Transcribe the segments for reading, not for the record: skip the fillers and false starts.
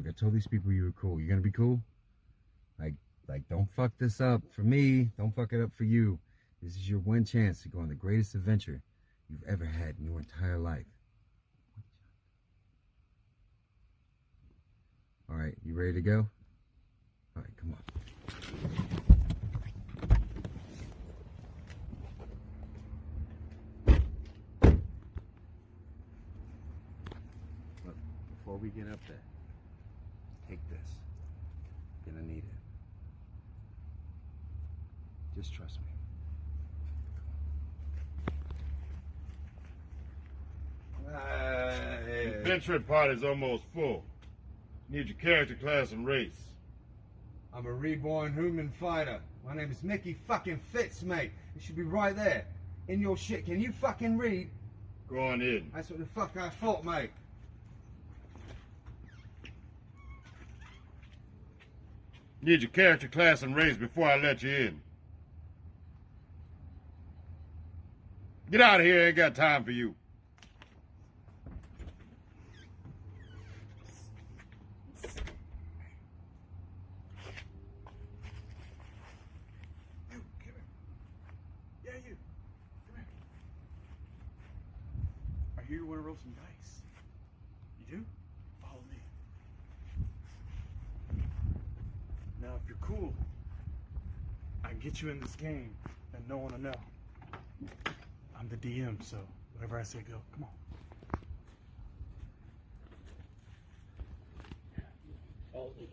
Look, I told these people you were cool. You gonna be cool? Like, don't fuck this up for me. Don't fuck it up for you. This is your one chance to go on the greatest adventure you've ever had in your entire life. All right, you ready to go? All right, come on. Look, before we get up there, take this. You're gonna need it. Just trust me. The adventure party's almost full. Need your character, class, and race. I'm a reborn human fighter. My name is Mickey fucking Fitz, mate. It should be right there. In your shit. Can you fucking read? Go on in. That's what the fuck I thought, mate. Need your character, class, and race before I let you in. Get out of here, I ain't got time for you. You, come here. Yeah, you. Come here. I hear you want to roll some dice. You do? Follow me. Now, if you're cool, I can get you in this game and no one will know. I'm the DM, so whatever I say, go. Come on. Follow me.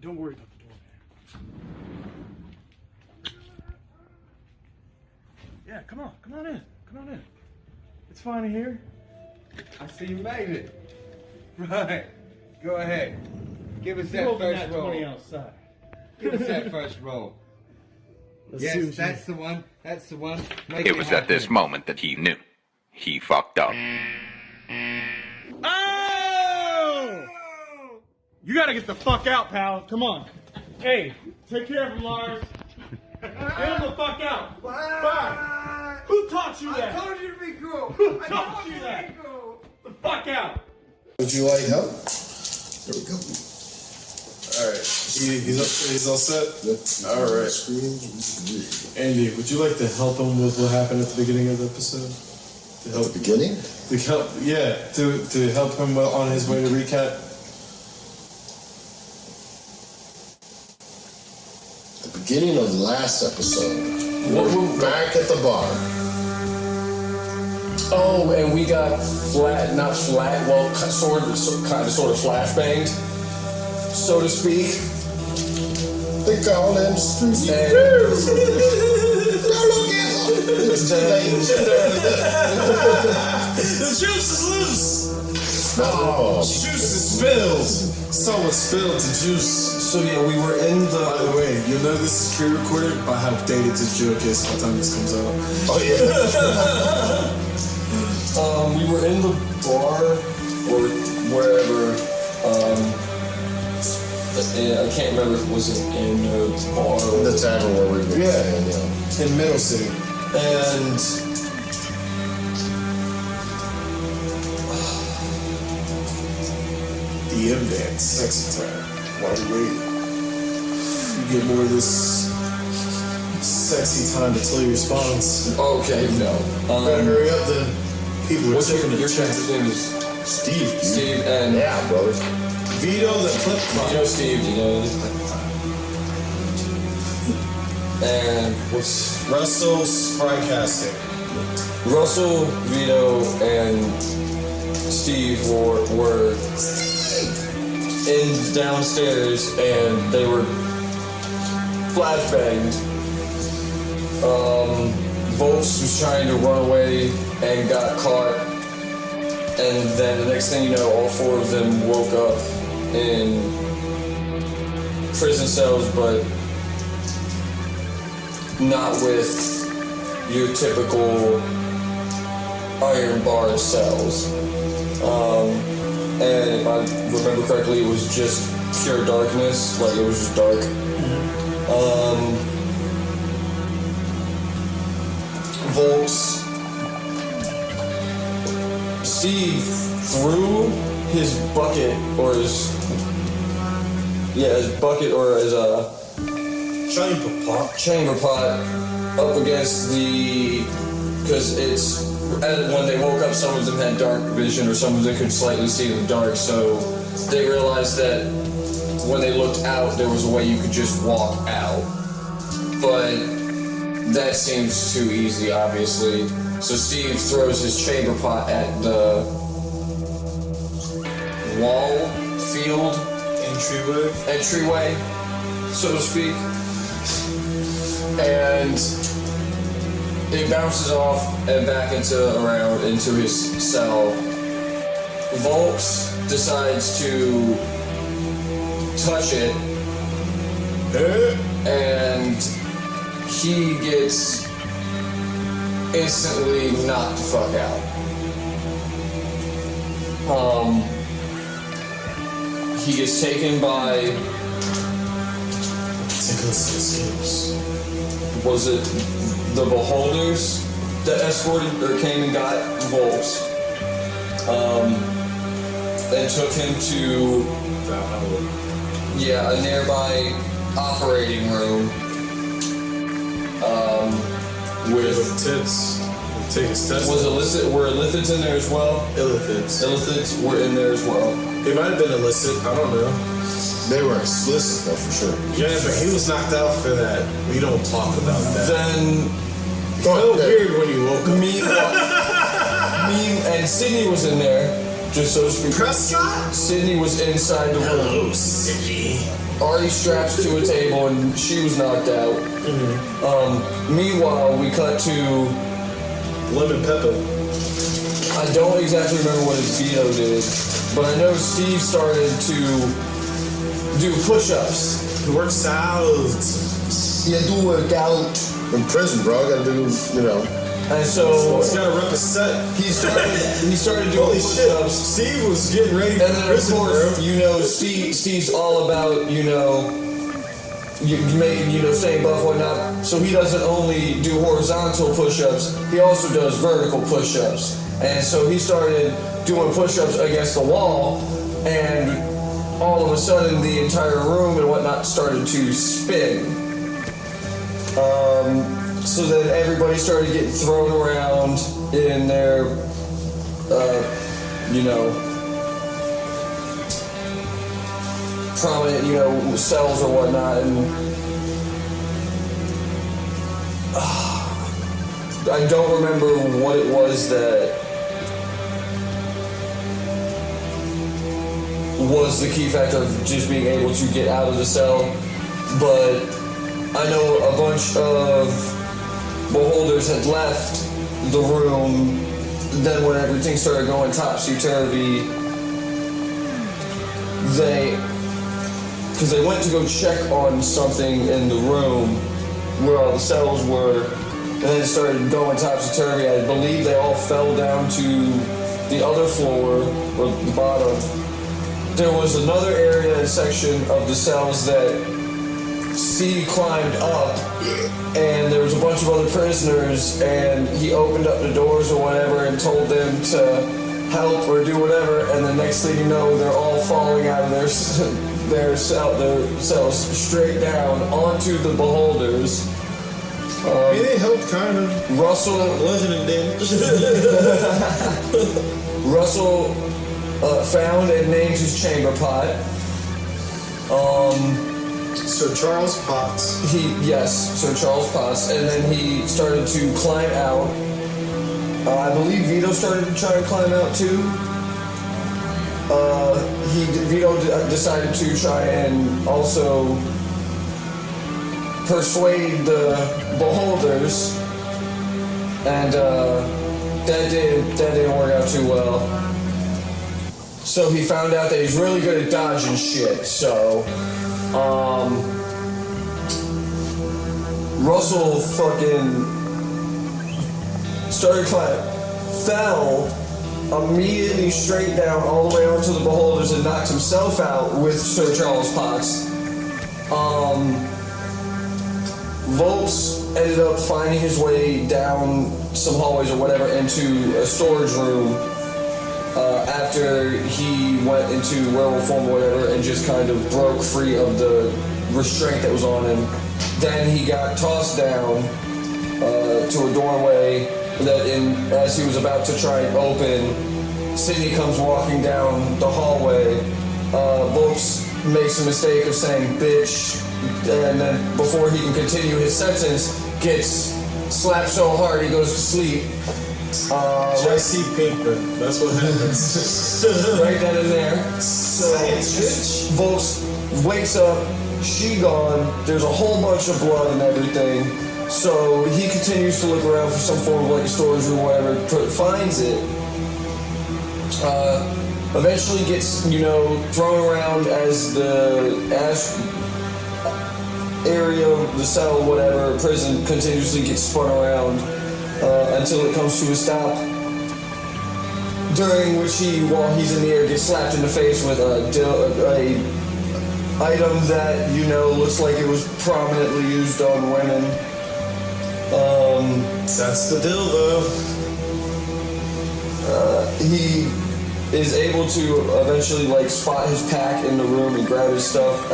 Don't worry about the door, man. Yeah, come on in. Come on in. It's fine in here. I see you made it. Right. Go ahead. Give us that Roll first that roll. 20 outside. Give us that first roll. Let's see Yes, what that's the one. That's the one. Make It was at this happen. moment that he knew. He fucked up. Oh! You gotta get the fuck out, pal. Come on. Hey, take care of him, Lars. Get him the fuck out. Bye. Who taught you that? I told you to be cool. Who I taught told you to that? be cool. The fuck out. Would you like help? There we go. Alright, he's all set? Yep. Alright. Andy, would you like to help him with what happened at the beginning of the episode? To help, At the beginning? to help him on his way to recap? The beginning of the last episode. We're back at the bar. Oh, and we got not flat, well, sort of flashbanged, so to speak. They call them street And girls. Don't look at them. It's too late. The juice is loose! Oh, Juice is spilled! Someone spilled the juice. so yeah, we were in By the the. way, you'll know this is pre-recorded by how dated this joke is by the time this comes out. oh yeah. We were in the bar or wherever. I can't remember if it was in a bar or The tavern where we've been staying, yeah. In Middle City. and DM dance, sexy time. Why are you waiting? You get more of this sexy time until he responds. okay, no. Better hurry up then. People are What's your tipping the check. character's name is Steve, dude. Steve and Yeah, brother. Vito the flip you know flop. Steve, you know. And what's Russell Sprycasting. Russell, Vito, and Steve were in downstairs and they were flashbanged. Volks was trying to run away and got caught. And then the next thing you know, all four of them woke up in prison cells, but not with your typical iron bar cells. And if I remember correctly, it was just pure darkness, like it was just dark. Volks Steve threw his bucket or his bucket or his chamber pot up against because it's when they woke up, some of them had dark vision or some of them could slightly see in the dark, so they realized that when they looked out there was a way you could just walk out, but that seems too easy, obviously. So Steve throws his chamber pot at the wall, field, entryway, so to speak, and it bounces off and back into his cell. Volks decides to touch it, and he gets instantly knocked the fuck out. He gets taken by. Was it the Beholders that escorted or came and got Volks? And took him to a nearby operating room. With tits. Take his test. Were Illithids in there as well? Illithids were in there as well. They might have been illicit, I don't know. They were explicit though, for sure. Yeah, but he was knocked out for that. We don't talk about that. Then it felt weird when you woke up. Me and Sydney was in there, just so to speak. Prescott? Sydney was inside the room. Hello, Sydney. Already strapped to a table, and she was knocked out. Meanwhile, we cut to Lemon Pepper. I don't exactly remember what his veto did, but I know Steve started to do push-ups. He works out. Yeah, do work out. In prison, bro, I gotta do, And so he's gotta rep a set. He started doing Holy push-ups. shit, Steve was getting ready for and then prison, of course, bro. Steve's all about, making, staying buff, whatnot. So he doesn't only do horizontal push-ups, he also does vertical push-ups. And so he started doing push-ups against the wall, and all of a sudden the entire room and whatnot started to spin. So then everybody started getting thrown around in their, prominent, cells or whatnot, and I don't remember what it was that was the key factor of just being able to get out of the cell, but I know a bunch of Beholders had left the room. Then when everything started going topsy-turvy, because they went to go check on something in the room where all the cells were, and then it started going topsy-turvy. I believe they all fell down to the other floor, or the bottom. There was another area and section of the cells that Steve climbed up, and there was a bunch of other prisoners, and he opened up the doors or whatever and told them to help or do whatever, and the next thing you know, they're all falling out of their cells straight down onto the Beholders. It helped kind of. Russell found and named his chamber pot. Sir Charles Potts. Sir Charles Potts, and then he started to climb out. I believe Vito started to try to climb out too. Vito decided to try and also persuade the Beholders, and that didn't work out too well. So he found out that he's really good at dodging shit. So Russell fucking started climbing, fell immediately straight down all the way onto the Beholders and knocked himself out with Sir Charles Potts. Volks ended up finding his way down some hallways or whatever into a storage room after he went into werewolf form or whatever and just kind of broke free of the restraint that was on him. Then he got tossed down to a doorway that as he was about to try and open, Sydney comes walking down the hallway. Volks makes a mistake of saying bitch, and then before he can continue his sentence, gets slapped so hard he goes to sleep. Jesse Pinkman, that's what happens. Right then and there. So Volks wakes up, she gone, there's a whole bunch of blood and everything. So he continues to look around for some form of like a storage room or whatever, finds it. Eventually gets, thrown around as the ash area, the cell, whatever, prison continuously gets spun around until it comes to a stop. During which while he's in the air, gets slapped in the face with a item that, looks like it was prominently used on women. That's the dildo. He is able to eventually spot his pack in the room and grab his stuff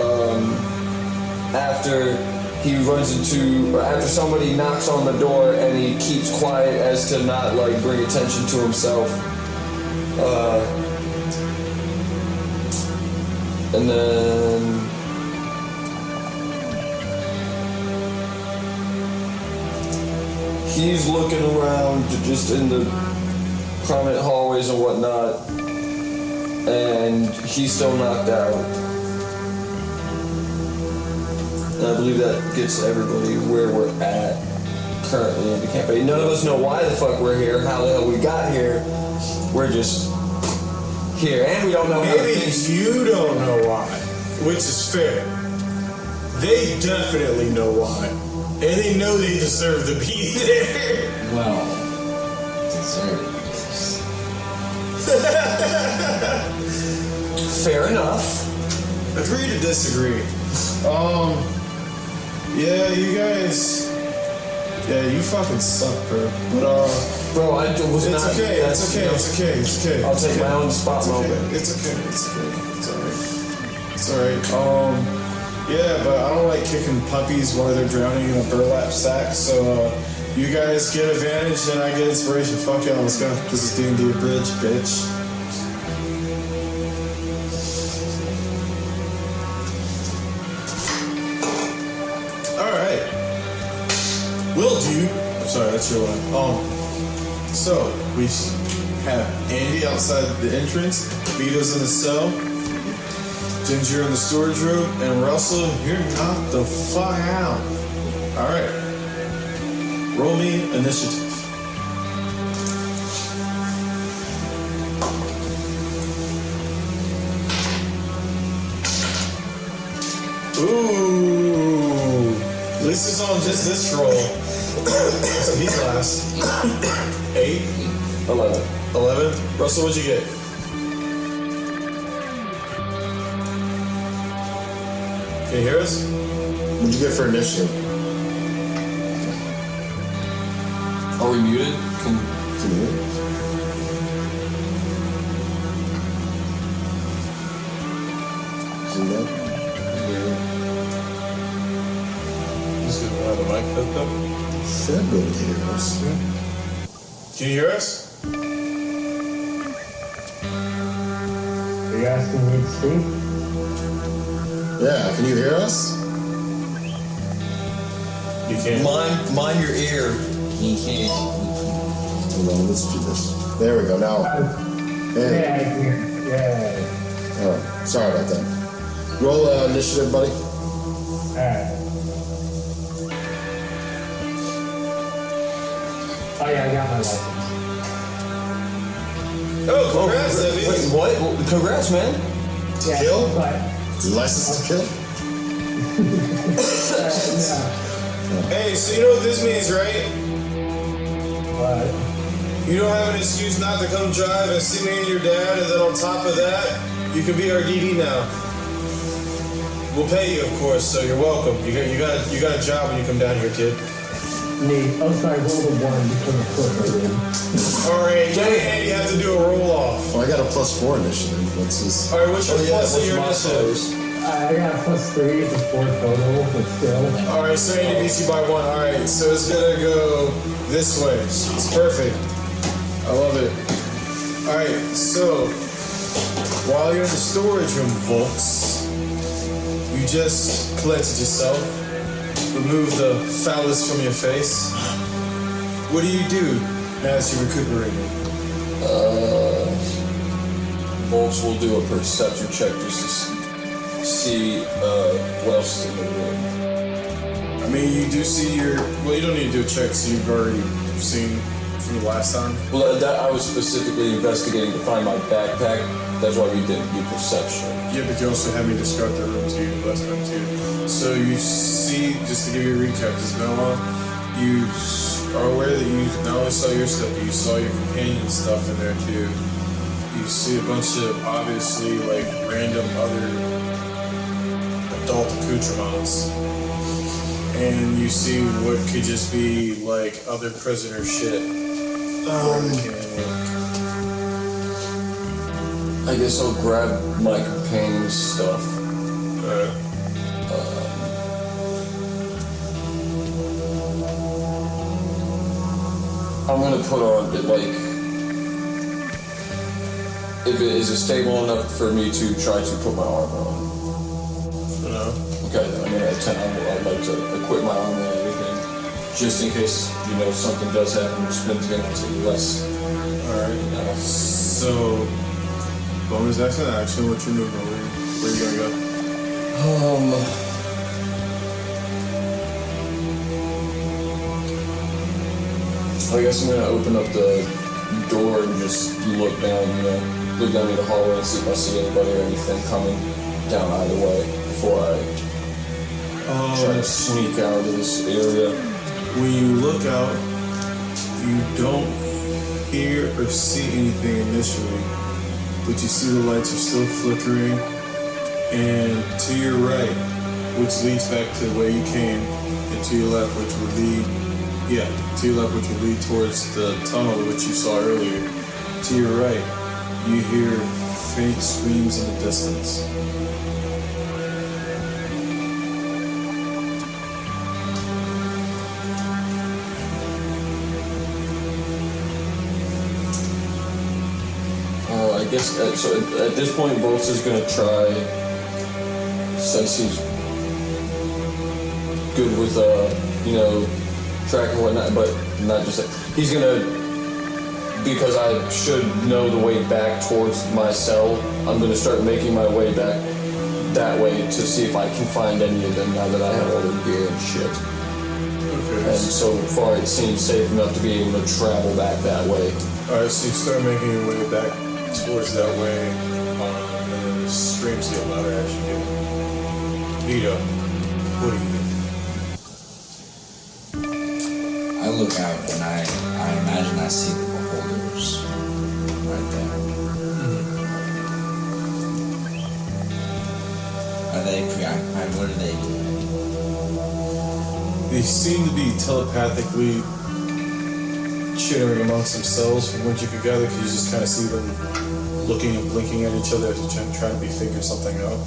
after he after somebody knocks on the door and he keeps quiet as to not bring attention to himself. And then he's looking around just in the prominent hallways and whatnot, and he's still knocked out. And I believe that gets everybody where we're at currently in the campaign. None of us know why the fuck we're here, how the hell we got here. We're just here, and we don't know how Maybe you don't know why, which is fair. They definitely know why, and they know they deserve to be there. Well, deserve. Fair enough. Agree to disagree. Yeah, you guys. Yeah, you fucking suck, bro. But bro, I was it's not. Okay. It's okay. It's okay. It's okay. I'll take my own spot moment. It's okay. It's okay. It's alright. It's alright. Yeah, but I don't like kicking puppies while they're drowning in a burlap sack. So you guys get advantage and I get inspiration. Fuck y'all. Let's go. This is D&D Bridge, bitch. Will do. I'm sorry, that's your line. So we have Andy outside the entrance, Vito's in the cell, Ginger in the storage room, and Russell, you're knocked the fuck out. Alright. Roll me initiative. Ooh. At least it's on just this roll. So he's last. 8. 11. Russell, what'd you get? Can you hear us? What'd you get for initiative? Are we muted? Can you hear me? See that? Just gonna have the mic hooked up. Should be able to hear us. Can you hear us? Are you asking me to speak? Yeah, can you hear us? You can't. Mind your ear. You can't. Hold on, let's do this. There we go, now. Hey. Yeah, I can. Yeah. Oh, sorry about that. Roll initiative, buddy. Alright. Oh yeah, I got my license. Oh, congrats, Debbie. Wait, what? Well, congrats, man. Yeah, Kill? but License to kill? no. Hey, so you know what this means, right? What? You don't have an excuse not to come drive and see me and your dad, and then on top of that, you can be our DD now. We'll pay you, of course, so you're welcome. You got a job when you come down here, kid. Nate, oh sorry, roll the 1 because of course I did. Alright, Andy, you have to do a roll off. Well, I got a +4 initiative. What's his? Alright, what's your plus in your what's initiative? I got a +3 for 4 total, but still. Alright, so Andy beats you by 1. Alright, so it's gonna go this way. It's perfect. I love it. Alright, so while you're in the storage room, Volks, you just collected yourself. Remove the phallus from your face. What do you do now that you're recuperating? Volks will do a perception check just to see what else is in the room. I mean, you do see your... Well, you don't need to do a check, so you've already seen from the last time. Well, that I was specifically investigating to find my backpack. That's why we didn't do perception. Yeah, but you also had me describe the room to you last time, too. So you see, just to give you a recap, this Belmont, you are aware that you not only saw your stuff, but you saw your companion's stuff in there, too. You see a bunch of, obviously, like, random other adult accoutrements. And you see what could just be like other prisoner shit. I guess I'll grab my companion's stuff. I'm gonna put on, like, if it is stable enough for me to try to put my armor on. No. Okay, then I'm gonna attempt, I'd like to equip my armor and everything, just in case, you know, something does happen, Splinter's gonna take less. Alright. So, bonus action, what's your move? Where are you gonna go? I guess I'm gonna open up the door and just look down, you know, look down in the hallway and see if I see anybody or anything coming down either way before I try to sneak out of this area. When you look out, you don't hear or see anything initially, but you see the lights are still flickering, and to your right, which leads back to the way you came, and to your left, which would lead, towards the tunnel which you saw earlier. To your right, you hear faint screams in the distance. I guess, so at this point, Volks is gonna try, since he's good with, you know, track and whatnot, but not just that. He's gonna, because I should know the way back towards my cell, I'm gonna start making my way back that way to see if I can find any of them now that I have all their gear and shit. Okay. And so far it seems safe enough to be able to travel back that way. Alright, so you start making your way back towards that way, and the screams get louder as you do. Vito, what do you do? I look out and I imagine I see the beholders right there. Are they preoccupied? What are they doing? They seem to be telepathically chittering amongst themselves from what you could gather, because you just kind of see them looking and blinking at each other as they're trying to be figure something out.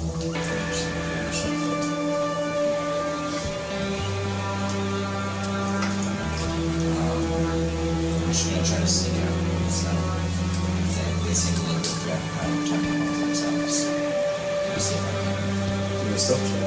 I'm just gonna try to sneak out. So they seem a little bit preoccupied with talking amongst themselves. Let's see if I can. Give me a stealth check.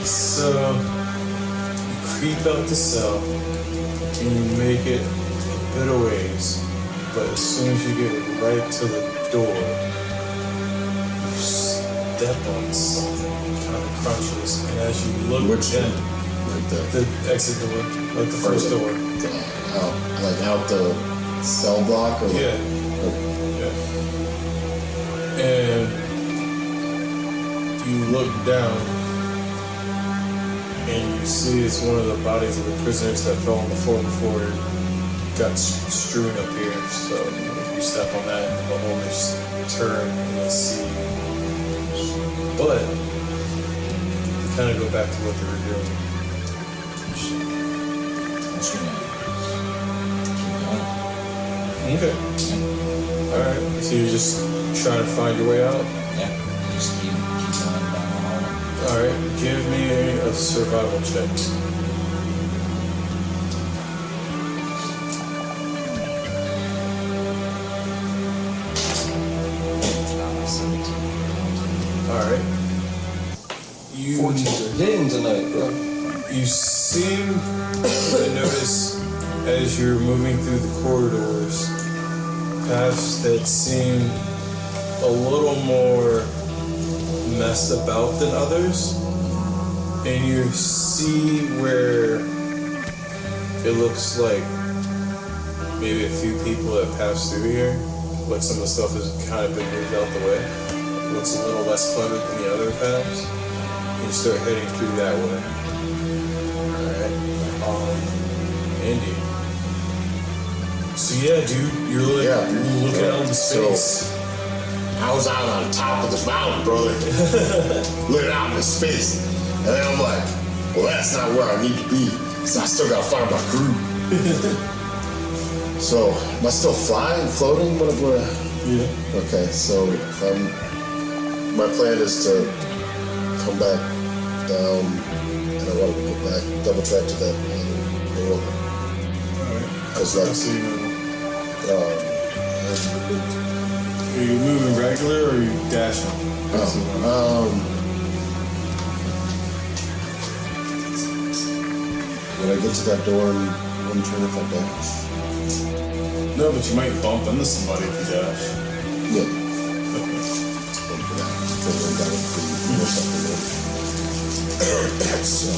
So, you creep out the cell, and you make it a bit of ways, but as soon as you get right to the door, you step on something kind of crunches, and as you look in, Like the exit door, like the first door. out the cell block, or Yeah. And you look down, And you see it's one of the bodies of the prisoners that fell on the floor before it got strewn up here. So if you step on that, the whole just turn and you see. But you kind of go back to what they were doing. I'm just gonna keep going. Okay. Yeah. Alright. So you're just trying to find your way out? Yeah. Just keep going down the hall. Alright. Give me a survival check. 17. Alright. You 14s are hitting tonight, bro. You seem to notice as you're moving through the corridors paths that seem a little more messed about than others, and you see where it looks like maybe a few people that passed through here, like some of the stuff has kind of been moved out the way. It looks a little less cluttered than the other paths. You start heading through that way. Andy. So yeah, dude, you're like looking out into space. So, I was out on top of the mountain, brother, looking out into space, and then I'm like, well, that's not where I need to be, so I still gotta find my crew. So, am I still flying, floating? What? Yeah. Okay, so my plan is to come back down, and I want to go back, double track to that door. Because that's, Are you moving regular or are you dashing? When I get to that door and one turn if I dash? No, but you might bump into somebody if you dash. Yeah. So,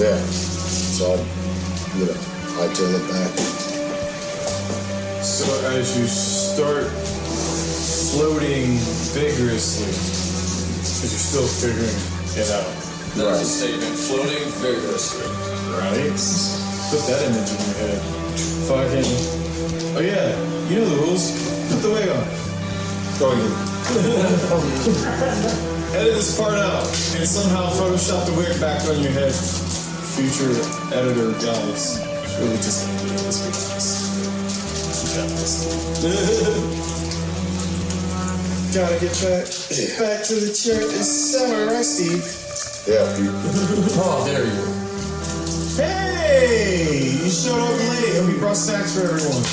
yeah. So I'm, hightail it back. So as you start floating vigorously, because you're still figuring it out. That's a statement. Floating vigorously. Right? Put that image in your head. Fucking. Oh yeah, you know the rules. Put the wig on. Edit this part out and somehow Photoshop the wig back on your head. Future editor guys. It's really just this because. Gotta get back to the church. It's summer, right, Steve? Yeah, dude. Oh, there you go. Hey! You showed up late and we brought snacks for everyone.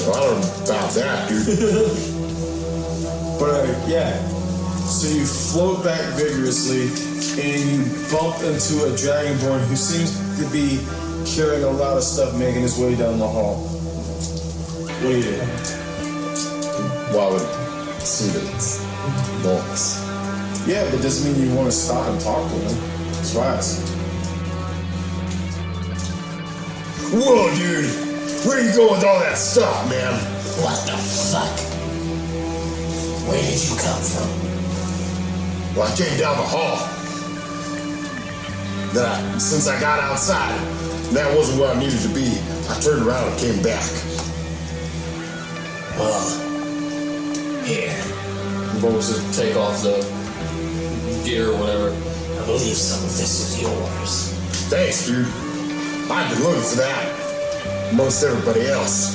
Well, I don't know about that, dude. But yeah. So you float back vigorously and you bump into a dragonborn who seems to be carrying a lot of stuff making his way down the hall. What do you do? Well, I would see that it's bolts. Yeah, but doesn't mean you want to stop and talk to him. That's why I asked. Whoa, dude! Where you going with all that stuff, man? What the fuck? Where did you come from? Well, I came down the hall. Then since I got outside, that wasn't where I needed to be. I turned around and came back. Well, here. Supposed to take off the gear or whatever. I believe some of this is yours. Thanks, dude. I've been looking for that amongst everybody else.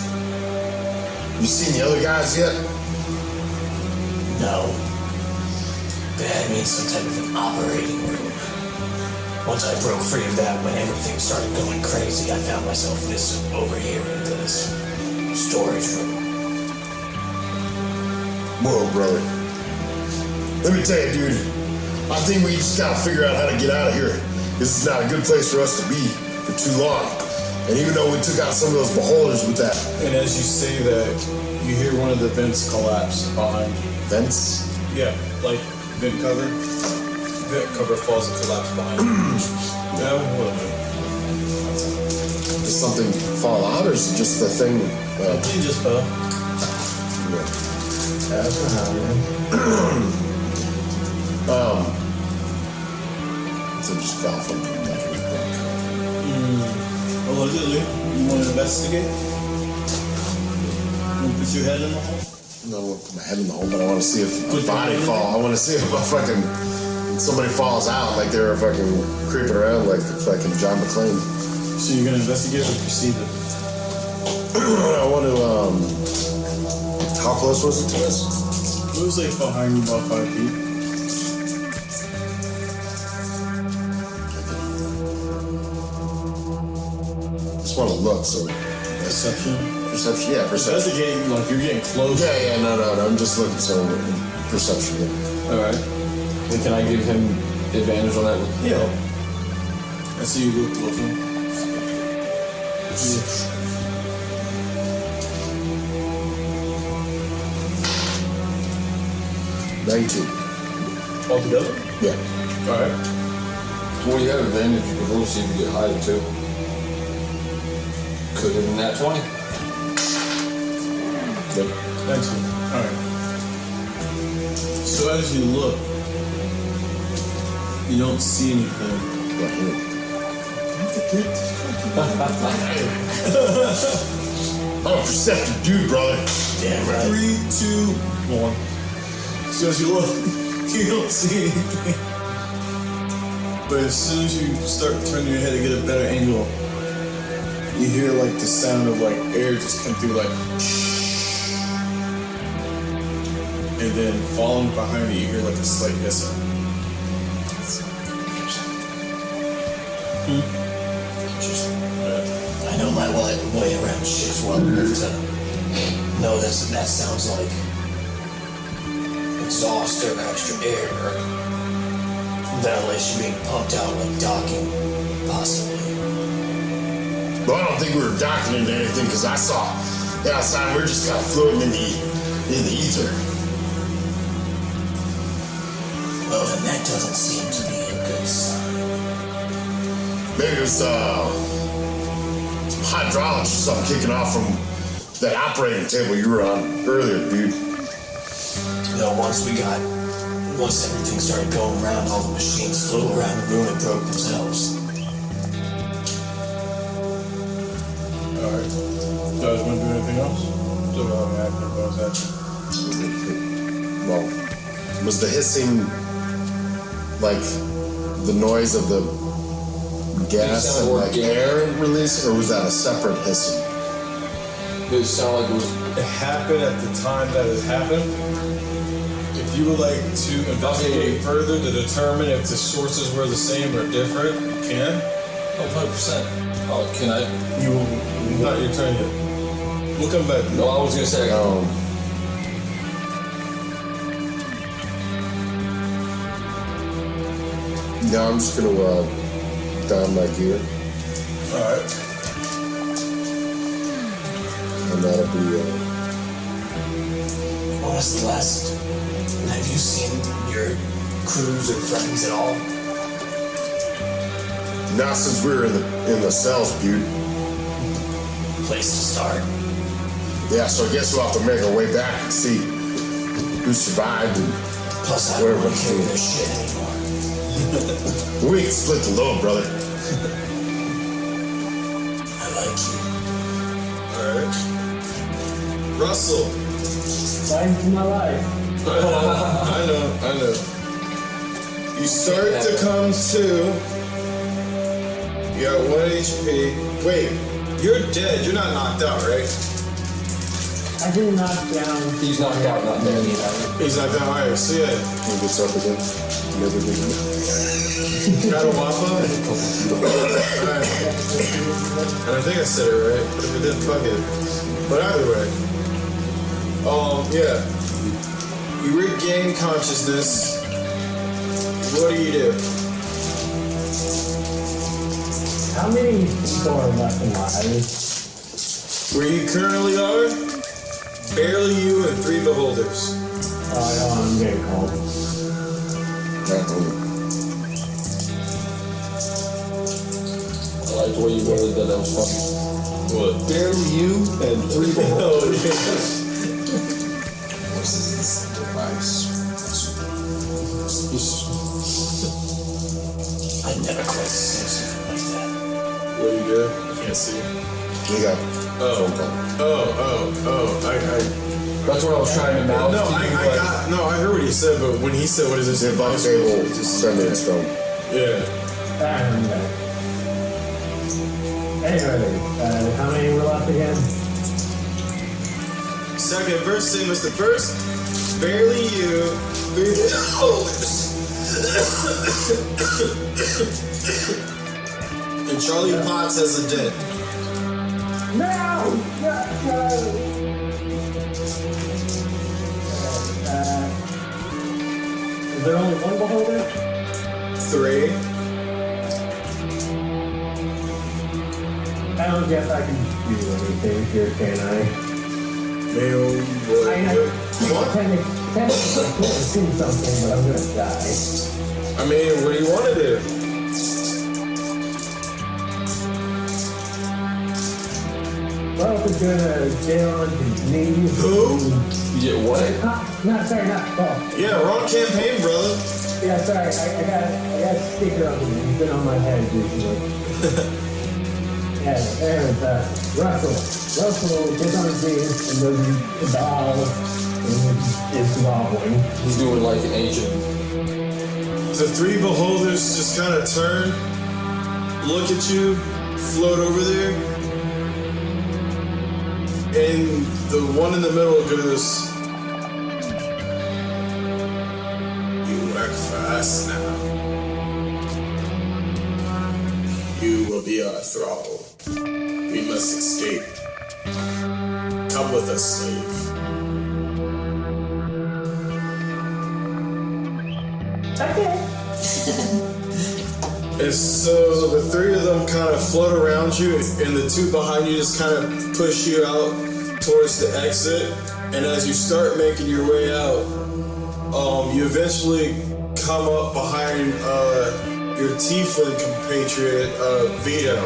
You seen the other guys yet? No. They had me in some type of an operating room. Once I broke free of that, when everything started going crazy, I found myself over here in this storage room. Whoa, brother. Let me tell you, dude. I think we just gotta figure out how to get out of here. This is not a good place for us to be for too long. And even though we took out some of those beholders with that. And as you say that, you hear one of the vents collapse behind you. Vents? Yeah, like vent cover. Vent cover falls and collapses behind you. Yeah, what? Did something fall out, or is it just the thing? He just fell. That's what happened. It's just fell from the back of the book. Allegedly, you want to investigate? You want to put your head in the hole? No, I want to put my head in the hole, but I want to see if a body falls. I want to see if a fucking somebody falls out like they're fucking creeping around like fucking John McClane. So you're gonna investigate or perceive it? I want to. How close was it to us? It was like behind you about 5 feet. Just want to look. So Perception. perception. Yeah, perception. Investigating, like you're getting close. Yeah. No. I'm just looking. So perception. Yeah. All right. And can I give him advantage on that? Yeah. I see you look close. 19. All together? Yeah. All right. Well, you have advantage. You can roll see if you get higher too. Could have been that 20. Yep. 19. All right. So as you look, you don't see anything. Right here. I'm a perceptive dude, brother. Damn right. 3, 2, 1. So as you look, you don't see anything. But as soon as you start turning your head to get a better angle, you hear like the sound of like air just come through like, and then following behind you, you hear like a slight hissing. I know my way around shit well enough to know that sounds like exhaust or extra air or ventilation being pumped out like docking, possibly. Well, I don't think we were docking into anything because I saw the outside. We were just kind of floating in the ether. Well, then that doesn't seem to be a good sign. Maybe it was some hydraulics or something kicking off from that operating table you were on earlier, dude. You know, once everything started going around, all the machines flew around the room and broke themselves. Alright. You guys want to do anything else? Still got me active, but I was active. Well, was the hissing like the noise of the gas and like air release, or was that a separate hissing? It sounded like it was. It happened at the time that it happened. If you would like to investigate further to determine if the sources were the same or different, you can. Oh, 100%. Oh, can I? You will not your turn yet. We'll come back. No, I was gonna say. Yeah, I'm just gonna down my gear, Alright. and that'll be. When was the last? Have you seen your crews or friends at all? Not since we were in the cells, dude. Place to start. Yeah, so I guess we'll have to make our way back and see who survived and Plus, I where don't want to carry we're their shit anymore. We can split the load, brother. I like you. Alright. Russell. Time to my life. I know. You start to come to. You got 1 HP. Wait, you're dead. You're not knocked out, right? I've been knocked down. He's knocked out, not dead. He's knocked out higher. See ya. He gets up again. Never again. Got a wappa? Alright. And I think I said it right, but if I didn't, fuck it. But either way. Yeah. You regain consciousness. What do you do? How many people are left alive? Where you currently are, barely you and 3 beholders. Oh, I'm getting cold. I like the way you worded that. That was funny. What? Barely you and 3 beholders. What's this device? I I've never quite seen something like that. What do you do? I can't see. We got phone call. I That's what I was trying to mouth. No, I heard what he said, but when he said, what is this? The buff table, just send it stone. Yeah. Anyway, how many were left again? Second verse, same as the first. Barely you. And Charlie Potts has a dead. No! Is there only one beholder? 3. I don't guess I can do anything here, can I? What? Technically, I could have seen something, but I'm gonna die. I mean, what do you want to do? Well, if we're gonna get on his knees. Who? Yeah, what? Sorry, not Paul. Yeah, wrong campaign, brother. Yeah, sorry, I got a sticker up here. He's been on my head recently. And Russell gets on his knees and does the bow and is wobbling. He's doing like an agent. The 3 beholders just kind of turn, look at you, float over there, and the one in the middle goes, "You work for us now. You will be our thrall. We must escape. Come with us, slave." And so the 3 of them kind of float around you, and the 2 behind you just kind of push you out towards the exit. And as you start making your way out, you eventually come up behind your tiefling compatriot, Vito.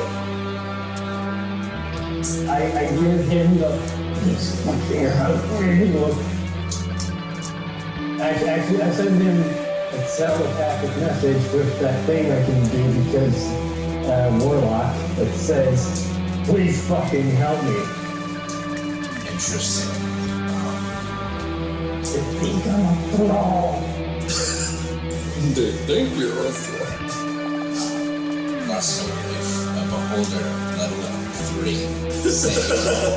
I give him the Actually, I send him a telepathic message with that thing I can do because Warlock that says, "Please fucking help me." Interesting. To become a thrall. They think you're a Russell, if a beholder, let alone 3, say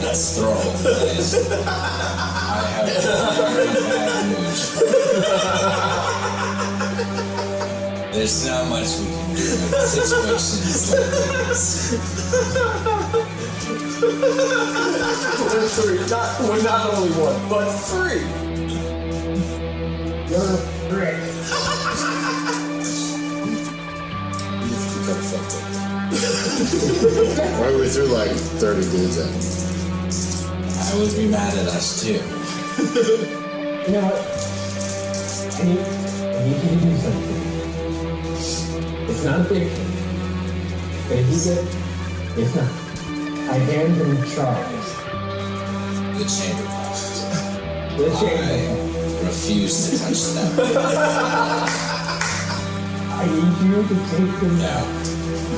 it's thrall, then I have very bad news. There's not much we can do in situations like this. We're not only 1, but 3. You're a prick. Why we threw like 30 dudes at him? I would be mad at us too. You know what? I need you to do something. It's not a big thing. But if you get, it's not. I hand him Charles. The chamber pot. The chamber. I refuse to touch that. I need you to take him No. out.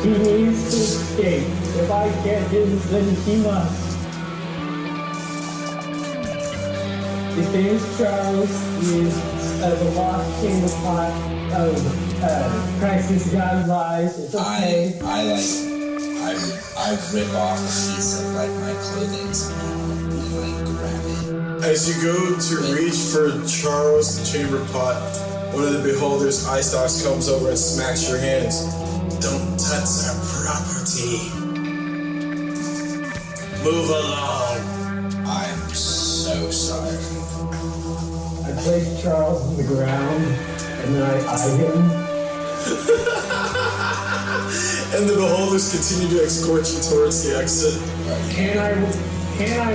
He needs to escape. If I get him, then he must. His name is Charles. He is the lost chamber pot of Crisis God Lies. It's okay. I rip off a piece of like my clothing somehow and like grab it. As you go to reach for Charles, the chamber pot, one of the beholders, Istox, comes over and smacks your hands. "Don't touch our property. Move along." I'm so sorry. I place Charles on the ground, and then I eye him. And the beholders continue to escort you towards the exit. Can I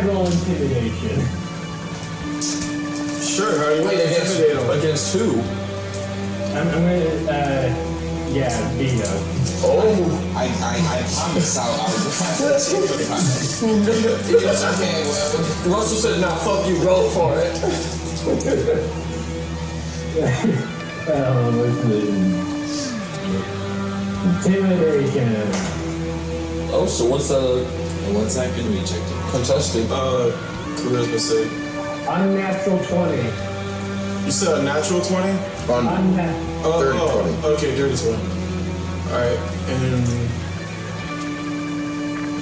roll intimidation? Sure, how do you want to intimidate them? Against who? I'm gonna, Vito. Oh! I promise I'll It's okay, well. Russell said, "Nah, fuck you, go for it." Intimidation. Oh, so what's the And what's that gonna be checked in? contested? Charisma save. Unnatural 20. You said a natural 20? Dirty 20. Okay, dirty 20. Alright, and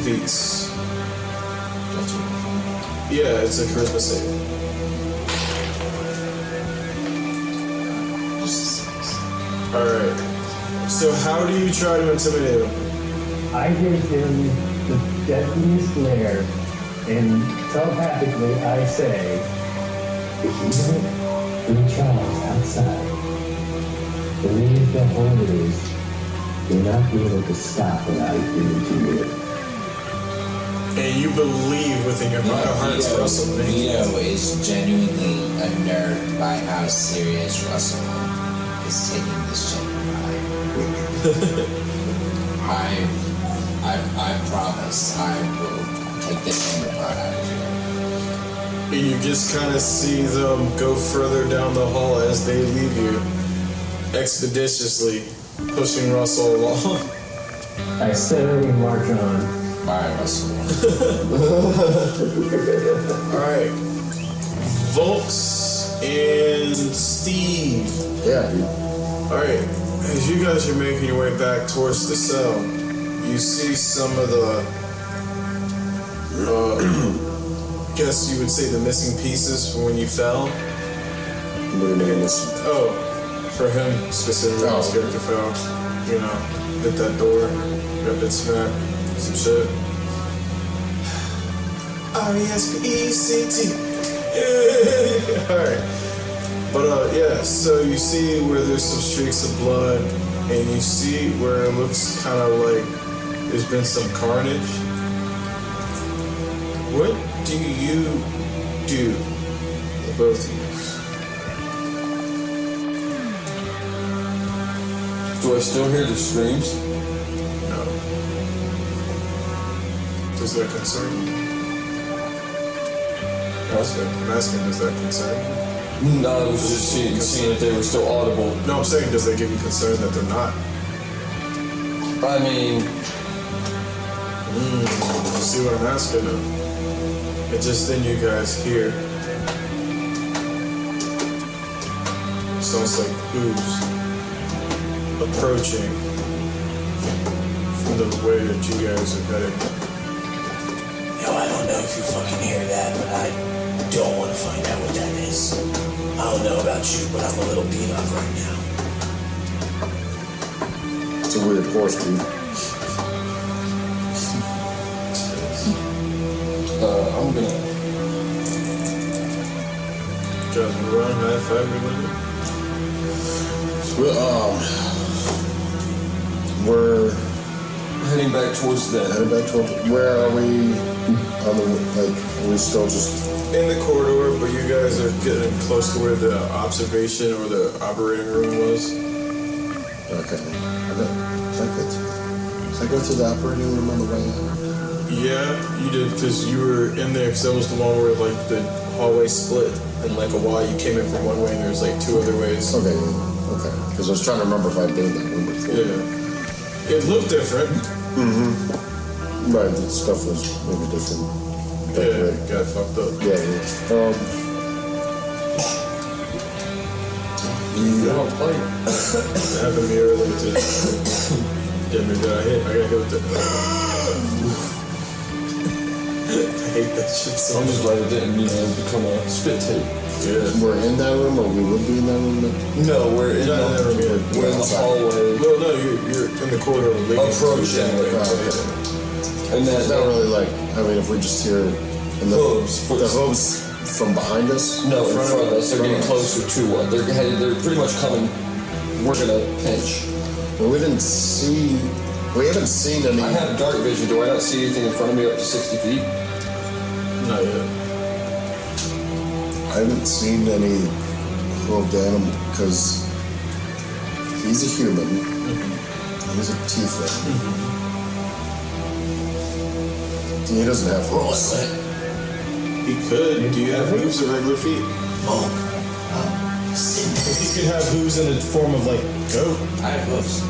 Veets. Yeah, it's a charisma save. Alright. So how do you try to intimidate him? I give him the deadliest glare, and telepathically I say, if you don't Charles outside, believe the holders will not be able to stop what I do to you. And you believe within your heart of hearts Russell Leo is genuinely unnerved by how serious Russell is taking this gender ride. I promise I will take this gender ride out of here. And you just kind of see them go further down the hall as they leave you, expeditiously pushing Russell along. I steadily march on. Bye, Russell. Alright. Volks and Steve. Yeah, dude. Alright. As you guys are making your way back towards the cell, you see some of the guess you would say the missing pieces from when you fell. What do you mean missing? Oh, for him specifically, his character fell. You know, hit that door, got bit smacked, some shit. R-E-S-P-E-C-T. Alright. But yeah, so you see where there's some streaks of blood, and you see where it looks kind of like there's been some carnage. What do you do, both of you? Do I still hear the screams? No. Does that concern you? I'm asking, does that concern you? No, I was just seeing if they were still audible. No, I'm saying, does that give you concern that they're not? I mean, You see what I'm asking though? It's just then you guys hear. Sounds like ooze approaching from the way that you guys are heading. Yo, I don't know if you fucking hear that, but I don't want to find out what that is. I don't know about you, but I'm a little beat up right now. It's a weird horse, dude. I'm gonna. Driving around, high five everybody. We're Heading back towards the. headed back towards. Where are we? On the like? Are we still just? In the corridor, but you guys are getting close to where the observation or the operating room was. Okay. Did I go to the operating room on the way out? Yeah, you did, because you were in there, because that was the one where like the hallway split and like a Y, you came in from one way and there's like two other ways. Okay. Okay. Because I was trying to remember if I'd been in that room before. Yeah. It looked different. Right. The stuff was maybe different. Yeah, it got fucked up. Yeah. You don't play. It happened to me earlier too. Damn it, I got hit with the... I hate that shit so I'm much. just glad it didn't, become a spit tape. Yeah. We're in that room, or we would be in that room? No, we're in Not in that room yet. We're in the hallway. Well, no, you're in the corridor. Approaching. And It's not really like, I mean, if we're just here in the hooves. The hooves from behind us? No, in front of us. They're getting closer to one. They're pretty much coming. We're gonna pinch. Well, we haven't seen any. I have dark vision. Do I not see anything in front of me up to 60 feet? Not yet. I haven't seen any hooved animal because he's a human. He's a tiefling. He doesn't have hooves. He could. Do you have hooves or regular feet? He's can have hooves in the form of like goat. I have hooves.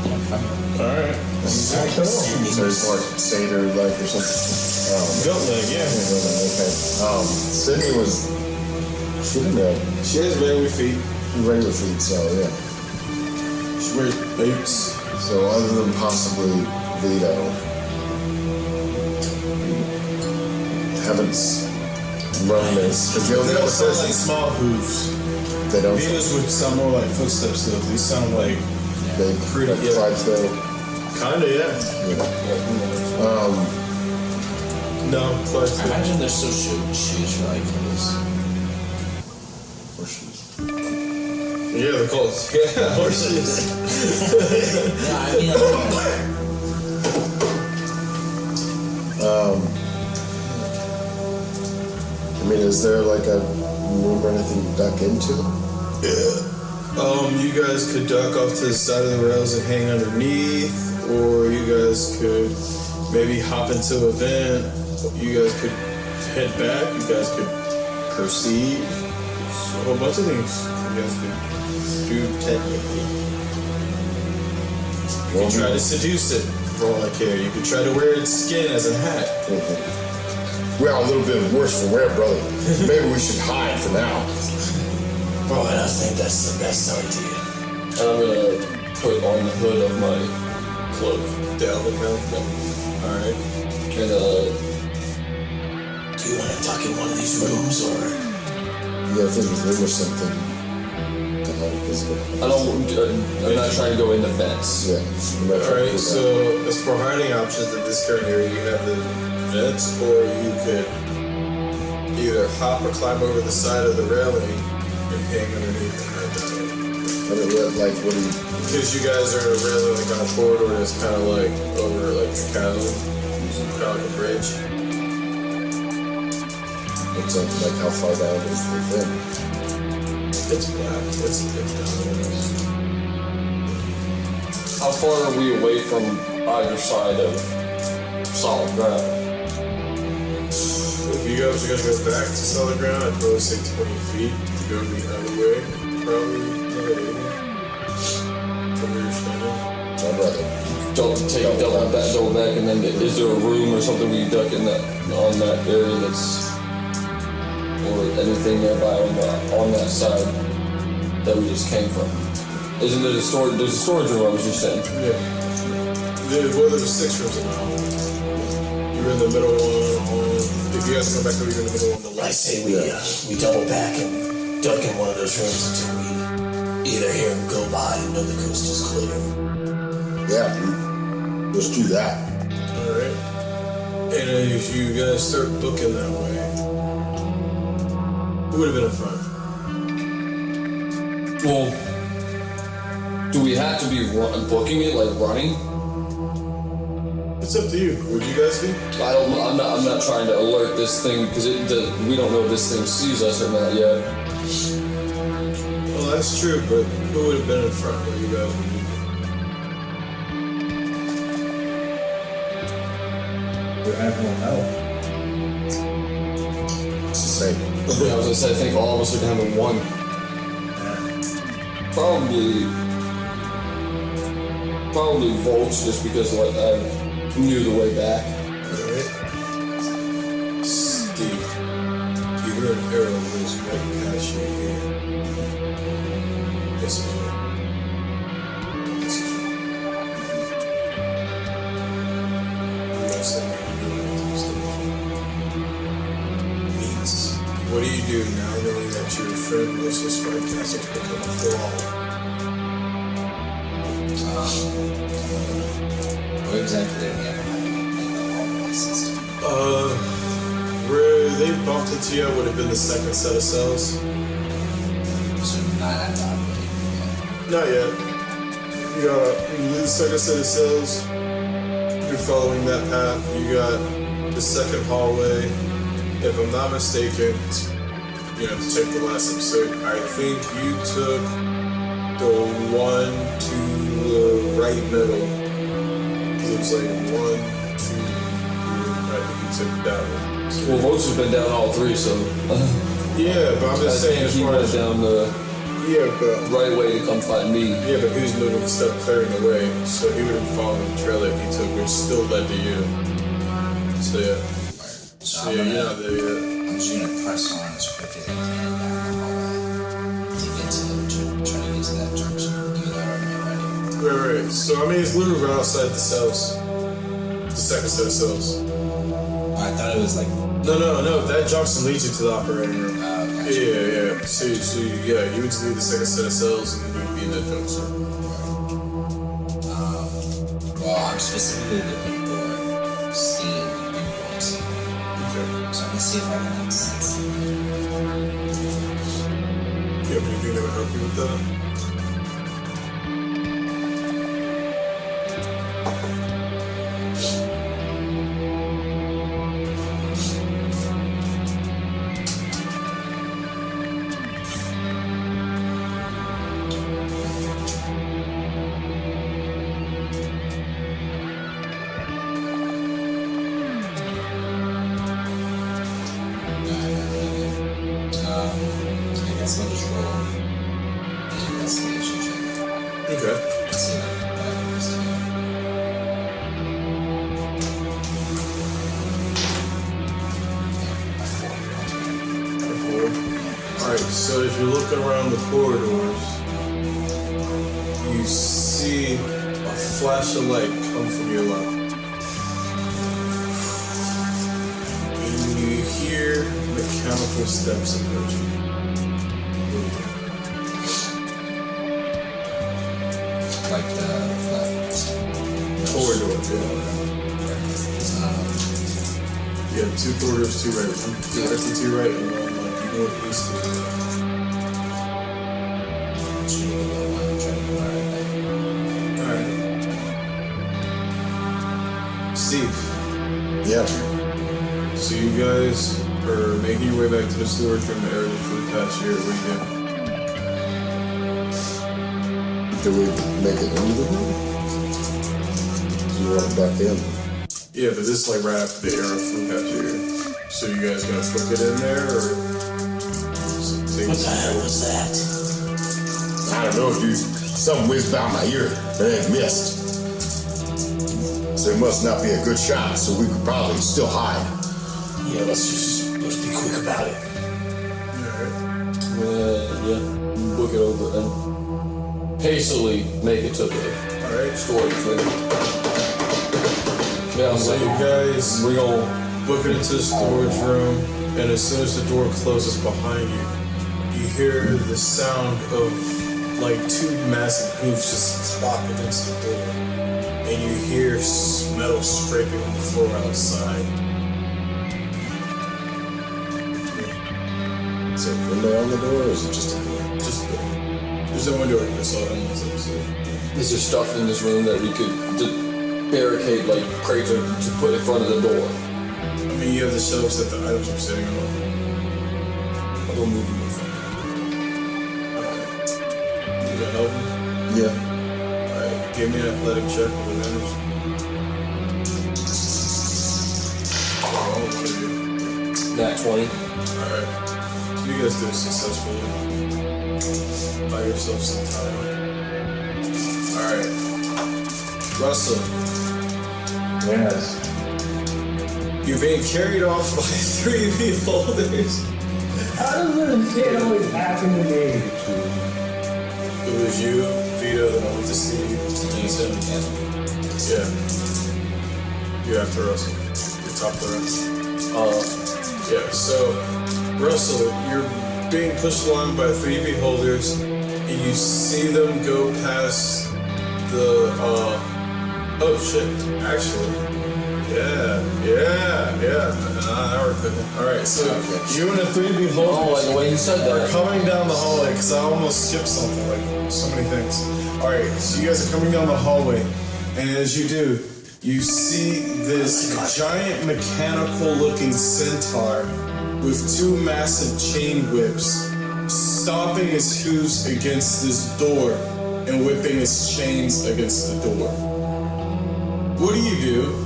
Alright. So it's more satyr leg or something. Goat leg, yeah. Okay. Sydney was. She didn't have She has regular feet. regular feet, so yeah. She wears boots. So other than possibly Vito, haven't run this. Because They don't sound like small hooves. They don't. Venus would sound more like footsteps though. These sound like They pretty, like yeah. Clydesdale. kinda, yeah. No, I Clydesdale. imagine they're so shoes for like this. Horseshoes. Yeah, they're called horses. Yeah, I mean, Is there like a room or anything to duck into? Yeah. You guys could duck off to the side of the rails and hang underneath, or you guys could maybe hop into a vent. You guys could head back. You guys could proceed. So a whole bunch of things you guys could do technically. You could try to seduce it for all I care. You could try to wear its skin as a hat. We're a little bit worse for wear, brother. Maybe we should hide for now. Bro, and I think that's the best idea. And I'm gonna put on the hood of my cloak. The elven helmet. Alright. And Do you want to tuck in one of these rooms, or? Yeah, I think there was something to hide visible. I'm not trying to go into vents. Yeah. Alright, so as for hiding options in this current area, you have the vents, or you could either hop or climb over the side of the railing and hang underneath and hide that way. What do you... Because you guys are in a railing like on a corridor that's kind of like over like a chasm, kind of like a bridge. It's like how far down is the thing? It's black. It's down. how far are we away from either side of solid ground? If you guys are gonna go back to solid ground, I'd probably say 20 feet to go the other way. Probably from where you're standing. I'd rather... Double back, and then is there a room or something we duck in that on that area that's or anything nearby on that side that we just came from? Isn't there a storage? There's a storage room I was just saying. Yeah. Well, there was 6 rooms in the hall. You were in the middle one. If you guys come back over, you're in the middle one. The I say we double back and duck in one of those rooms until we either hear him go by and know the coast is clear. Yeah, let's do that. Alright. And if you guys start booking that way, who would have been in front? Well, do we have to be booking it like running? It's up to you. Would you guys be? I'm not trying to alert this thing because we don't know if this thing sees us or not yet. Well, that's true, but who would have been in front where you guys would be? Everyone else. It's the same. Yeah, I was gonna say I think all of us are down to one. Probably Volts just because like I knew the way back. Alright. Steve, you hear an arrow whiz right past your ear. This is it. This is it. You guys think you can do it? Means, what do you do now knowing that your friend Lucius Whitecastle's become a thrall? Where exactly are we at my system? Where they bumped into you would have been the second set of cells. So not at the operating. Not yet. You leave the second set of cells. You're following that path. You got the second hallway. If I'm not mistaken, you have to check the last episode. I think you took the one to the right middle. It was like 1, 2, 3. I think you took that one. So, Well, Volts has been down all three, so yeah, but I'm just saying as he far went as down the. Yeah, but right away to come find me. yeah, but he was moving stuff clearing the way, so he would have followed the trail that he took, which still led to you. So yeah. So yeah, you're not there yet. I'm just gonna press on as quick as I can down the hallway to get to try to get to that junction, even though I'm already. Right. So I mean, it's literally right outside the cells. The second set of cells. I thought it was like. No. That junction leads you to the operating room. Gotcha. Yeah. So yeah, you would just leave the second set of cells and then you'd be in that junction. Well, I'm specifically looking for steam and poison. Okay. So I'm gonna see if I can like sense it. Do you have anything that would help you with that? I guess I'll just roll an investigation check. Okay. Let's see what I can investigate. Alright, so if you're looking around the corridors, you see a flash of light come from your left. And you hear mechanical steps approaching. Like the Corridor, yeah, 2 corridors, 2 right. One directly to your right and one like northeast to your left. Steve. Yeah. So you guys are making your way back to the storage room area for the past year. What do you do? Do we make it into the room? Do you want it back in? Yeah, but this is like right after the era for the past year. So you guys gonna book it in there or? What the hell was that? I don't know, dude. Something whizzed by my ear that ain't missed. So it must not be a good shot, so we could probably still hide. Yeah, let's be quick about it. Yeah, book it over and hastily make it to the storage room. Yeah, So you guys we're gonna book it into the storage room, and as soon as the door closes behind you, you hear the sound of like 2 massive hooves just slop against the door, and you hear metal scraping on the floor outside. Is there a window on the door, or is it just a door? Just there's a window open, so I don't know what's upstairs. Is there stuff in this room that we could barricade like crates to put in front of the door? I mean, you have the shelves that the items are sitting on. I'll go move them in front. Alright. You gonna help me? Yeah. Alright, give me an athletic check with advantage. Nat 20. Alright. So you guys do it successfully. Buy yourself some time. Alright. Russell. Yes. You're being carried off by 3 beholders. How does this shit always happen to me? It was you, Vito, then I went to Steve, and you said yeah. You're after Russell. You're top of the rest. Yeah, so Russell, you're being pushed along by 3 beholders, and you see them go past the oh shit, actually. Yeah. Now we're cooking. Alright, so you and the 3 beholders Oh, like the way you said are that. coming down the hallway, because I almost skipped something, like so many things. Alright, so you guys are coming down the hallway, and as you do, you see this giant mechanical looking centaur with 2 massive chain whips stomping his hooves against this door and whipping his chains against the door. What do?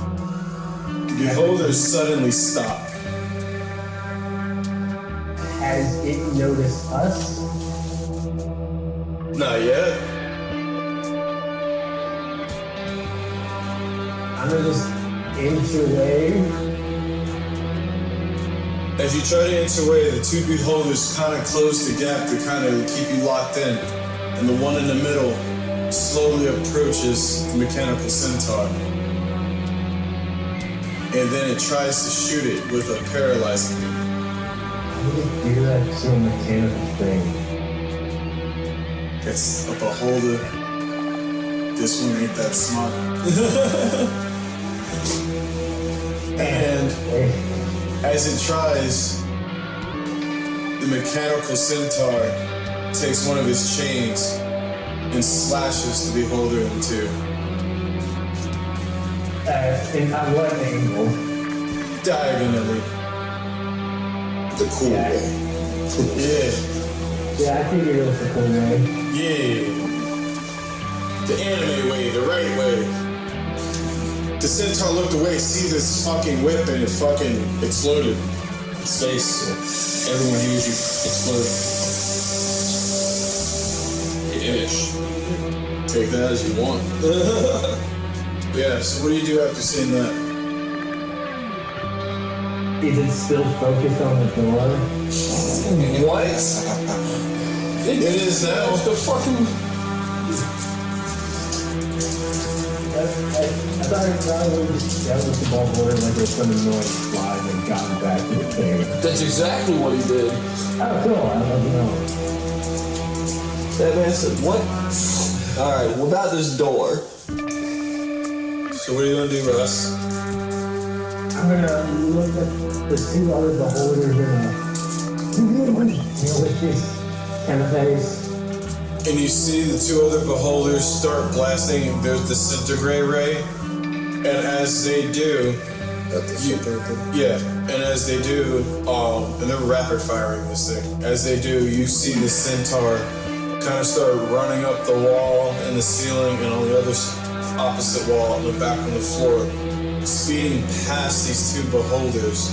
The beholders suddenly stop. Has it noticed us? Not yet. I'm gonna just inch away. As you try to inch away, the two beholders kind of close the gap to kind of keep you locked in. And the one in the middle slowly approaches the mechanical centaur. And then it tries to shoot it with a paralyzing beam. How do you do that to a mechanical thing? It's a beholder. This one ain't that smart. And as it tries, the mechanical centaur takes one of his chains and slashes the beholder in two. And at what angle? Diagonally. The cool way. Yeah, I figured it was the cool way. Yeah. The anime way, the right way. The centaur looked away, see this fucking whip, and it fucking exploded. Its face, everyone hears you explode. Ish. Take that as you want. Yeah, so what do you do after seeing that? Is it still focused on the door? What? It is now. The fucking. I thought it was the ball board, like there's some annoying slide and gotten back to the thing. That's exactly what he did. Oh, cool. I don't know. That man said, what? Alright, what about this door? So what are you gonna do, Russ? I'm gonna look at the two other beholders with this kind of face. And you see the two other beholders start blasting their disintegrate ray. And as they do, and as they do, and they're rapid firing this thing. As they do, you see the centaur kind of start running up the wall and the ceiling and on the other opposite wall on the back on the floor, speeding past these two beholders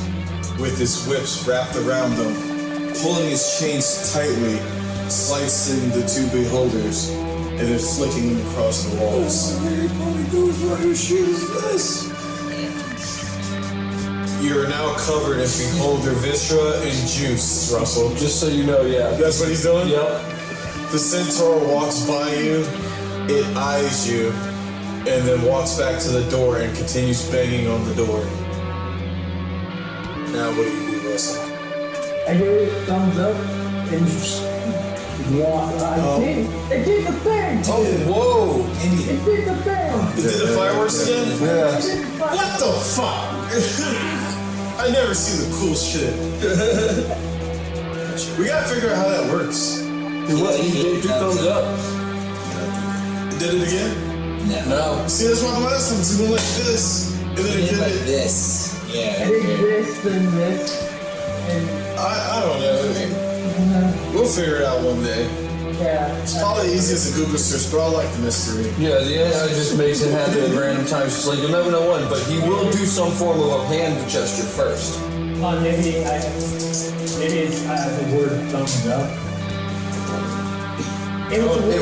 with his whips wrapped around them, pulling his chains tightly, slicing the two beholders, and then flicking them across the walls. You are now covered in beholder viscera and juice, Russell. Just so you know, yeah. That's what he's doing? Yep. The centaur walks by you, it eyes you, and then walks back to the door and continues banging on the door. Now what do you do, Russell? I give it a thumbs up and walk. It did the thing! Oh, whoa! It did the thing! It did the fireworks again? Yeah. What the fuck? I never see the cool shit. We gotta figure out how that works. What? He gave 2 thumbs up. Did it again? No. See, that's why the last time it went like this, and then it did like it. this. Yeah. I did this and this. And I don't know. We'll figure it out one day. yeah. It's probably easy as a Google search, but I like the mystery. Yeah, the AI just makes it happen at random times. Just like, you'll never know when, but he will do some form of a hand gesture first. Maybe it's the word thumbs up. It was the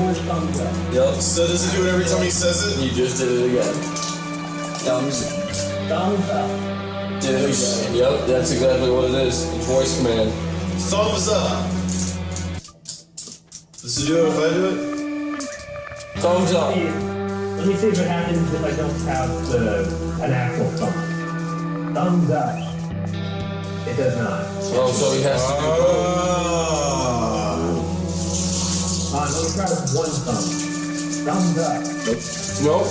word thumbs up. Yep. So does it do it every time he says it? He just did it again. Thumbs. Thumbs up. Did it again. Yep, that's exactly what it is. It's voice command. Thumbs up. Does it do it if I do it? Thumbs up. Let me see if it happens if I don't have an actual thumb. Thumbs up. It does not. Oh, so he has to do Let me try with one thumb. Thumbs up. Nope.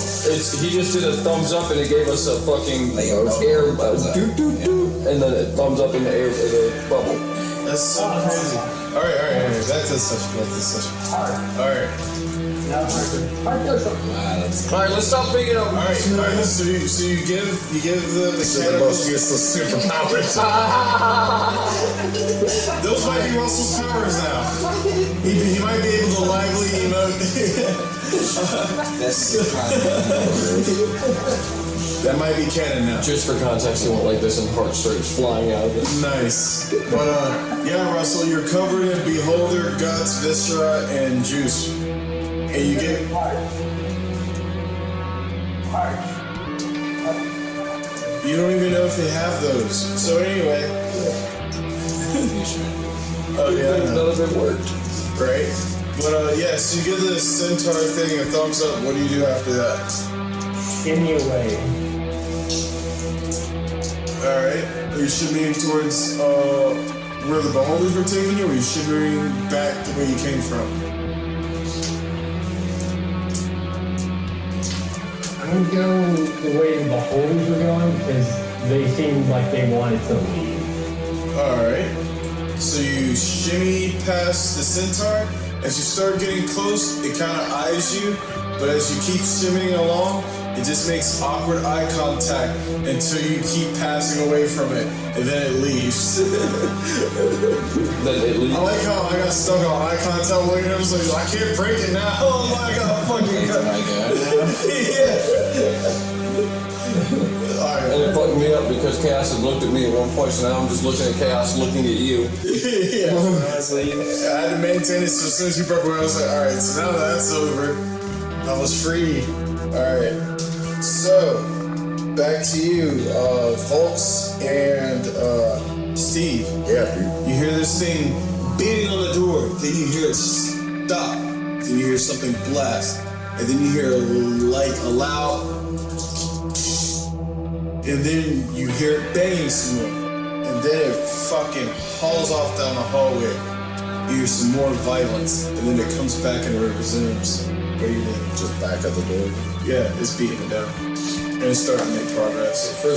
He just did a thumbs up and it gave us a fucking air and then it thumbs up in the air with a bubble. That's so crazy. Alright. Back to the session. Alright. Alright, let's stop picking up. Alright. So you give the mechanical useless superpowers. Those might be Russell's powers now. He might be able to lively emote. That's That might be canon now. Just for context, he went like this and heart starts flying out of it. Nice. But yeah, Russell, you're covered in beholder, guts, viscera, and juice. And you get you don't even know if they have those. So anyway. Oh yeah, none of it worked. Right? But yeah, so you give the centaur thing a thumbs up. What do you do after that? Shimmy away. Alright. Are you shimmying towards where the beholders were taking you, or are you shimmying back to where you came from? I'm going the way the beholders were going because they seemed like they wanted to leave. Alright. So you shimmy past the centaur. As you start getting close, it kind of eyes you, but as you keep shimmying along, it just makes awkward eye contact until you keep passing away from it, and then it leaves. I like how I got stuck on eye contact looking at him, so I can't break it now. Oh my god, fucking god. Yeah. And it fucked me up because Chaos had looked at me at one point, so now I'm just looking at Chaos looking at you. Yeah, honestly, I had to maintain it, so as soon as you broke away, I was like, alright, so now that's over. I was free. Alright, so, back to you, Volks and Steve. Yeah, dude. You hear this thing beating on the door, then you hear it stop, then you hear something blast, and then you hear a loud, and then you hear it banging some more, and then it fucking hauls off down the hallway. You hear some more violence, and then it comes back and it resumes. What are you doing? Just back at the door. Yeah, it's beating it down. And it's starting to make progress. That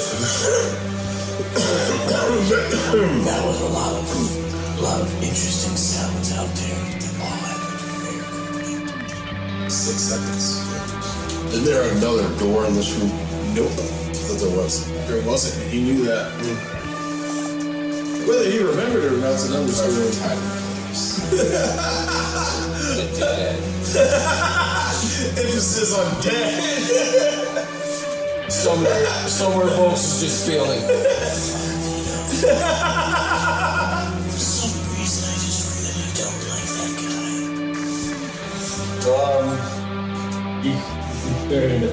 was a lot of interesting sounds out there. All happened very quickly. 6 seconds. Is there another door in this room? Nope. That there was. There wasn't. He knew that. Whether he remembered it or not, it's another story. Emphasis on dead. Somewhere folks is just feeling. For some reason, I just really don't like that guy. He's starting to.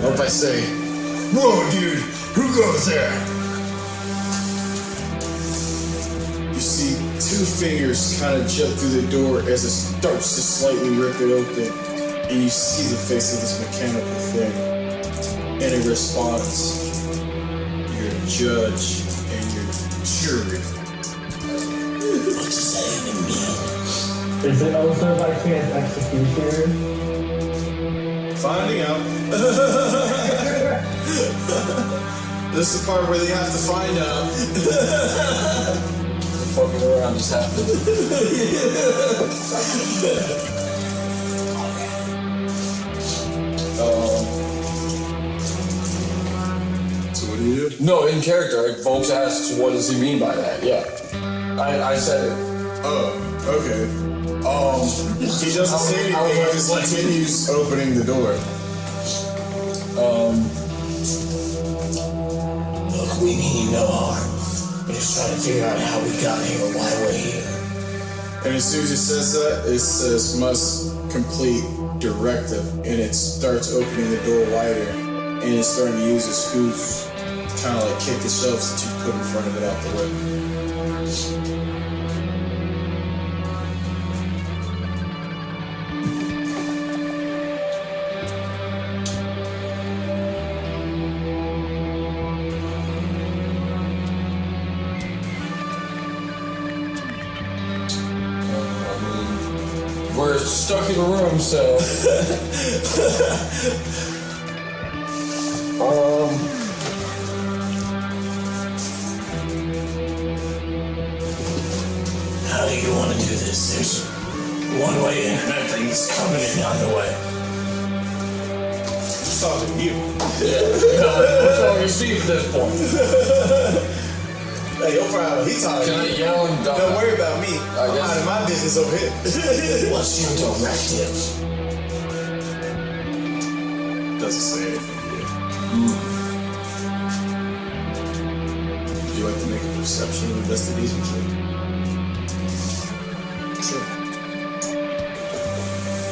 What if I say, whoa, dude, who goes there? You see 2 fingers kind of jump through the door as it starts to slightly rip it open, and you see the face of this mechanical thing, and it responds. You're a judge and you're jury. What does that even mean? Is it also by chance executioner? Finding out. This is the part where they have to find out. The fucking around just happened. So what do you do? No, in character, folks asks, what does he mean by that? Yeah. I said it. Oh, okay. He doesn't say anything, he just continues opening the door. Look, we mean you no harm. We're just trying to figure out how we got here or why we're here. And as soon as it says that, it says must complete directive, and it starts opening the door wider, and it's starting to use its hoof to kind of like kick the shelves that you put in front of it out the way. We're stuck in the room, so. How do you want to do this? There's one-way internet things coming in on the way. It's talking to you. We're talking to Steve at this point. Hey, no problem. He talking. Can I yell and die? Don't worry about me. I'm guess. out of my business over here. What's your directive? doesn't say anything here. Would you like to make a perception or investigation check? Sure.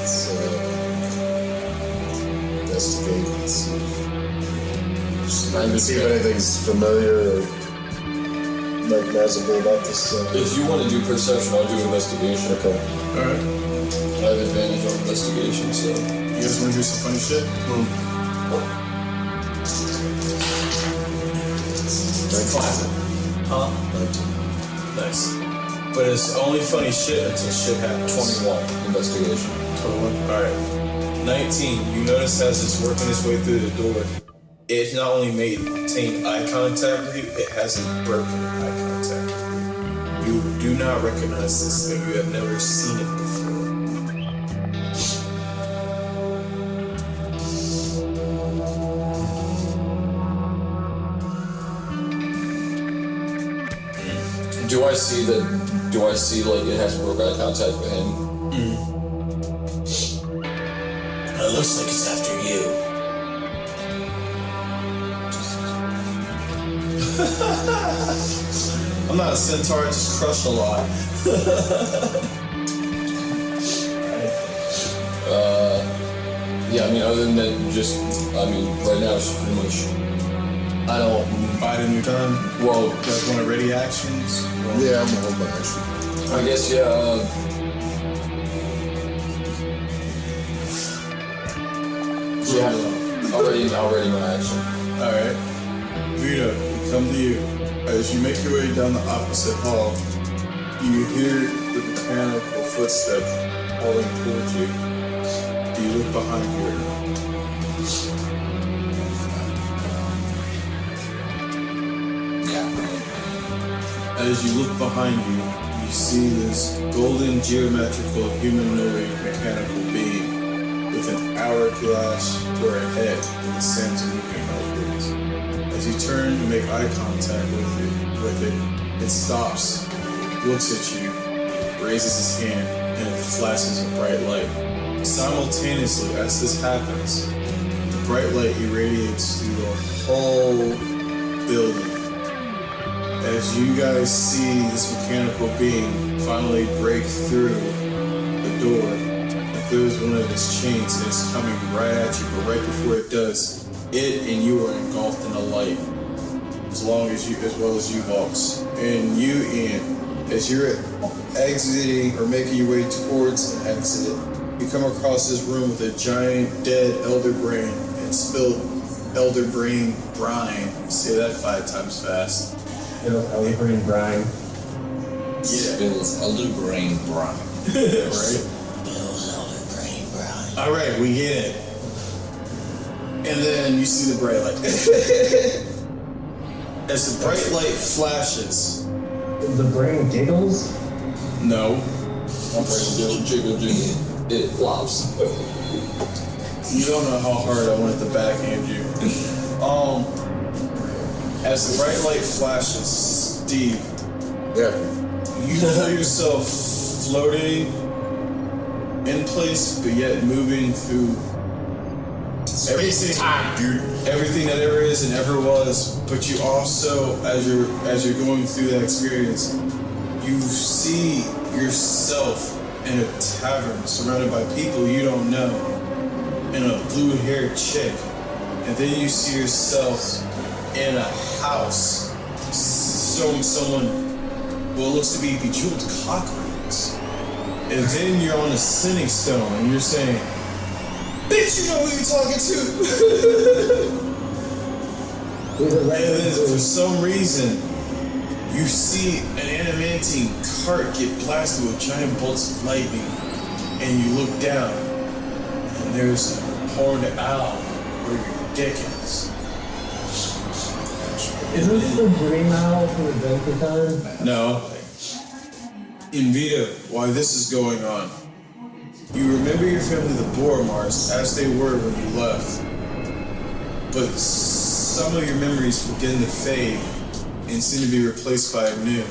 So, investigate and see. Just trying to see if anything's familiar or recognizable about this. If you want to do perception, I'll do investigation. Okay. Alright. I have advantage on investigation, so. You guys want to do some funny shit? Classic. Huh? 19. Nice. But it's only funny shit until shit happens. 21 investigation. 21? Alright. 19. You notice as it's working its way through the door, it not only maintained eye contact with you, it hasn't broken eye contact with you. You do not recognize this thing. You have never seen it before. Do I see like it has broke eye contact with him? It looks like it's after you. I'm not a centaur, I just crush a lot. Yeah, I mean, other than that, right now it's just pretty much, I don't Bide in your time. Well, you guys want to ready actions? Yeah, I'm gonna hold my action. I guess, yeah, I'll ready my action. Alright. Vito, we come to you. As you make your way down the opposite hall, you hear the mechanical footsteps falling towards you. Do you look behind you or not? As you look behind you, you see this golden geometrical humanoid mechanical being with an hourglass for a head and the sands are moving outwards. As you turn to make eye contact with it, it stops, looks at you, raises its hand, and it flashes a bright light. Simultaneously, as this happens, the bright light irradiates through the whole building. As you guys see this mechanical being finally break through the door, it clears one of its chains and it's coming right at you, but right before it does, it and you are engulfed in a light, as well as you, Hawks. And you, Ian, as you're exiting or making your way towards an exit, you come across this room with a giant dead elder brain and spilled elder brain brine. Say that 5 times fast. Elder brain brine. Yeah. Spills elder brain brine. Right? Bill's elder brain brine. Alright, we get it. And then you see the bright light. As the bright light flashes. The brain giggles? No. My brain jiggle. It flops. You don't know how hard I wanted to backhand you. As the bright light flashes, Steve. Yeah. You feel yourself floating in place, but yet moving through Space and time, dude. everything that ever is and ever was. But you also, as you're going through that experience, you see yourself in a tavern surrounded by people you don't know, and a blue-haired chick, and then you see yourself in a house showing someone what looks to be bejeweled cock rings. And then you're on a sinning stone and you're saying, "Bitch, you know who you're talking to." And then for some reason, you see an adamantine cart get blasted with giant bolts of lightning, and you look down, and there's a horned owl where your dick is. Is this the dream owl from Adventure Time? No. In Vita, why this is going on. You remember your family, the Boromars, as they were when you left. But some of your memories begin to fade and seem to be replaced by new.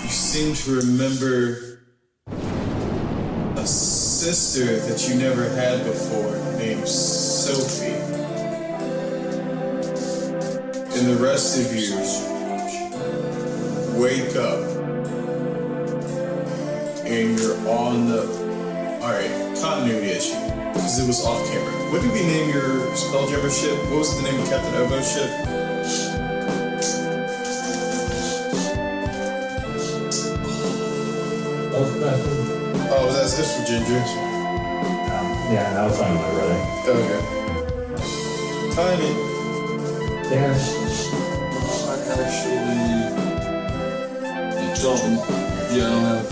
You seem to remember a sister that you never had before named Sophie, and the rest of you wake up, and you're on the. Alright, continuity issue, because it was off camera. What did we name your SpellJammers ship? What was the name of Captain Obo's ship? Oh, that's this for Ginger. Yeah, that was on my brother. Okay. Tiny. Yeah. I actually don't. Yeah, I don't have.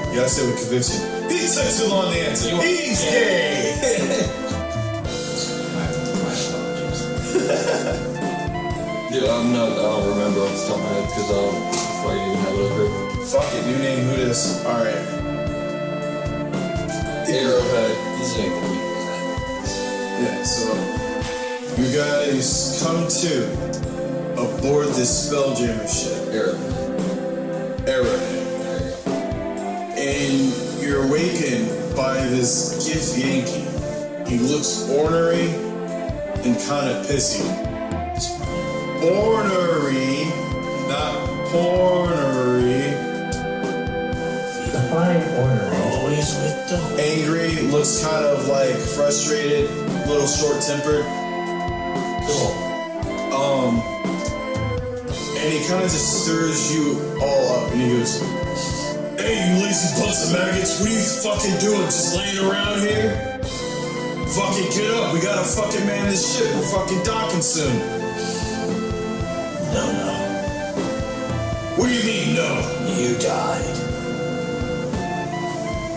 You gotta say with conviction. He took too long to answer. He's gay. My apologies. Yeah, I don't remember off the top of my head because before I even have it up here. Fuck it, new name, who this? Alright. Arrowhead. These are the weakness. Yeah, so you guys come to aboard this Spelljammer ship. Arrowhead. And you're awakened by this Gift Yankee. He looks ornery and kind of pissy. Ornery, not pornery. Define order. Always with the Angry, looks kind of like frustrated, a little short-tempered. And he kind of just stirs you all up, and he goes, "Hey, you lazy bunch of maggots, what are you fucking doing? Just laying around here? Fucking get up, we gotta fucking man this ship, we're fucking docking soon." no. What do you mean, no? You died.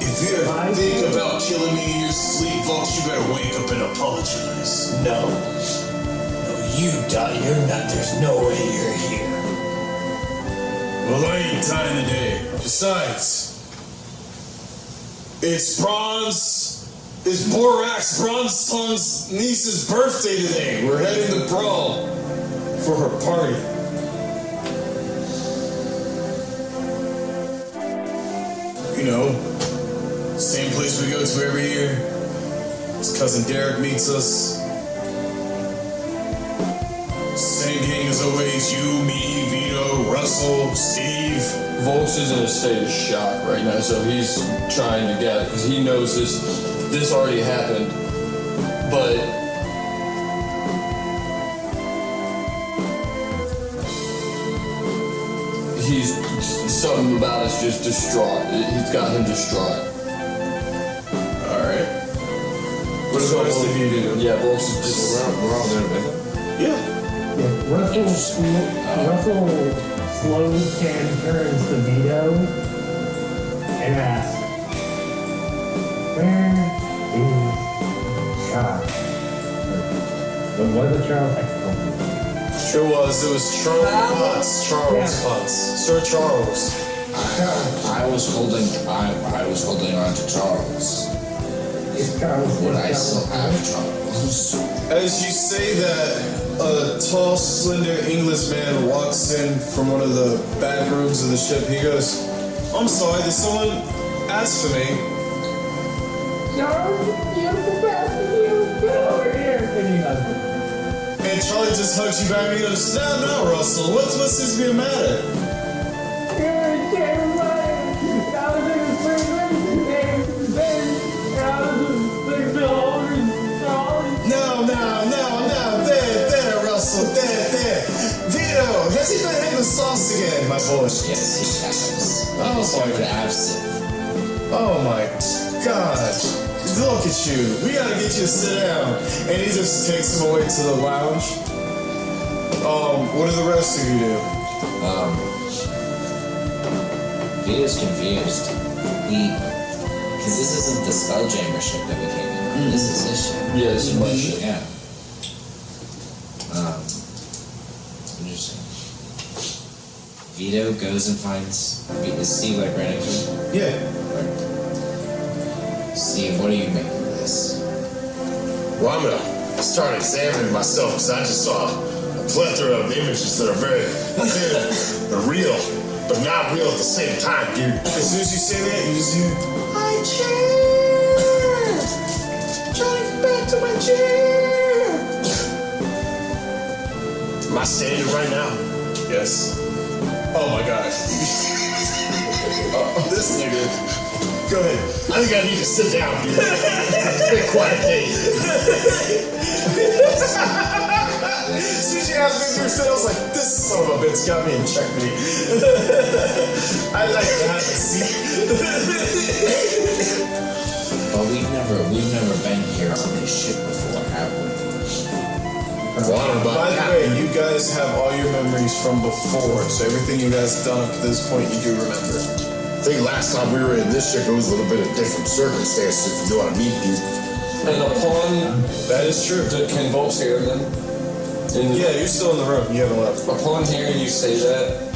If you ever think about killing me in your sleep, Vox, you better wake up and apologize. No. No, you died. You're not. There's no way you're here. Well, I ain't tying the day. Besides, it's Borax Bronzetongue's niece's birthday today. We're heading to Brawl for her party. You know, same place we go to every year. His cousin Derek meets us. Same gang as always, you, me, Vito, Russell, Steve. Volks is in a state of shock right now, so he's trying to get it because he knows this already happened, but he's something about it's just distraught. He's got him distraught. All right. What does the rest of you do? Yeah, Volks is just. We're all there with him? Yeah. Yeah, Russell slows and turns to Vito and asks, "Where is Charles?" What was it, Charles? Sure was. It was Charles Potts. Charles Potts. Sir Charles. I was holding on to Charles. It's Charles. Would I still have Charles? As you say that, a tall, slender Englishman walks in from one of the back rooms of the ship. He goes, "I'm sorry, did someone ask for me?" Charles, you get over here. And Charlie just hugs you back and he goes, No, Russell, what's this being mad at? No, there, Russell, there. Vito, has he been having sauce again, my boy? Yes, he has. Oh my God. Look at you. We gotta get you to sit down. And he just takes him away to the lounge. What do the rest of you do? Vito's confused. Because this isn't the Spelljammer ship that we came in on. This is his ship. Yeah, this is my ship. Yeah. Interesting. Vito goes and finds. Is Steve like right next to him? Yeah. Steve, what do you make of this? Well, I'm gonna start examining myself because I just saw a plethora of images that are very they're real, but not real at the same time, dude. As soon as you say that, you just hear, "I Am I standing right now? Yes. Oh my gosh. This nigga. Go ahead. I think I need to sit down, dude. It's been quite a day. She asked me to sit, I was like, this son of a bitch got me in checkmate. I like to have a seat. Well, we've never been here on this ship before, have we? By the way, you guys have all your memories from before, so everything you guys done up to this point, you do remember. I think last time we were in this ship, it was a little bit of different circumstances, if you know what I mean, dude. And upon That is true. can Volks hear them? And Yeah, you're still in the room. You haven't left. upon hearing you say that,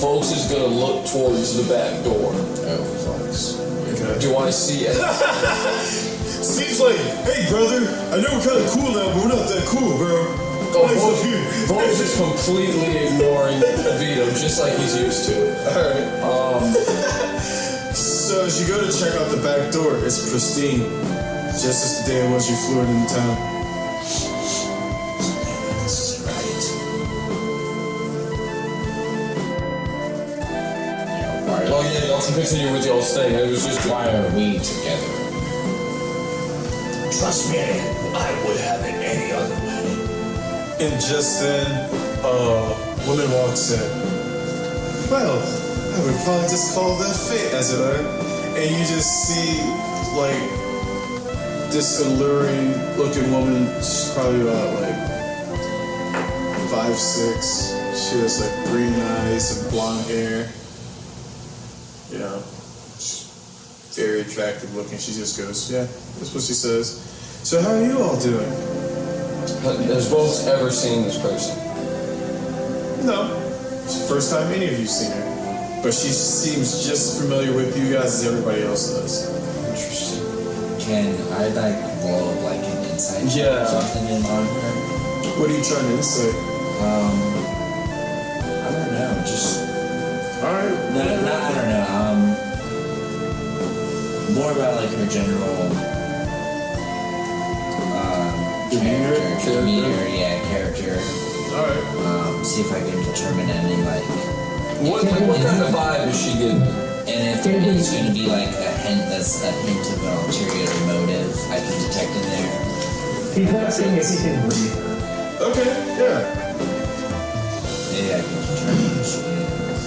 Volks is gonna look towards the back door. Oh, folks. Okay. Do I see it? Steve's like, hey brother, I know we're kind of cool now, but we're not that cool, bro. Volks is completely ignoring Vito, just like he's used to. Alright. So as you go to check out the back door, it's pristine. Just as the day it was you flew it into town. This is right. Oh yeah, y'all can continue with y'all's thing. It was just Why are we together? Trust me, I would have it any other way. And just then, a woman walks in. Well, I would probably just call that fate, as it were. And you just see, like, this alluring looking woman. She's probably about, like, 5'6". She has, like, green eyes and blonde hair. You know, she's very attractive looking. She just goes, yeah, that's what she says. So how are you all doing? Has Volks ever seen this person? No. It's the first time any of you've seen her. But she seems just as familiar with you guys as everybody else does. Interesting. Can I roll like an insight check Yeah. or something in on her? What are you trying to insight? I don't know. Just Alright. no, I don't know. More about like her general character. Alright. See if I can determine any like. What kind of vibe is she getting? And if there is going to be like a hint that's a hint of an ulterior motive, I can detect in there. He's not saying if he can breathe. Okay, yeah. Maybe I can determine who she is.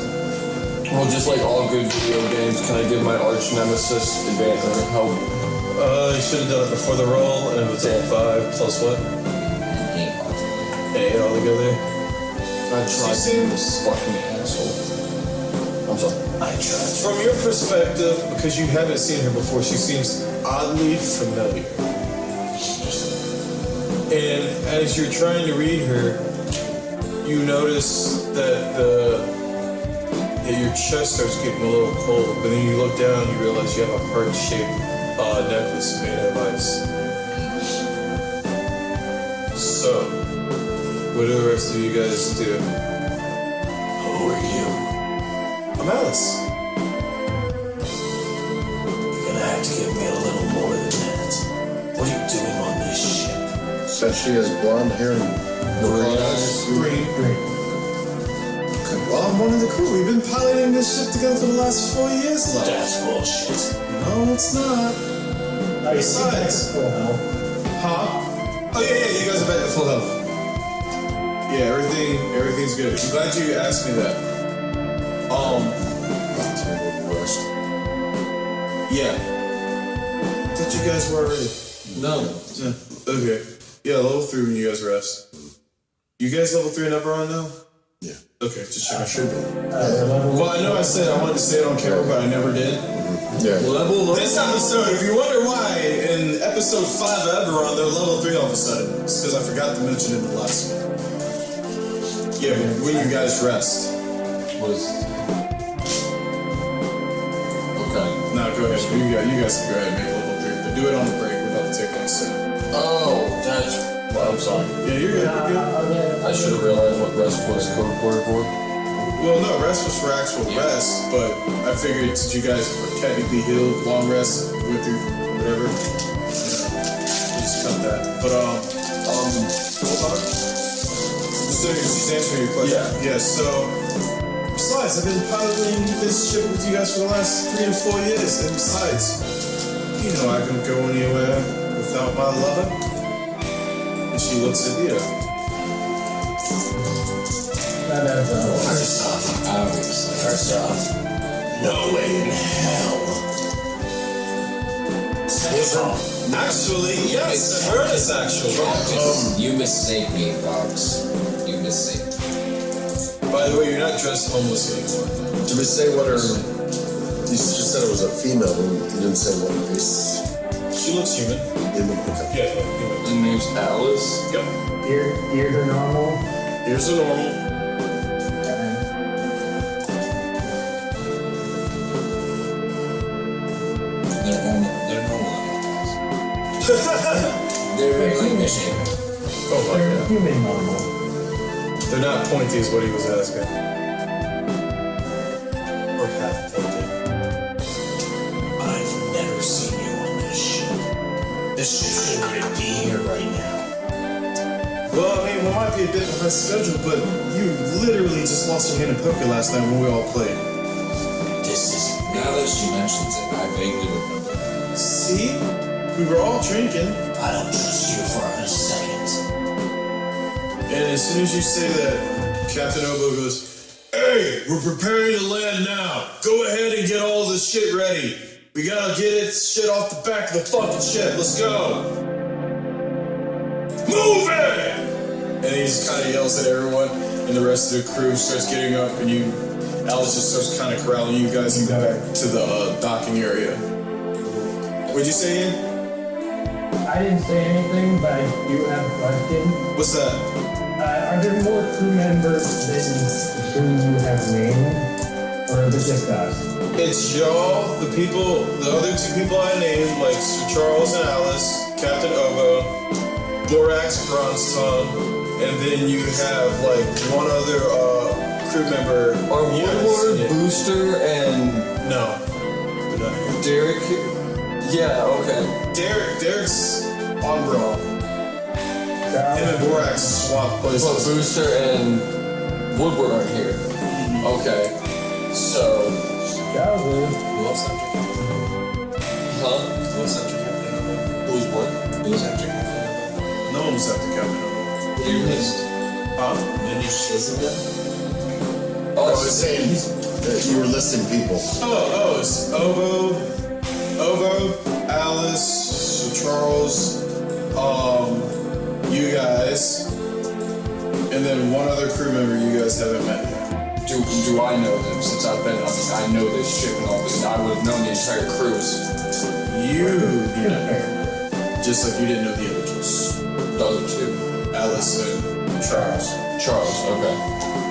Well, just like all good video games, can I give my arch nemesis advantage or help? You should have done it before the roll, and it was 5 plus what? And 8 altogether. She seems fucking asshole. I'm sorry. I tried. From your perspective, because you haven't seen her before, she seems oddly familiar. And as you're trying to read her, you notice that your chest starts getting a little cold, but then you look down and you realize you have a heart-shaped necklace made out of ice. So, what do the rest of you guys do? Who are you? I'm Alice. You're gonna have to give me a little more than that. What are you doing on this ship? Says she has blonde hair and green eyes. Green. Well, I'm one of the crew. We've been piloting this ship together for the last 4 years, love. That's bullshit. No, it's not. Besides, huh? Oh yeah, you guys are back at full health. Yeah, everything's good. I'm glad you asked me that. Yeah. Thought you guys were already. No. Okay. Yeah, level 3 when you guys rest. You guys level 3 and up on now? Yeah. Okay, just check. I should be. Well, I know I said I wanted to say it on camera, but I never did. Yeah. Level. This episode, if you wonder why, in episode 5 of Eberron, they're level 3 all of a sudden. It's because I forgot to mention it in the last one. Yeah, when you guys rest. Okay. Now go ahead. You guys can go ahead and make level 3, but do it on the break. We're about to take one step. Oh, that's. Well, I'm sorry. Yeah, you're good. I should have realized what rest was code word for. Well, no, rest was for actual rest, but I figured since you guys were technically healed, long rest, went through whatever. just cut that. But so she's answering your question. Yeah. So besides, I've been piloting this ship with you guys for the last 3 to 4 years, and besides, you know I couldn't go anywhere without my lover. And she looks at you. First off, no way in hell. Actually, yes, I heard us actually. You mistake me, Fox. You mistake me. By the way, you're not dressed homeless anymore. Did we say what her... You just said it was a female, but you didn't say what race. She looks human. Human, okay. Yeah, human. The name's Alice. Yep. Ears are normal. Here's the normal. They're normal. They're like misshapen. Oh my They're god. human normal. They're not pointy is what he was asking. Or half pointy. I've never seen you on this ship. This ship shouldn't even be here right now. Well, I mean, we might be a bit behind schedule, but you literally just lost your hand in poker last night when we all played. This is Now that she mentions it, I vaguely remember. See? We were all drinking, I don't trust you for a second. and as soon as you say that, Captain Obo goes, "Hey, we're preparing to land now. Go ahead and get all this shit ready. We gotta get it shit off the back of the fucking ship. Let's go. Move it!" And he just kind of yells at everyone, and the rest of the crew starts getting up, and Alice just starts kind of corralling you guys back to the docking area. What'd you say, Ian? I didn't say anything, but I do have a question. What's that? Are there more crew members than who you have named? Or is it just us? It's y'all, the other two people I named, like Sir Charles and Alice, Captain Obo, Borax, Bronze Tongue, and then you have like one other crew member. Are Woodward, Booster, and No. They're not here. Derek here? Yeah, okay. Derek's on Bro. Him and Borax swap places. But Booster and Woodward aren't here. Okay. So, Who else after Captain? huh? Who else after Captain? Who's what? Who's after Captain? No one was at the Captain Obo. You missed. Didn't you just listen to them? Oh, I was saying that you were listing people. It's Obo, Alice, Sir Charles, you guys, and then one other crew member you guys haven't met yet. do I know them since I've been, I know this ship and all this. I would have known the entire cruise. You didn't know. Just like you didn't know the other two. The other two. Alice and Charles. Charles, okay.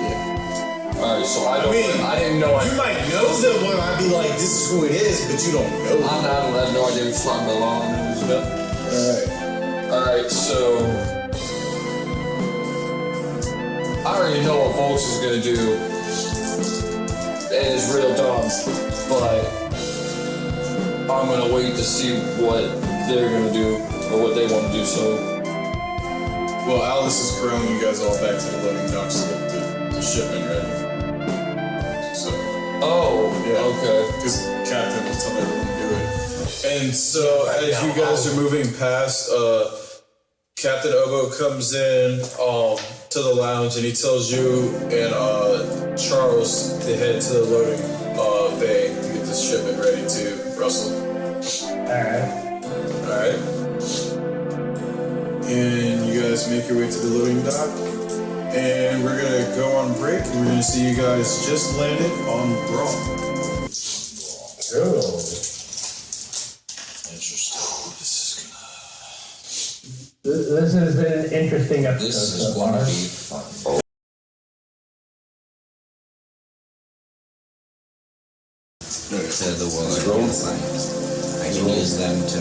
Yeah. Alright, so I didn't know. You might know them when I'd be like, this is who it is, but you don't know them. I have no idea who's flying along and stuff. Alright, so I already know what Volks is gonna do. And it's real dumb, but I'm gonna wait to see what they're gonna do or what they want to do. So, Well, Alice is corralling you guys all back to the loading docks to get the shipment ready. So, okay. Because Captain was telling everyone to do it. And so, as you guys are moving past, Captain Obo comes in to the lounge and he tells you and Charles to head to the loading bay to get this shipment ready to Russell. Alright. And you guys make your way to the loading dock. And we're gonna go on break and we're gonna see you guys just landed on Brawl. Interesting. This has been an interesting episode. This is so gonna far. be fun. To the world of science. I can use them to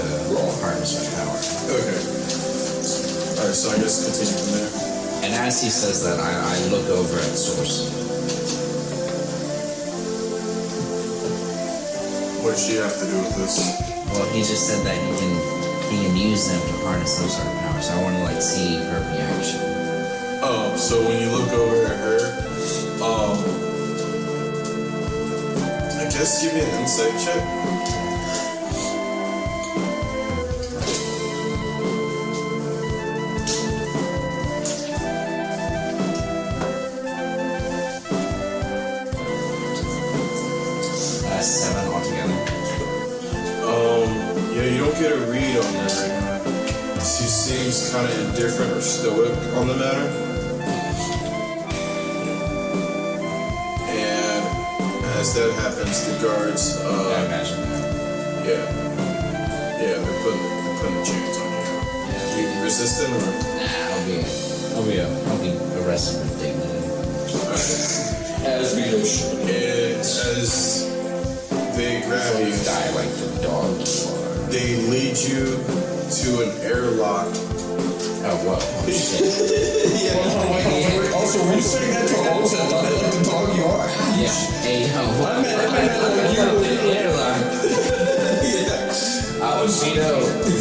harness my power. Okay. Alright, so I guess continue from there. And as he says that, I look over at Source. What does she have to do with this? Well, he just said that he can he can use them to harness some sort of power. So I want to like see her reaction. Oh, so when you look over at her, I guess give me an insight check. Seven altogether. Yeah, you don't get a read on her right now. She seems kind of indifferent or stoic on the matter. And as that happens, the guards, I imagine that. yeah, they're putting the chains on you. Yeah. You resisting or? Nah, I'll be arrested with dignity. As we go should. As they grab you, Die like the dog. they lead you to an airlock. Oh, whoa. Also, were you saying that to O's and die like the dog you are? Yeah. Hey, yo. I meant like you were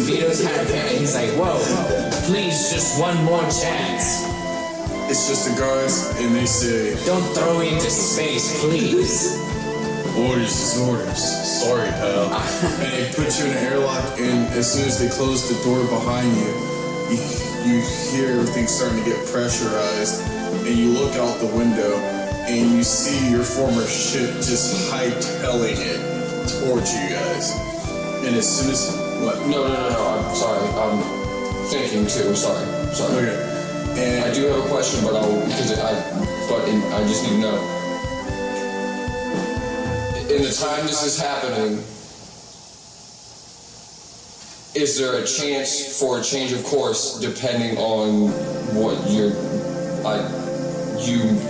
Vito's kind of panicked. He's like, whoa, please, just one more chance. It's just the guards, and they say, Don't throw me into space, please. orders is orders. Sorry, pal. And they put you in an airlock, and as soon as they close the door behind you, you hear everything starting to get pressurized, and you look out the window, and you see your former ship just hightailing it towards you guys. And as soon as... What? No, I'm sorry. I'm thinking too. Sorry. Okay. And I do have a question, but I just need to know. In the time this is happening, is there a chance for a change of course depending on what you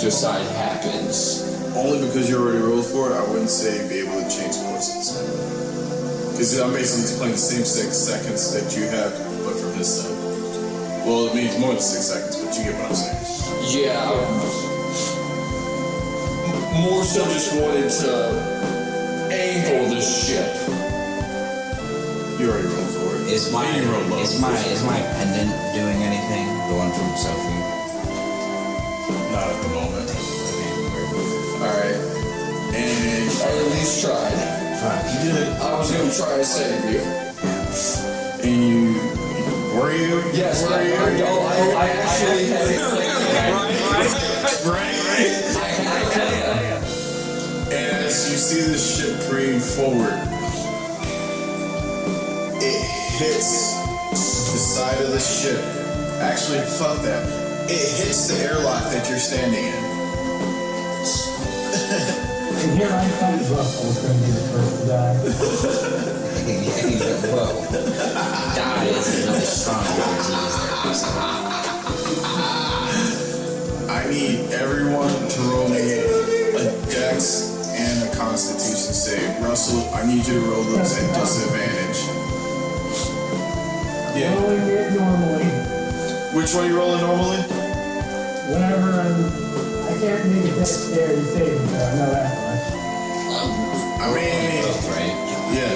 decide happens? only because you already rolled for it, I wouldn't say be able to change courses. Because I'm basically just playing the same 6 seconds that you have, but from this side. Well, it means more than 6 seconds, but you get what I'm saying. Yeah, more so just wanted to angle this ship. You already rolled for it. Is my pendant doing anything? The one from Sophie? Not at the moment. Alright. And I at least tried. you did it. I was gonna try to save you. And you were you? Yes, I actually had it planned. And as you see the ship careen forward, it hits the side of the ship. Actually, fuck that. It hits the airlock that you're standing in. And here I thought Russell was going to be the first to die. Whoa. Die is another strong word to use there. I need everyone to roll me a dex and a constitution save. Russell, I need you to roll those at disadvantage. Yeah. Rolling it normally. Which one are you rolling normally? Whenever I can't make a dexterity saving throw, I know that much. I mean, Right? yeah.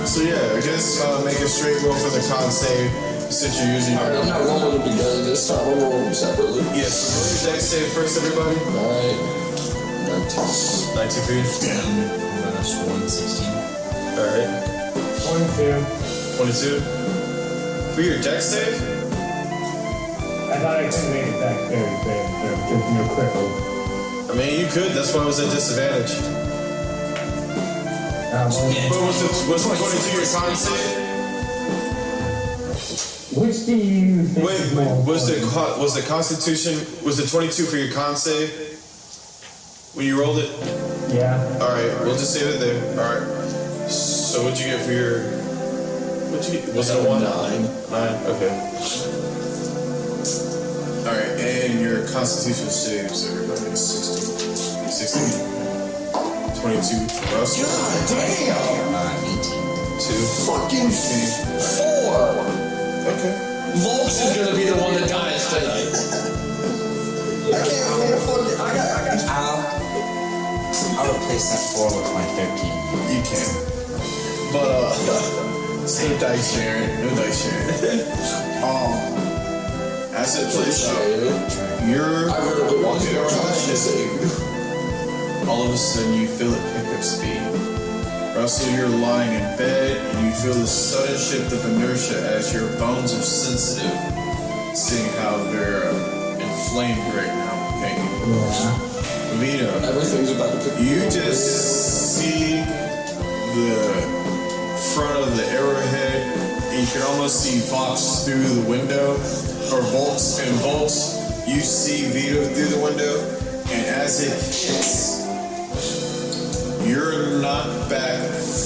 So yeah, I guess make a straight roll for the con save since you're using your... I'm not rolling them together this time. I'm rolling them separately. Yeah, so roll your dex save first, everybody. Alright. 19 for you. That's 116. Alright. 22. 22. For your dex save? I thought I couldn't make a dexterity saving throw because you're crippled. I mean, you could. That's why I was at disadvantage. But was the 22 your con save? Which do you think Wait, is more was the important? Constitution, was the 22 for your con save? When you rolled it? Yeah. Alright, we'll just save it there. Alright. So what'd you get for your... What'd you get? Was it a 1? 9. Okay. Alright, and your Constitution saves, everybody, is 16. 22 for us. God damn! 18. 2. Fucking 4! Okay. Volks is gonna be the one that dies tonight. I can't roll fucking. I'll replace that 4 with my 13. You can. But, No dice sharing. No dice sharing. As it plays out, you're all of a sudden you feel it pick up speed. Russell, you're lying in bed and you feel the sudden shift of inertia as your bones are sensitive, seeing how they're inflamed right now. Okay. Yeah. Vito, Everything's about to pick. you just see the front of the arrowhead, and you can almost see Vox through the window, or Volts, and Volts, you see Vito through the window, and as it hits, you're knocked back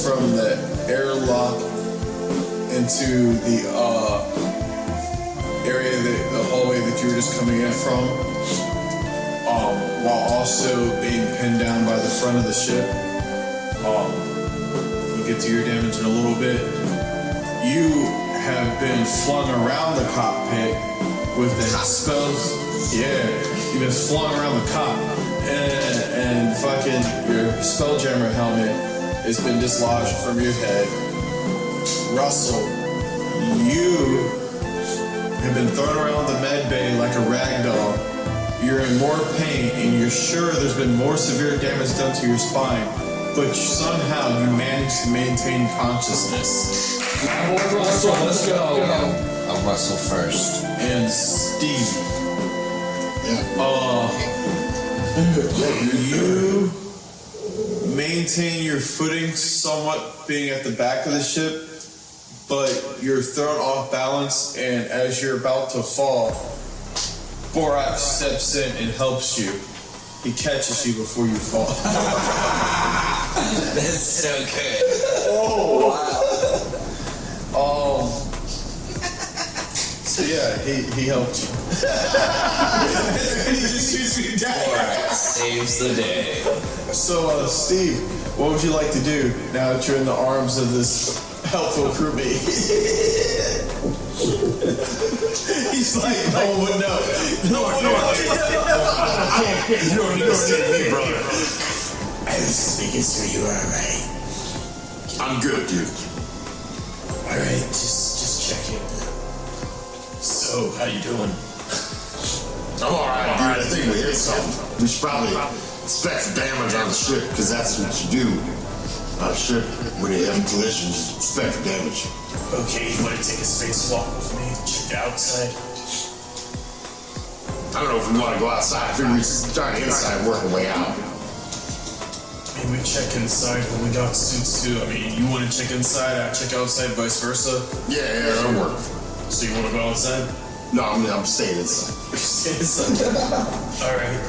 from the airlock into the area, the hallway that you were just coming in from, while also being pinned down by the front of the ship. You get to your damage in a little bit. You have been flung around the cockpit with the spells. Yeah, you've been flung around the cop, and fucking your SpellJammer helmet has been dislodged from your head. Russell, you have been thrown around the med bay like a rag doll. You're in more pain, and you're sure there's been more severe damage done to your spine, but somehow you managed to maintain consciousness. Russell, let's go. I'll Russell first. And Steve, you maintain your footing somewhat being at the back of the ship, but you're thrown off balance, and as you're about to fall, Borak steps in and helps you. He catches you before you fall. That's so good. Oh, wow. So yeah, he helped you. And he just shoots me down. Borak saves the day. So, Steve, what would you like to do now that you're in the arms of this helpful crewmate? He's like, no one would know. No one would know. You don't understand me, brother. I was making sure you were alright. I'm good, dude. Alright, just checking. So, how you doing? I'm alright, dude. I think we hit something. We should probably expect damage on the ship, because that's what you do. On a ship, when you have collisions, expect damage. Okay, you want to take a spacewalk with me? Check outside? I don't know if we want to go outside. I figure we start inside and work our way out. Maybe we check inside when we got suits too. I mean, you want to check inside, I check outside, vice versa? Yeah, that'll work. So you want to go outside? No, I'm staying inside. Stay inside. Alright.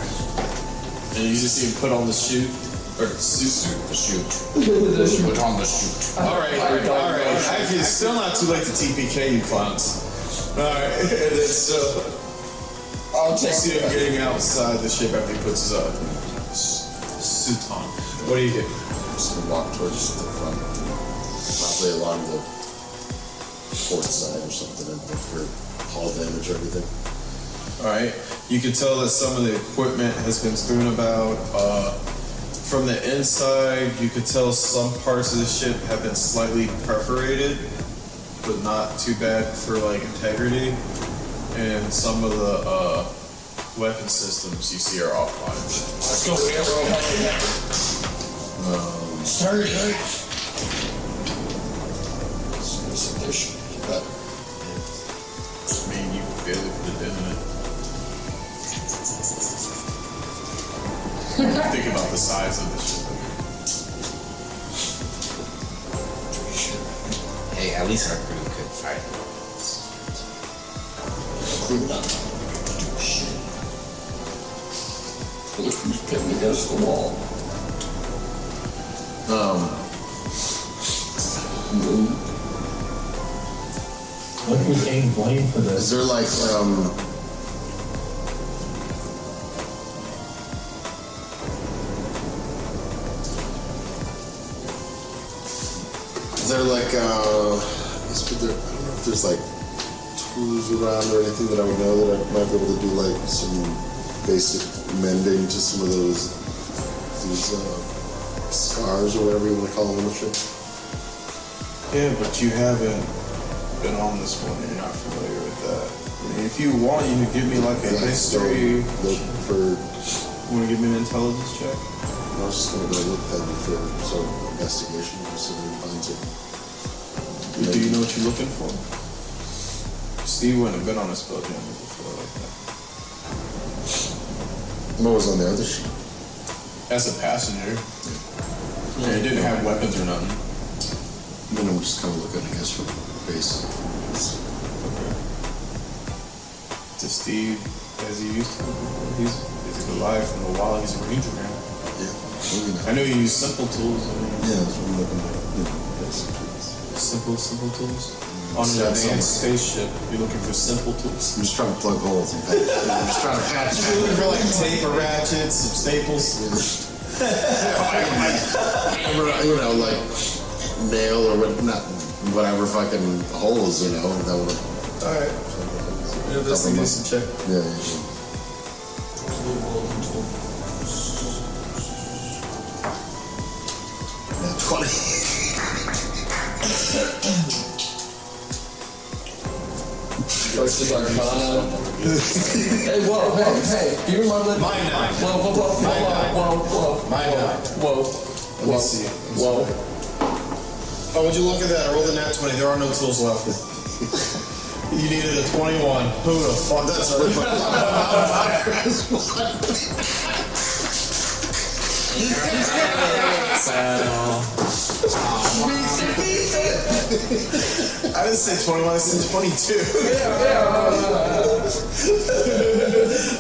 And you just see him put on the suit. Or suit. The shoot. Put on the shoot. Alright. Actually, it's still not too late to TPK, you clowns. Alright, and then so I'll see him getting outside the ship after he puts his suit on. What do you do? I'm just gonna walk towards the front. Probably along the port side or something, and look for hull damage or everything. Alright, you can tell that some of the equipment has been strewn about. From the inside, you could tell some parts of the ship have been slightly perforated, but not too bad for like integrity. And some of the weapon systems you see are offline. Let's go, Start. Some dish. But I mean, you barely put it in it. Think about the size of the ship. Hey, at least our crew could fight. shit. Look who's pinned against the wall. What are we getting blamed for this? Is there like, is there like, I don't know if there's like tools around or anything that I would know that I might be able to do like some basic mending to some of these scars or whatever you want to call them on the ship? Yeah, but you haven't been on this one. You're not familiar with that. I mean, if you want, you can give me like a history. Look for. Want to give me an intelligence check? I was just gonna go look at it for some investigation or something behind it. Do you know what you're looking for? Steve wouldn't have been on a SpellJammers before like that. What was on the other sheet? As a passenger. Yeah, it didn't have weapons or nothing. Then I'm just kind of looking, I guess, from base. Okay. To Steve, as he used to, he's alive from the wild. He's a ranger now. Yeah. I know you use simple tools. Yeah, that's what I'm looking at. Basic tools. Simple tools. On an advanced spaceship, you're looking for simple tools. I'm just trying to plug holes. I'm just trying to patch. You're looking for like tape or ratchets, some staples. You know, like nail or what, not whatever fucking holes, you know. That would. Alright. Investigation check. Yeah. Yeah, 20. First is Arcana. Hey, whoa, hey, do you remember that? Mine now. Whoa. Mine now. Let me see. Whoa. Oh, would you look at that? I rolled a nat 20. There are no tools left. You needed a 21. Who the fuck? That's I didn't say 21, I said 22.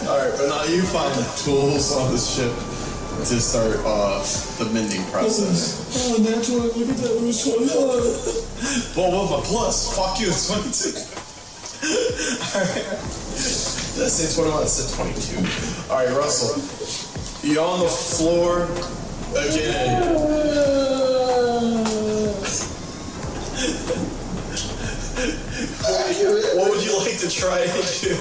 Alright, but now you find the tools on the ship to start the mending process. Oh, natural, look at that, it was 21. Well, my plus? Fuck you, it's 22. Alright. Did I say 21? I said 22. Alright, Russell. You're on the floor again. What would you like to try to do?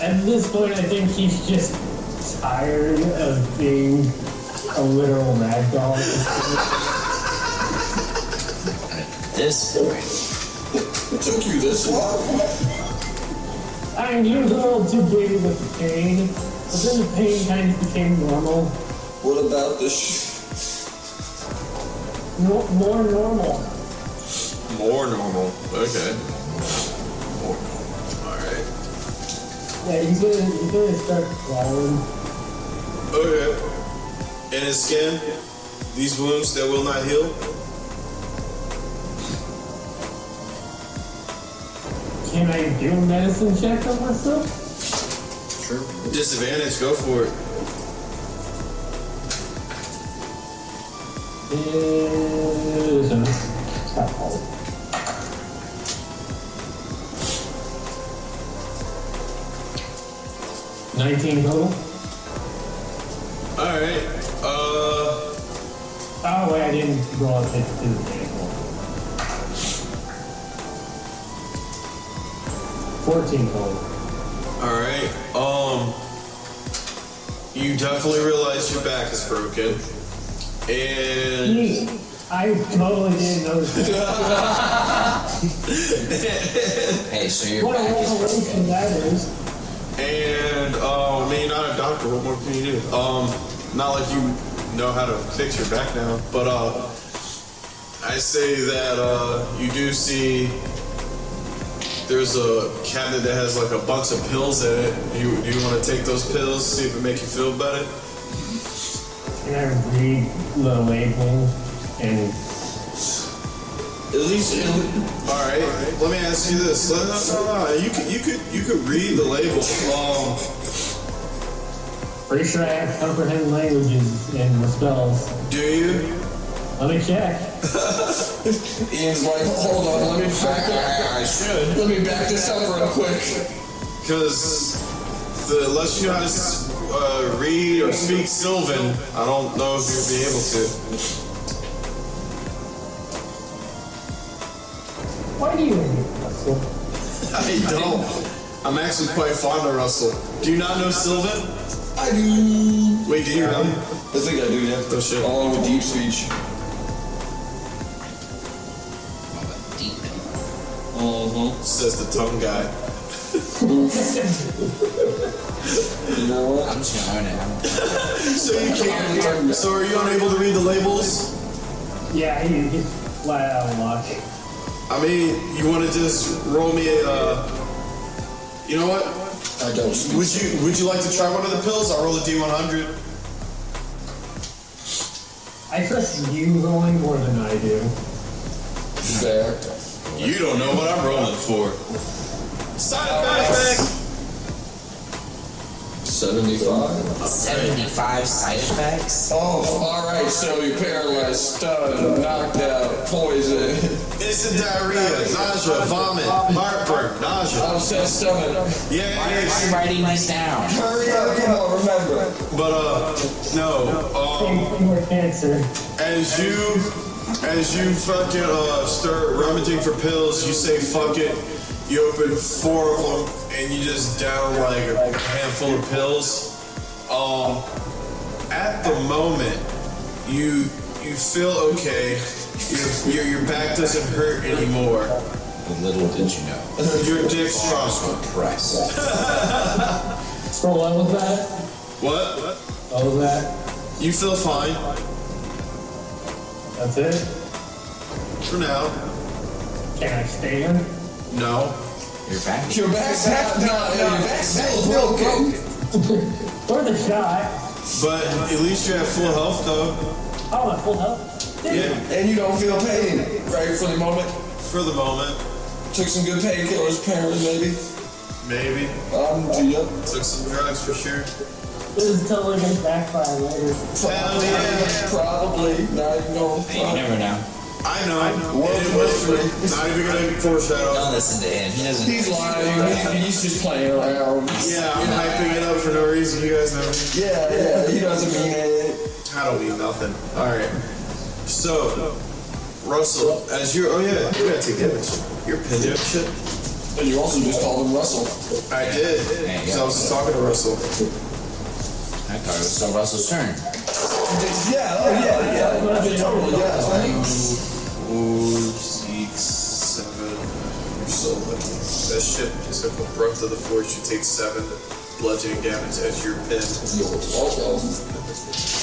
At this point, I think he's just tired of being a literal mad dog. This point. It took you this long. I mean, he was a little too busy with the pain, but then the pain kind of became normal. What about the More normal. More normal. Okay. More normal. Alright. Yeah, he's gonna start crawling. Okay. And his skin? These wounds that will not heal? Can I do a medicine check on myself? Sure. Disadvantage, go for it. Stop all. $19 total. Alright. Oh wait, I didn't roll it to the table. 14 total. Alright. You definitely realize your back is broken. And I totally didn't notice that. Hey, so your What a back is revelation that is. And, I mean, you're not a doctor, what more can you do? Not like you know how to fix your back now, but, I say that, you do see there's a cabinet that has like a bunch of pills in it. Do you want to take those pills, see if it makes you feel better? Can I read the label and... At least, all right. Let me ask you this. No. You could read the label. Pretty sure I have comprehend languages in the spells. Do you? Let me check. Ian's like, hold on, let me back I should. Let me back this up real quick. Because unless you know how to read or speak Sylvan, I don't know if you'll be able to. Why do you hate Russell? I don't. I'm actually quite fond of Russell. Do you not know Sylvan? I I do. Wait, do you really? I think I do, yeah. Oh shit. Along with deep speech. Deep. Says the tongue guy. You know what? I'm just gonna own it. So you can't. So are you unable to read the labels? Yeah, he's flat out of luck. I mean, you want to just roll me a. You know what? I don't. Would you like to try one of the pills? I'll roll a D100. I trust you rolling more than I do. Fair. You don't know what I'm rolling for. Side effects. 75. 75 side effects? Oh, alright, so you're paralyzed, stunned, knocked out, poison. Instant diarrhea, nausea, vomit, heartburn, nausea. Upset stomach. Yeah, I'm writing this down. Hurry up, come on, remember. But no. Same with cancer. As you fucking start rummaging for pills, you say fuck it. You open 4 of them and you just down like a handful of pills. At the moment, you feel okay. Your back doesn't hurt anymore. But little did you know. Your dick's strong. Pressed. So what was that? What? What was that? You feel fine That's it? for now. Can I stand? No. Your back? Your back's not, your back's still broken. Worth a shot. But at least you have full health though. Oh, at full health? Yeah. And you don't feel pain, right, for the moment? For the moment. Took some good painkillers, apparently, maybe. Maybe. Yep. Took some drugs for sure. This is totally gonna backfire later. Hell yeah. Probably. Not even going Hey, you never know. I know. World's mystery. Not even gonna foreshadow. Don't listen to him. He doesn't. He's lying. He's just playing around. Yeah, I'm hyping it up for no reason. You guys know me. Yeah. He doesn't mean it. I don't mean nothing. Alright. So, Russell, as you're. Oh, yeah, you gotta take damage. You're pinned and shit. And you also just called him Russell. I did. Because I was just talking to Russell. I thought it was still Russell's turn. Yeah, totally, yeah. 4, 6, 7. You're so lucky. That shit is a breath of the force. You take 7 bludgeoning damage as you're pinned.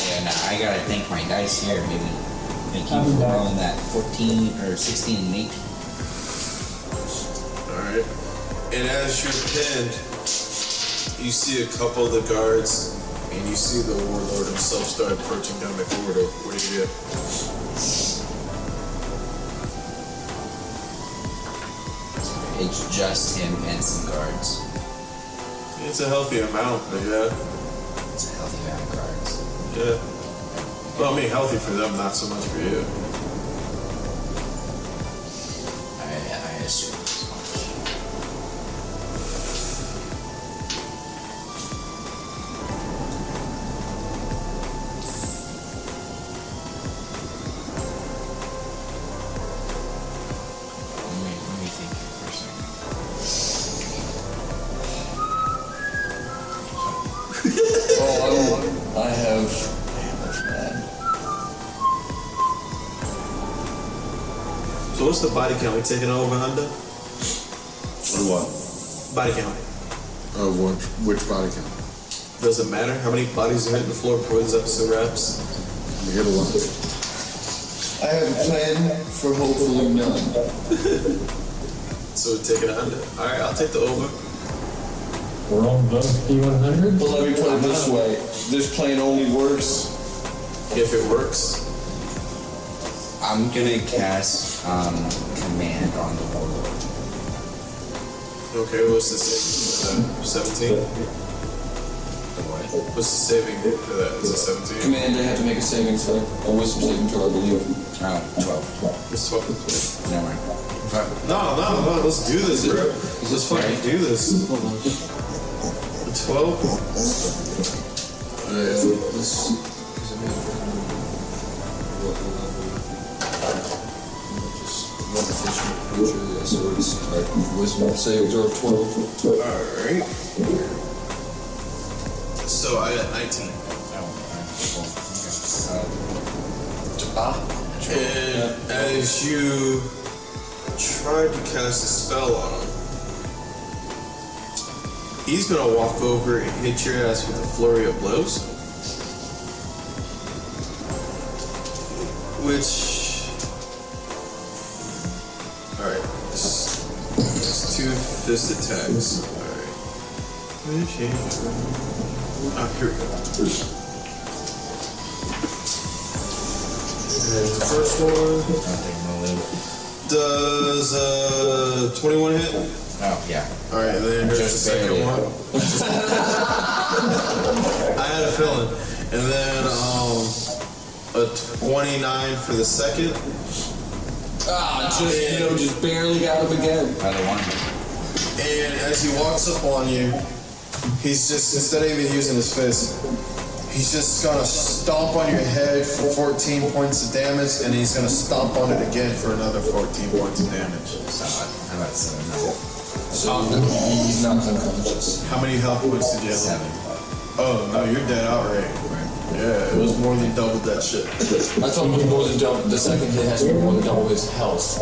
Yeah, nah, I gotta thank my dice here, maybe. Thank you for rolling that 14 or 16 and 8. Alright. And as you're pinned, you see a couple of the guards, and you see the warlord himself start approaching down the corridor. What do you do? It's just him and some guards. It's a healthy amount, but yeah. It's a healthy amount of guards. Yeah. Well, I mean, healthy for them, not so much for you. I assume as much. Let me think for a second. I have. So what's the body count? We taking over under? What? Body count. Which body count? Does it matter how many bodies are hitting the floor before this episode wraps? You hit a lot. I have a plan for hopefully none. So we're taking it under. Alright, I'll take the over. We're on both D100? But let me put it this way. This plan only works if it works. I'm gonna cast command on the warlord. Okay, what's the saving? 17? What's the saving for that? Is it 17? Command, they have to make a saving throw. A wisdom saving throw, I believe. Oh, 12. It's 12. Never mind. No, let's do this, bro. Let's fucking do this. 12? Wisdom saving throw of 12. Alright. So So I got 19. And as you tried to cast a spell on him, he's gonna walk over and hit your ass with a flurry of blows. Which, alright, it's 2 fist attacks. Alright. Here we go. There's the first one. Does 21 hit? Oh, yeah. Alright, then here's the second one. I had a feeling. And then a 29 for the second. Just barely got him again. And as he walks up on you, he's just, instead of even using his fist, he's just gonna stomp on your head for 14 points of damage, and he's gonna stomp on it again for another 14 points of damage. How about 7? So he's not unconscious. How many health points did you have? 7. Oh, no, you're dead outright. Yeah, it was more than double that shit. I thought it was more than double. The second hit has to be more than double his health.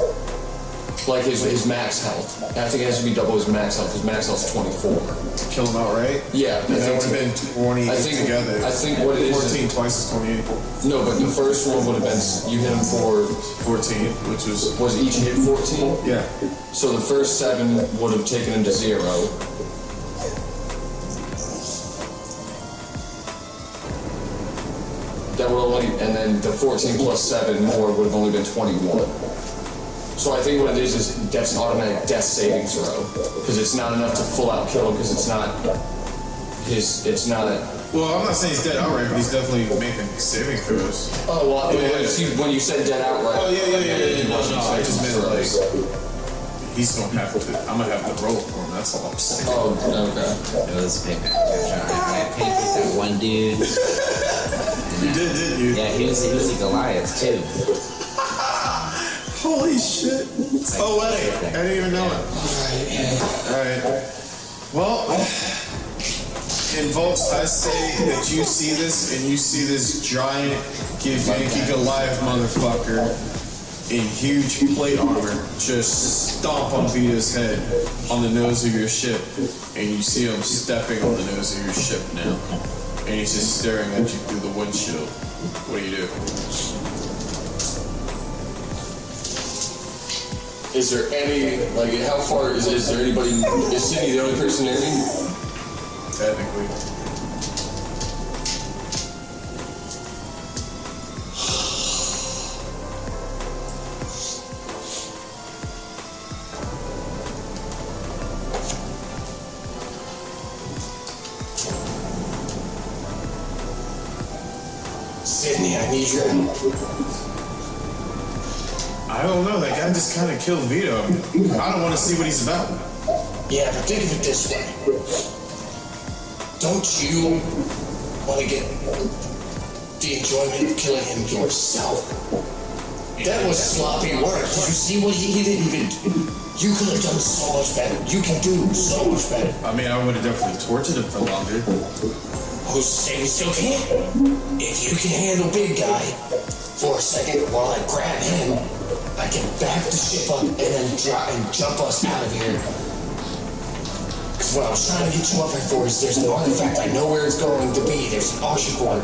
Like his max health. I think it has to be double his max health. His max health is 24. Kill him outright? Yeah. And that would have been 20 together. I think what it is 14 twice is 28. No, but the first one would have been, you hit him for 14, which was each hit 14? Yeah. So the first 7 would have taken him to 0. That would only, and then the 14 plus 7 more would have only been 21. So I think what it is that's an automatic death saving throw. Because it's not enough to full out kill him, because it's not. Well, I'm not saying he's dead outright, but he's definitely making saving throws. Oh, well, when you said dead outright. Oh, yeah. No, I just meant like, he's gonna have to, I'm gonna have to roll for him, that's all I'm saying. Oh, okay. It was payback. I paid with that one dude. You did, didn't you? Yeah, he was a Goliath too. Holy shit. Oh, wait, I didn't even know it. Alright. Well, in Volks, I say that you see this, and you see this giant Yankee Goliath motherfucker in huge plate armor just stomp on Vita's head on the nose of your ship, and you see him stepping on the nose of your ship now, and he's just staring at you through the windshield. What do you do? Is there any, like, how far is there anybody, is Sydney the only person near me? Technically. Sydney, I need your help. I don't know, that guy just kind of killed Vito. I don't want to see what he's about. Yeah, but think of it this way. Don't you want to get the enjoyment of killing him yourself? That was sloppy work. Did you see what he didn't even do? You could have done so much better. You can do so much better. I mean, I would have definitely tortured him for longer. Who's to say we still can? If you can handle big guy for a second while I grab him, I can back the ship up and then jump us out of here. Because what I was trying to get you up here for is there's an artifact. I know where it's going to be. There's an auction for it.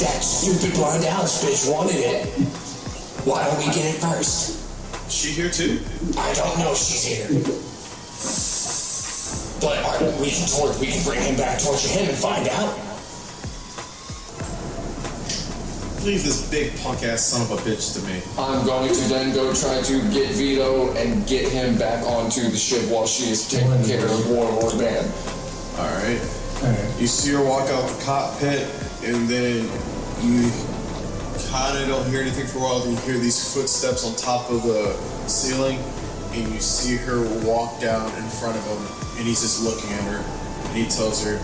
That stupid blind Alice bitch wanted it. Why don't we get it first? Is she here too? I don't know if she's here. But we can bring him back, torture him, and find out. Leave this big punk ass son of a bitch to me. I'm going to then go try to get Vito and get him back onto the ship while she is taking care of the Warlord band. Alright. You see her walk out the cockpit, and then you kind of don't hear anything for a while. Then you hear these footsteps on top of the ceiling, and you see her walk down in front of him, and he's just looking at her, and he tells her,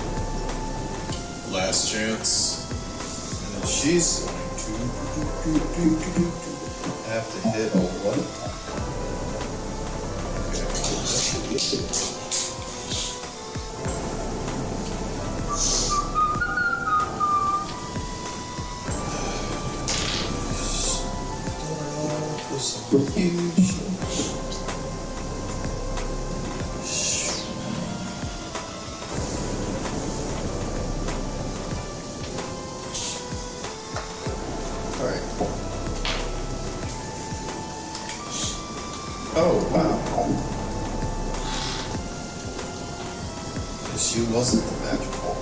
last chance. And then she's going to have to hit a what? Okay. 19. some huge. Alright. Oh, wow. She wasn't the magical.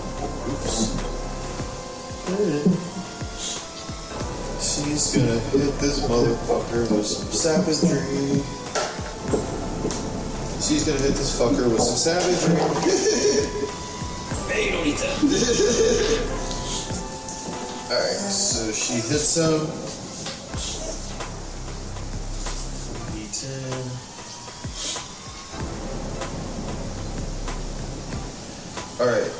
Oops. She's gonna hit this motherfucker with some savagery. She's gonna hit this fucker with some savagery. Hey, don't eat that. Alright, so she hits him. D10. Alright.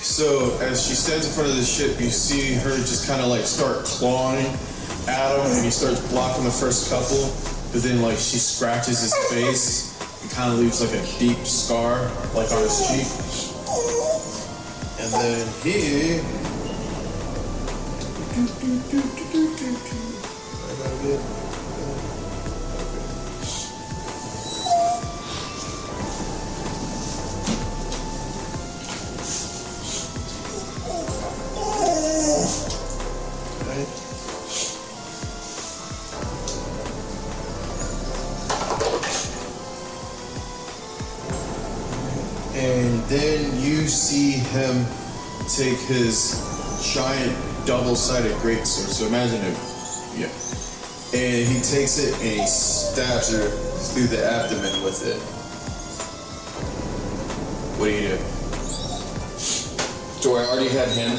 So as she stands in front of the ship, you see her just kind of like start clawing at him, and he starts blocking the first couple, but then like she scratches his face and kind of leaves like a deep scar like on his cheek. And then he and then you see him take his giant double-sided greatsword. So imagine it, yeah. And he takes it and he stabs her through the abdomen with it. What do you do? So I already had him.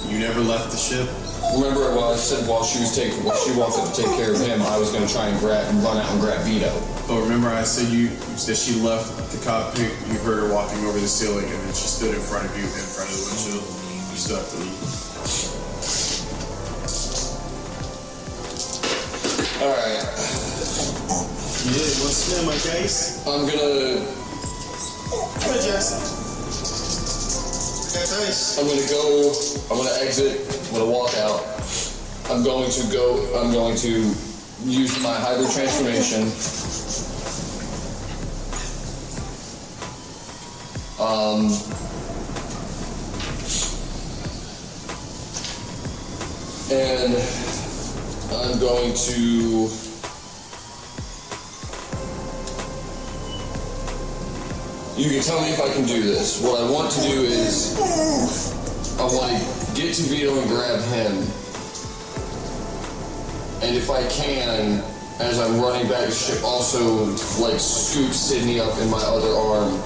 You never left the ship? Remember what I said while she wanted to take care of him, I was going to try and run out and grab Vito. But remember I said that she left the cockpit, you heard her walking over the ceiling, and then she stood in front of you, in front of the windshield. You still have to leave. Alright. Yeah, what's new, my guys? I'm gonna... Come on, Jackson. I'm gonna exit, I'm gonna walk out. I'm going to use my hybrid transformation. And I'm going to you can tell me if I can do this. What I want to do is I want to get to Vito and grab him. And if I can, as I'm running back the ship, also like scoop Sydney up in my other arm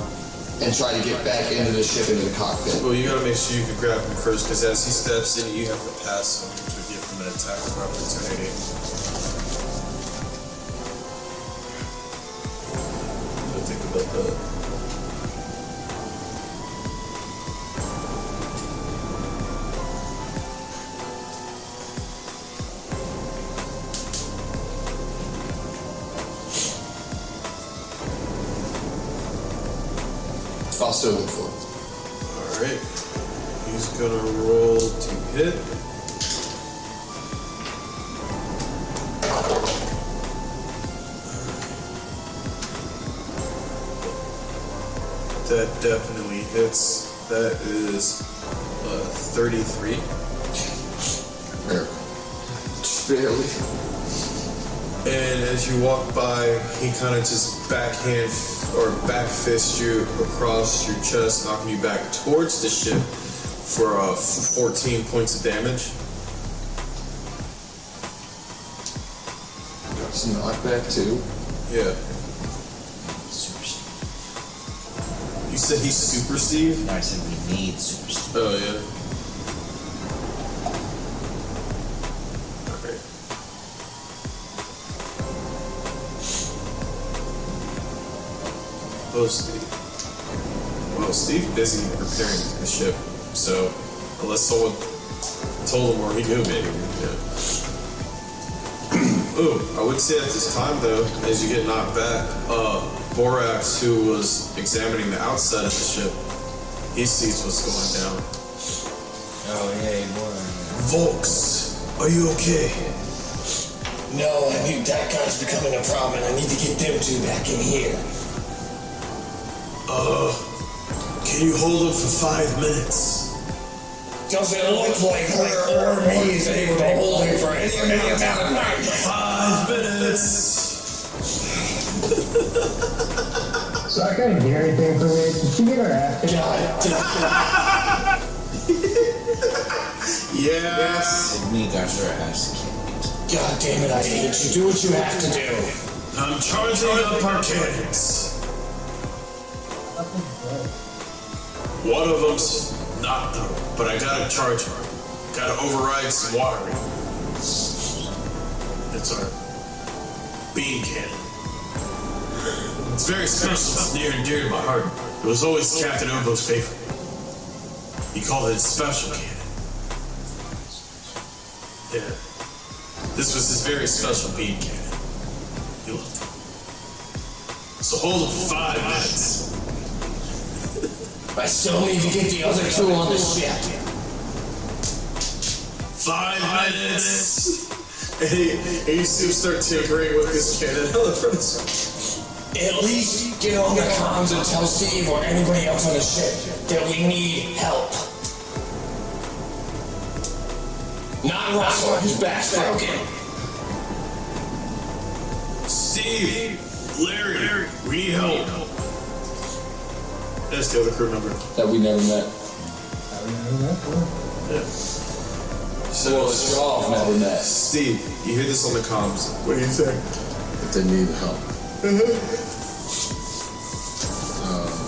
and try to get back into the ship, into the cockpit. Well, you gotta make sure you can grab him first, because as he steps in, you have to pass him to give him an attack of opportunity. So think about that. I'll still look for it. Alright. He's gonna roll to hit. That definitely hits. That is 33. Barely. And as you walk by, he kind of just backhand or back fist you across your chest, knocking you back towards the ship for 14 points of damage. It's knockback too? Yeah. You said he's Super Steve? No, I said we need Super Steve. Oh, yeah. Okay. Oh, Steve. Well, Steve's busy repairing the ship, so unless someone told him where he'd go, maybe. Yeah. Ooh, I would say at this time, though, as you get knocked back, Borax, who was examining the outside of the ship, he sees what's going down. Oh, yeah, boy. Volks, are you okay? No, I mean, that guy's becoming a problem, and I need to get them two back in here. Can you hold him for 5 minutes? Doesn't look like her or me is able to hold him for any amount of time. 5 minutes! So I couldn't hear anything from it. Did she get her ass kicked? Yes! Sydney got your ass kicked. God damn it, I hate you. Do what you have to do. I'm charging up our cannons. One of them's not through, but I gotta charge him. Gotta override some wiring. It's our beam cannon. It's very special. It's near and dear to my heart. It was always Captain Umbo's favorite. He called it special cannon. Yeah. This was his very special beam cannon. He loved it. So hold him for 5 minutes. I still need to get the other two on the ship. 5 minutes! And you see him start tinkering with his cannon. At least get on the comms and tell Steve or anybody else on the ship that we need help. Not Russell, his back's broken. Steve! Larry! We need help. That's the other crew member. That we never met. Yeah. So Shaw never met. Steve, you hear this on the comms. What do you say? If they need help.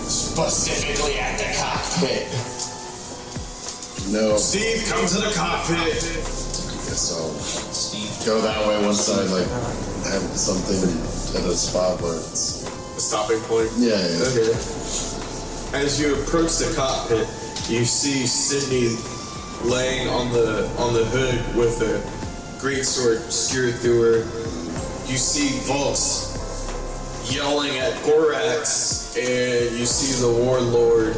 Specifically at the cockpit. No. Steve, come to the cockpit. I guess I'll go that way once I have something at a spot where it's A stopping point? yeah. Okay. As you approach the cockpit, you see Sydney laying on the hood with a greatsword skewered through her. You see Volks yelling at Borax, and you see the warlord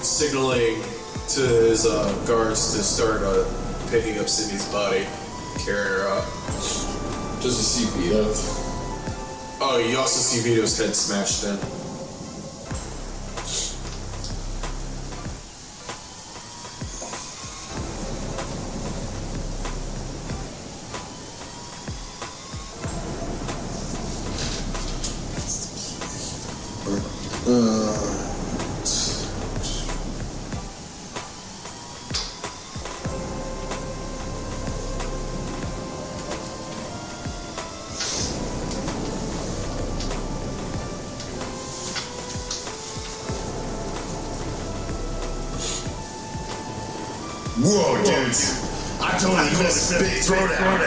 signaling to his guards to start picking up Sydney's body, carry her up. Does he see Vito? Oh, you also see Vito's head smashed in. Whoa, dude! I totally missed the big throwdown.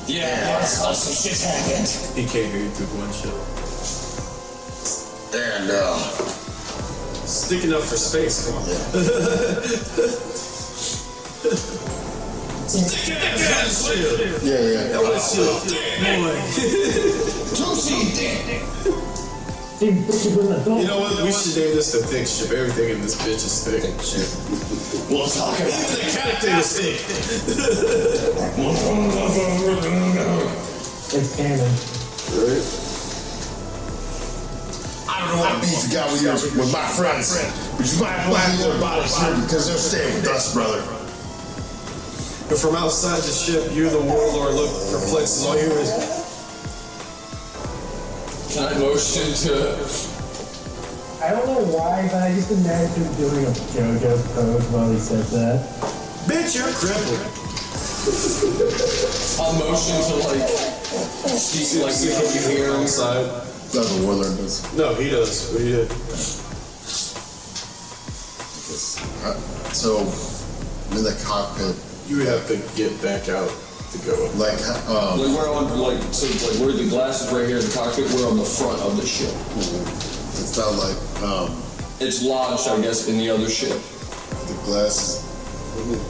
Yeah, some shit happened. He can't hear you through the windshield. And Sticking up for space, come on. Sticking up for windshield. yeah. That windshield. Steve, put you in the door. You know what? We should name this the thick ship. Everything in this bitch is thick. We'll talk about Even the captain is thick. It's canon. Right? I don't know what beef you got with my friends, but you might want to leave their bodies here because they're staying with us, brother. But from outside the ship, you and the warlord look perplexed. All you hear is, Can I motion to... I don't know why, but I just imagine doing a JoJo pose while he says that. bitch, you're crippled. I'll motion to see if you hear him. Inside. That's what warlord does. No, he does. What he did. So, I'm in the cockpit. You would have to get back out to go. Like, We're on, where the glass is right here in the cockpit, we're on the front of the ship. it's not like, It's lodged, I guess, in the other ship. the glass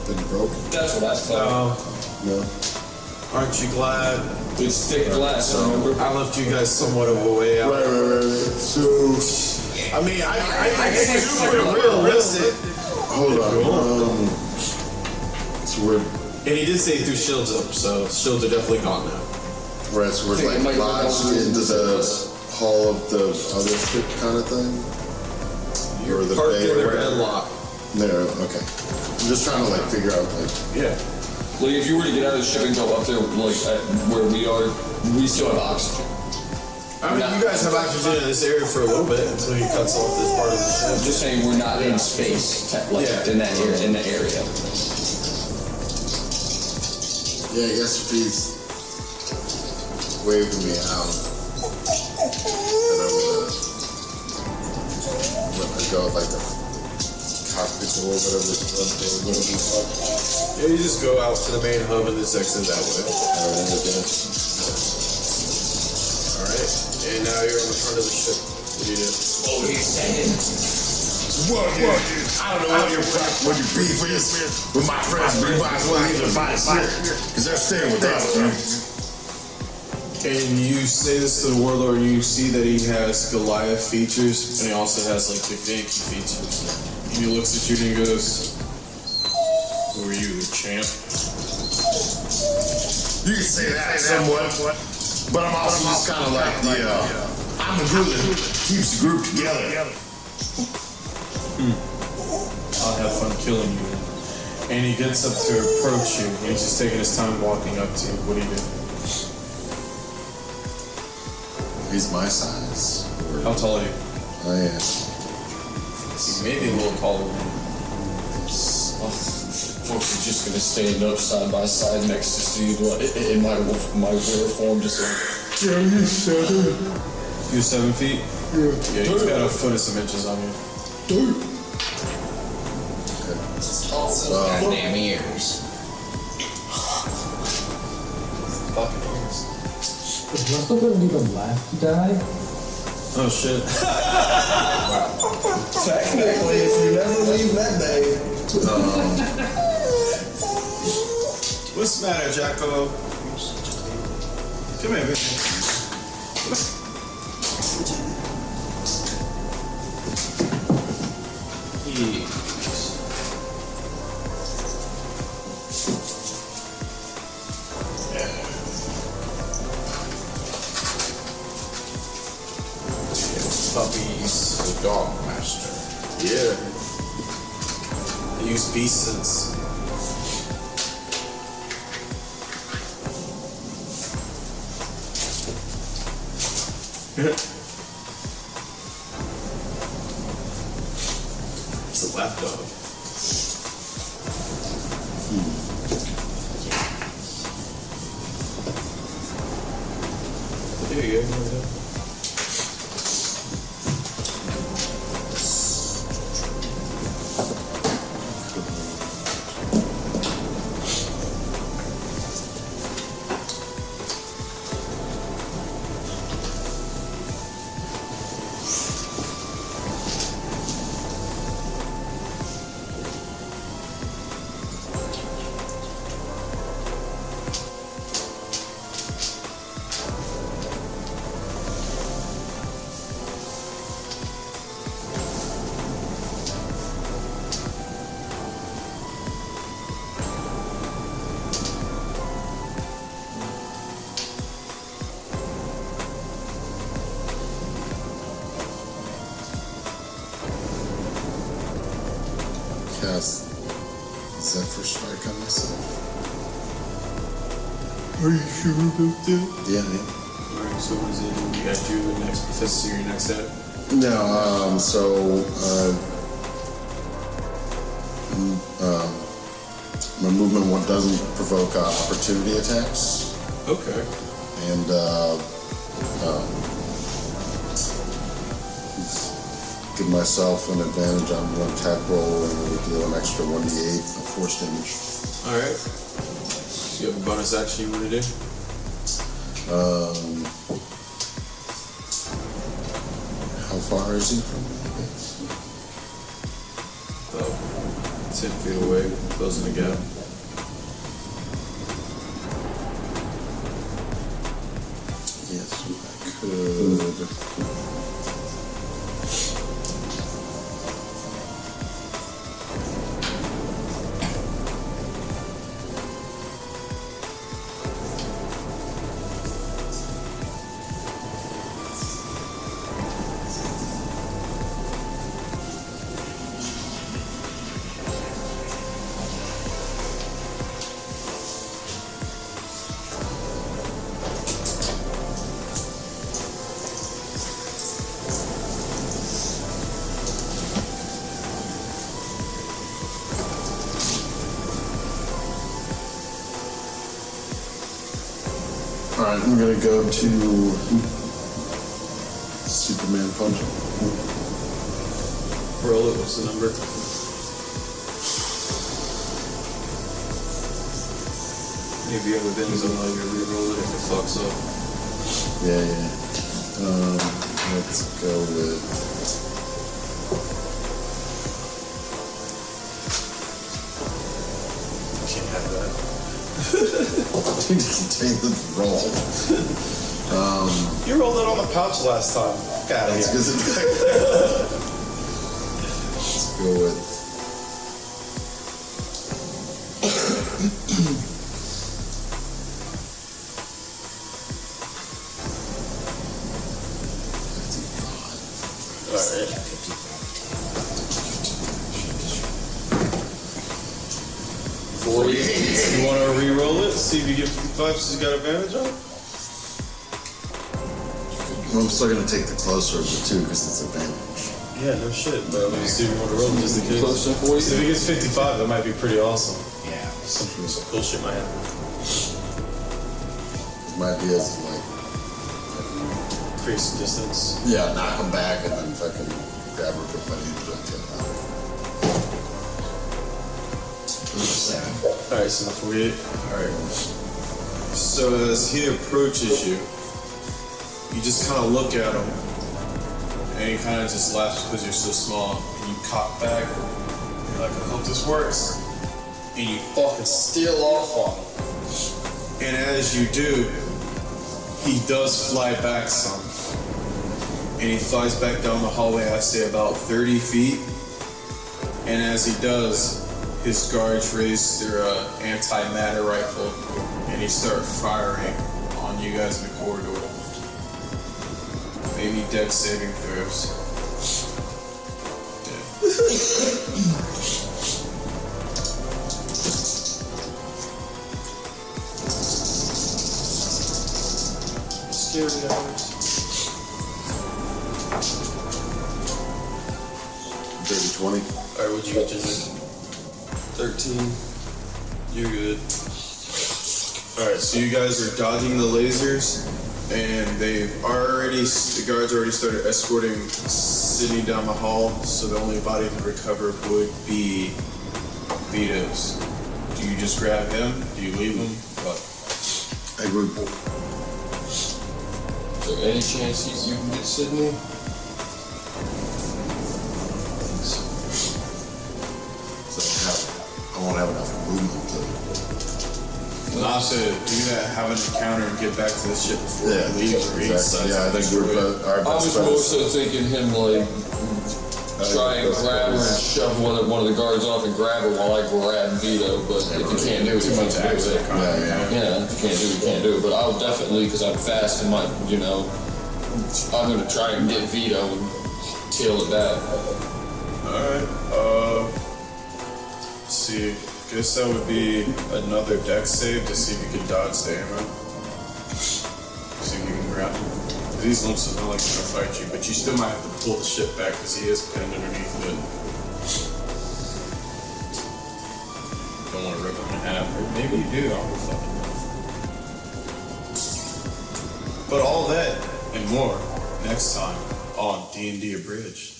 been broken. That's what I thought. No. Aren't you glad? It's thick glass, remember? I left you guys somewhat of a way out. Right. So, I mean, I super realistic. hold on. So we're And he did say he threw shields up, so shields are definitely gone now. Right, so we're I think it like might lodged look into the hall of the other ship kind of thing? Or the Parked bay in or the whatever? red lot. There, okay. I'm just trying to like figure out like. Yeah. Like, if you were to get out of the ship and go up there, like, at where we are, we still have oxygen. I mean, you guys have oxygen in this area for a little bit until he cuts off this part of the ship. I'm just saying we're not in space, in that area. Yeah, I guess if he's waving me out, then I'm gonna let me go like the cockpit or whatever it's gonna be called. Yeah, you just go out to the main hub and just exit that way. Alright, and now you're on the front of the ship. What do you do? Oh, he's saying. What? I don't know what your beef is with my friends, but you might as well leave the bodies here, because they're staying with us, man. And you say this to the warlord, and you see that he has Goliath features, and he also has like the Yankee features. And he looks at you and he goes, "Who are you, the champ?" You can say that somewhat, but I'm also just kind of like I'm the glue that keeps the group together. I'll have fun killing you. And he gets up to approach you. He's just taking his time walking up to you. What do you do? He's my size. How tall are you? I am. He may be a little taller than you. Folks are just gonna stand up side by side next to Steve in my rare form, just like. Yeah, you're 7. You're 7 feet? Yeah. Yeah, he's got a foot and some inches on you. Also, goddamn ears. Fucking ears. Is Russell gonna be the last to die? Oh shit. Technically, if you never leave that day. What's the matter, Jacko? Come here, baby. Puppies, the dog master. Yeah. I use beast sense. It's a lap dog. There you go. Cast Zephyr Strike on myself. Are you sure about that? Yeah. Alright, so what is it? You got your next this is your next step? No, my movement one doesn't provoke opportunity attacks. Okay. And give myself an advantage on one attack roll and deal an extra 1d8 of force damage. Alright. So you have a bonus action you want to do? How far is he from me? Oh, 10 feet away, closing the gap. Yes, I could. Alright, I'm gonna go to Superman Punch. Roll it, what's the number? Maybe other things allow you to reroll it if it fucks up. Yeah. Let's go with. Can't have that. Take the roll. You rolled it on the pouch last time. Got it. Let's go with. Alright. You want to re-roll it? See if you get 55 since you got advantage on it? Well, I'm still gonna take the closer of the two because it's advantage. Yeah, no shit. But I'm gonna see if you want to roll it just in case. Closer for you? So if he gets 55, that might be pretty awesome. Yeah. Some cool shit might happen. It might be as like. Increase distance. Yeah, knock him back and then fucking grab her with my projectile. Alright, so 48. Alright. So as he approaches you, you just kind of look at him, and he kind of just laughs because you're so small, and you cock back, and you're like, I hope this works. And you fucking steal off on him. And as you do, he does fly back some. And he flies back down the hallway, I say about 30 feet. And as he does, his guards raise their anti-matter rifle, and he starts firing on you guys in the corridor. Maybe dex saving throws. Scary hours. 30-20. Alright, what'd you get, Ginger? 13. You're good. Alright, so you guys are dodging the lasers, and the guards already started escorting Sydney down the hall, so the only body to recover would be Vito's. Do you just grab him? Do you leave him? What? I would. Is there any chance you can get Sydney? I won't have enough movement to. Not to do that, have an encounter and get back to this shit before he leaves or eats. Exactly. Yeah, I think we're both. I was more so thinking him like try and grab her and shove one of the guards off and grab her while I grab Vito. But if you can't do it, you can't do it. Yeah, if you can't do it. But I'll definitely, because I'm fast and I'm gonna try and get Vito and tail it back. Alright. See, guess that would be another dex save to see if you can dodge the ammo. See if you can grab him. These lumps are not like gonna fight you, but you still might have to pull the shit back because he is pinned underneath it. Don't want to rip him in half, or maybe you do, I don't fucking know. But all that and more next time on D&D Abridged.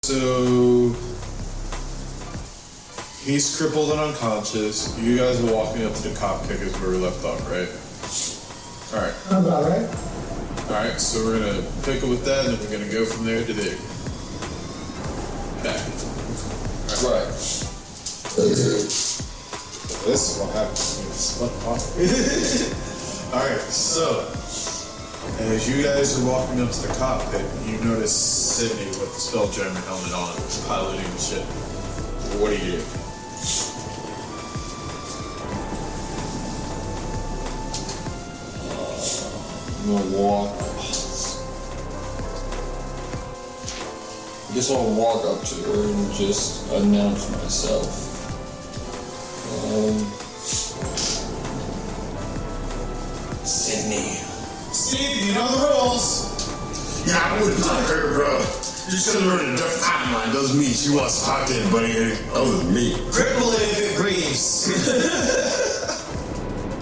So he's crippled and unconscious. You guys are walking up to the cockpit is where we left off, right? Alright. About right. Alright, so we're gonna pick up with that and then we're gonna go from there to there. Back. Right. This is what happens when it's split apart. Alright, so as you guys are walking up to the cockpit, you notice Sydney with the SpellJammer helmet on, piloting the ship. What do you do? I'm gonna walk. I guess I'll walk up to her and just announce myself. Sydney. Steve, you know the rules. Yeah, I wouldn't talk to her, bro. Just because we're in a different timeline doesn't mean she wants to talk to anybody other than me. Cripple it if it grieves.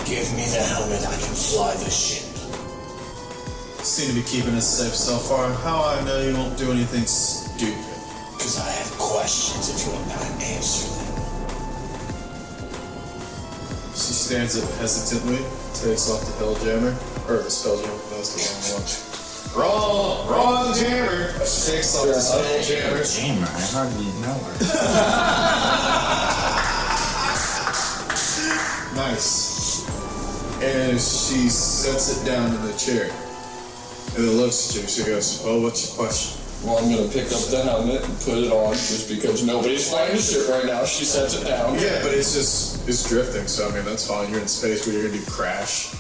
Give me the helmet, I can fly this ship. Seem to be keeping us safe so far. How I know you won't do anything stupid? Because I have questions if you want to answer them. She stands up hesitantly, takes off the Spelljammer, or the SpellJammer, that's the wrong one. Wrong jammer! Takes off the SpellJammer. Jammer, I hardly know her. Nice. And she sets it down in the chair. And then looks at you, she goes, well, what's your question? Well, I'm gonna pick up the helmet and put it on just because nobody's flying the ship right now. She sets it down. Yeah, but it's drifting, so I mean, that's fine. You're in space where you're gonna do crash.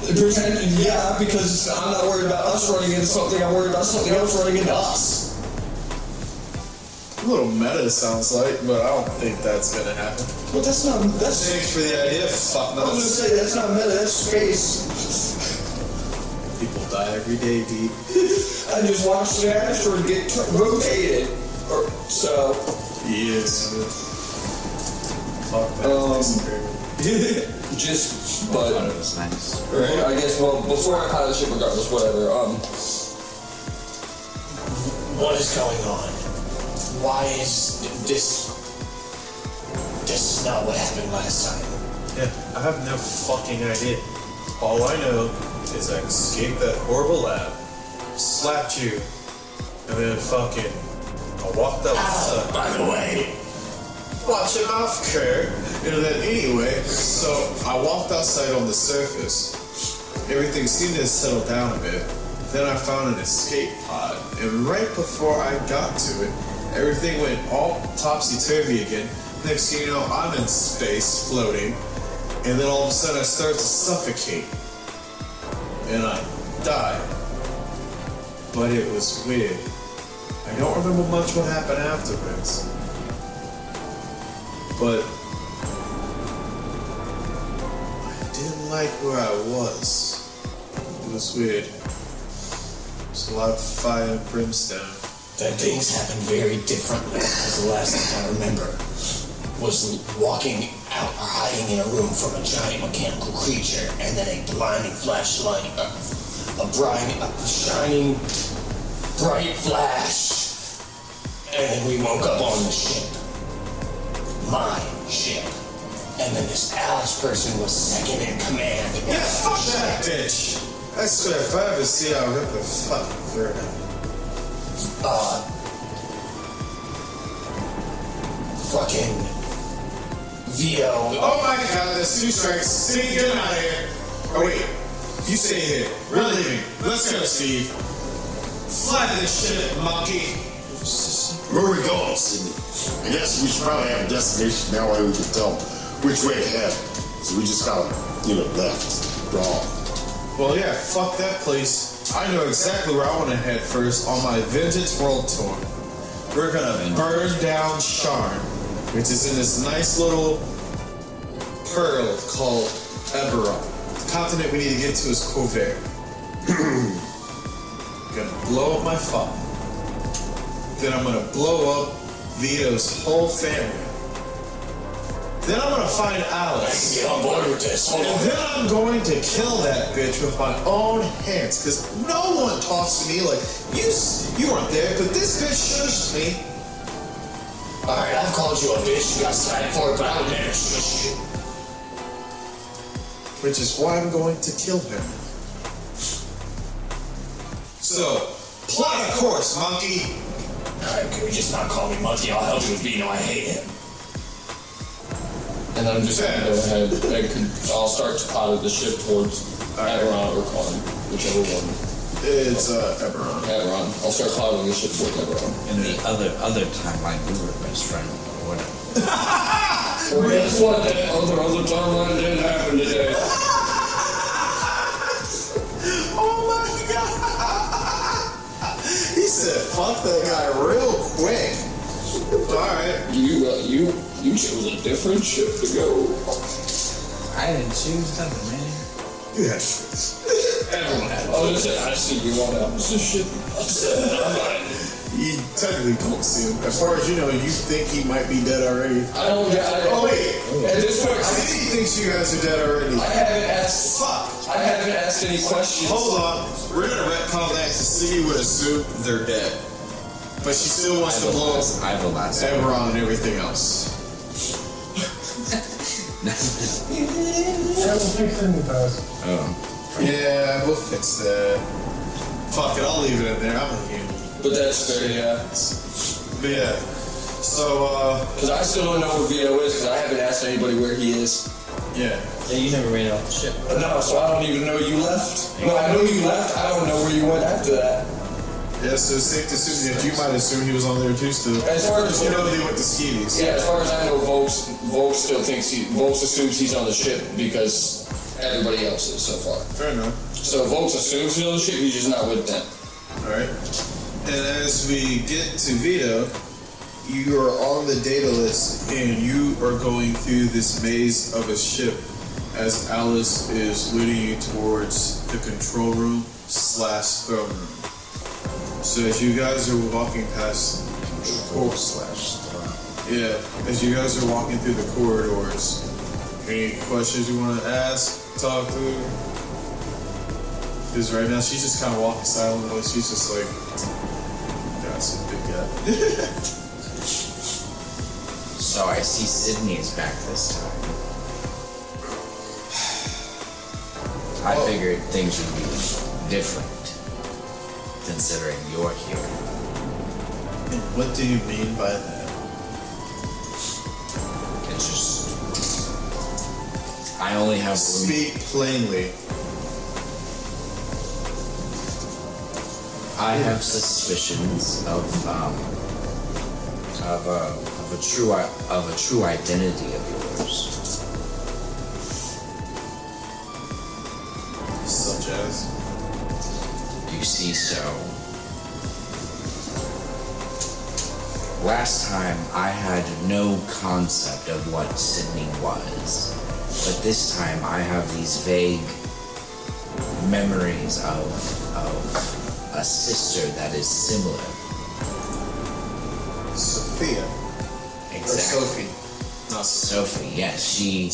Pretend, yeah, because I'm not worried about us running into something, I'm worried about something else running into us. A little meta sounds like, but I don't think that's gonna happen. But that's Thanks for the idea, fuck I was gonna say, that's not meta, that's space. People die every day, dude. I just watched the asteroid get rotated. So. Yes. Fuck that. Just, I but. thought it was nice. Right, I guess, well, before I pilot the ship, regardless, whatever, What is going on? Why is this... This is not what happened last time. Yeah, I have no fucking idea. All I know is I escaped that horrible lab, slapped you, and then fucking I walked outside. By the way, watch your mouth, Kurt. And then anyway, so I walked outside on the surface. Everything seemed to settle down a bit. Then I found an escape pod, and right before I got to it, everything went all topsy-turvy again. Next thing you know, I'm in space, floating, and then all of a sudden I start to suffocate. And I died. But it was weird. I don't remember much what happened afterwards. But I didn't like where I was. It was weird. There's a lot of fire and brimstone. that things happened very differently. Because the last thing I remember was walking out or hiding in a room from a giant mechanical creature, and then a blinding flashlight, a shining, bright flash, and then we woke up on the ship. My ship. And then this Alice person was second in command. Yeah, fuck that bitch! I swear, if I ever see her, I'll rip the fucking throat out. Fucking VO. Oh my god, there's 2 strikes. Steve, get out of here. Oh wait, you stay here. We're leaving. Let's go, Steve. Fly this shit, monkey. Where are we going, Sydney? I guess we should probably have a destination. That way we can tell which way to head. So we just got, left. Wrong. Well, yeah, fuck that place. I know exactly where I want to head first on my Vengeance World Tour. We're gonna burn down Sharn, which is in this nice little pearl called Eberron. The continent we need to get to is Corvair. Gonna blow up my father. Then I'm gonna blow up Vito's whole family. Then I'm gonna find Alice. Get on board with this. And then I'm going to kill that bitch with my own hands. Because no one talks to me like, you weren't there, but this bitch shushed me. Alright, I've called you a bitch, you got slapped for it, but I would never shush you. Which is why I'm going to kill him. So, plot a course, monkey. Alright, can we just not call me monkey? I'll help you with Vino, I hate him. And I'm just gonna go ahead and I'll start to pilot the ship towards Eberron or Karn, whichever one. It's Eberron. Eberron. I'll start piloting the ship towards Eberron. In the other timeline, we were best friends or whatever. Well, guess what? That other timeline didn't happen today. Oh my god! He said, fuck that guy real quick. Alright. You chose a different ship to go. I didn't choose nothing, man. You had choice. Everyone had. I see you want out. This shit. I'm not technically don't see him. As far as you know, you think he might be dead already. Oh wait. At this point, I think he thinks you guys are dead already. I haven't asked any questions. Hold on. We're gonna retcon that to City would assume they're dead. But she still wants to blow Eberron and everything else. Yeah, we'll fix it in the post. Oh. Yeah, we'll fix that. Fuck it, I'll leave it in there. I'm a human. But that's fair, yeah. But yeah. So, Because I still don't know where Vito is, because I haven't asked anybody where he is. yeah. Yeah, you never ran off the ship. No, so I don't even know you left. No, I know you left. I don't know where you went after that. Yeah, so it's safe to assume that you might assume he was on there too still. As far as you know, they went to Skeeties. Yeah, as far as I know, Volks assumes he's on the ship because everybody else is so far. Fair enough. So Volks assumes he's on the ship, he's just not with them. Alright. And as we get to Vito, you are on the data list and you are going through this maze of a ship as Alice is leading you towards the control room / throne room. So as you guys are walking past Control / throne. yeah, as you guys are walking through the corridors, any questions you want to ask, talk to? Because right now she's just kind of walking silently. She's just like, that's a big guy. So I see Sydney is back this time. I figured things would be different, considering you're here. And what do you mean by that? It's just... I only have room. Speak plainly. I have suspicions of a true identity of yours. Such as? You see, so last time I had no concept of what Sydney was, but this time I have these vague memories of a sister that is similar. Sophia. Exactly. Or Sophie. Not Sophie, yes,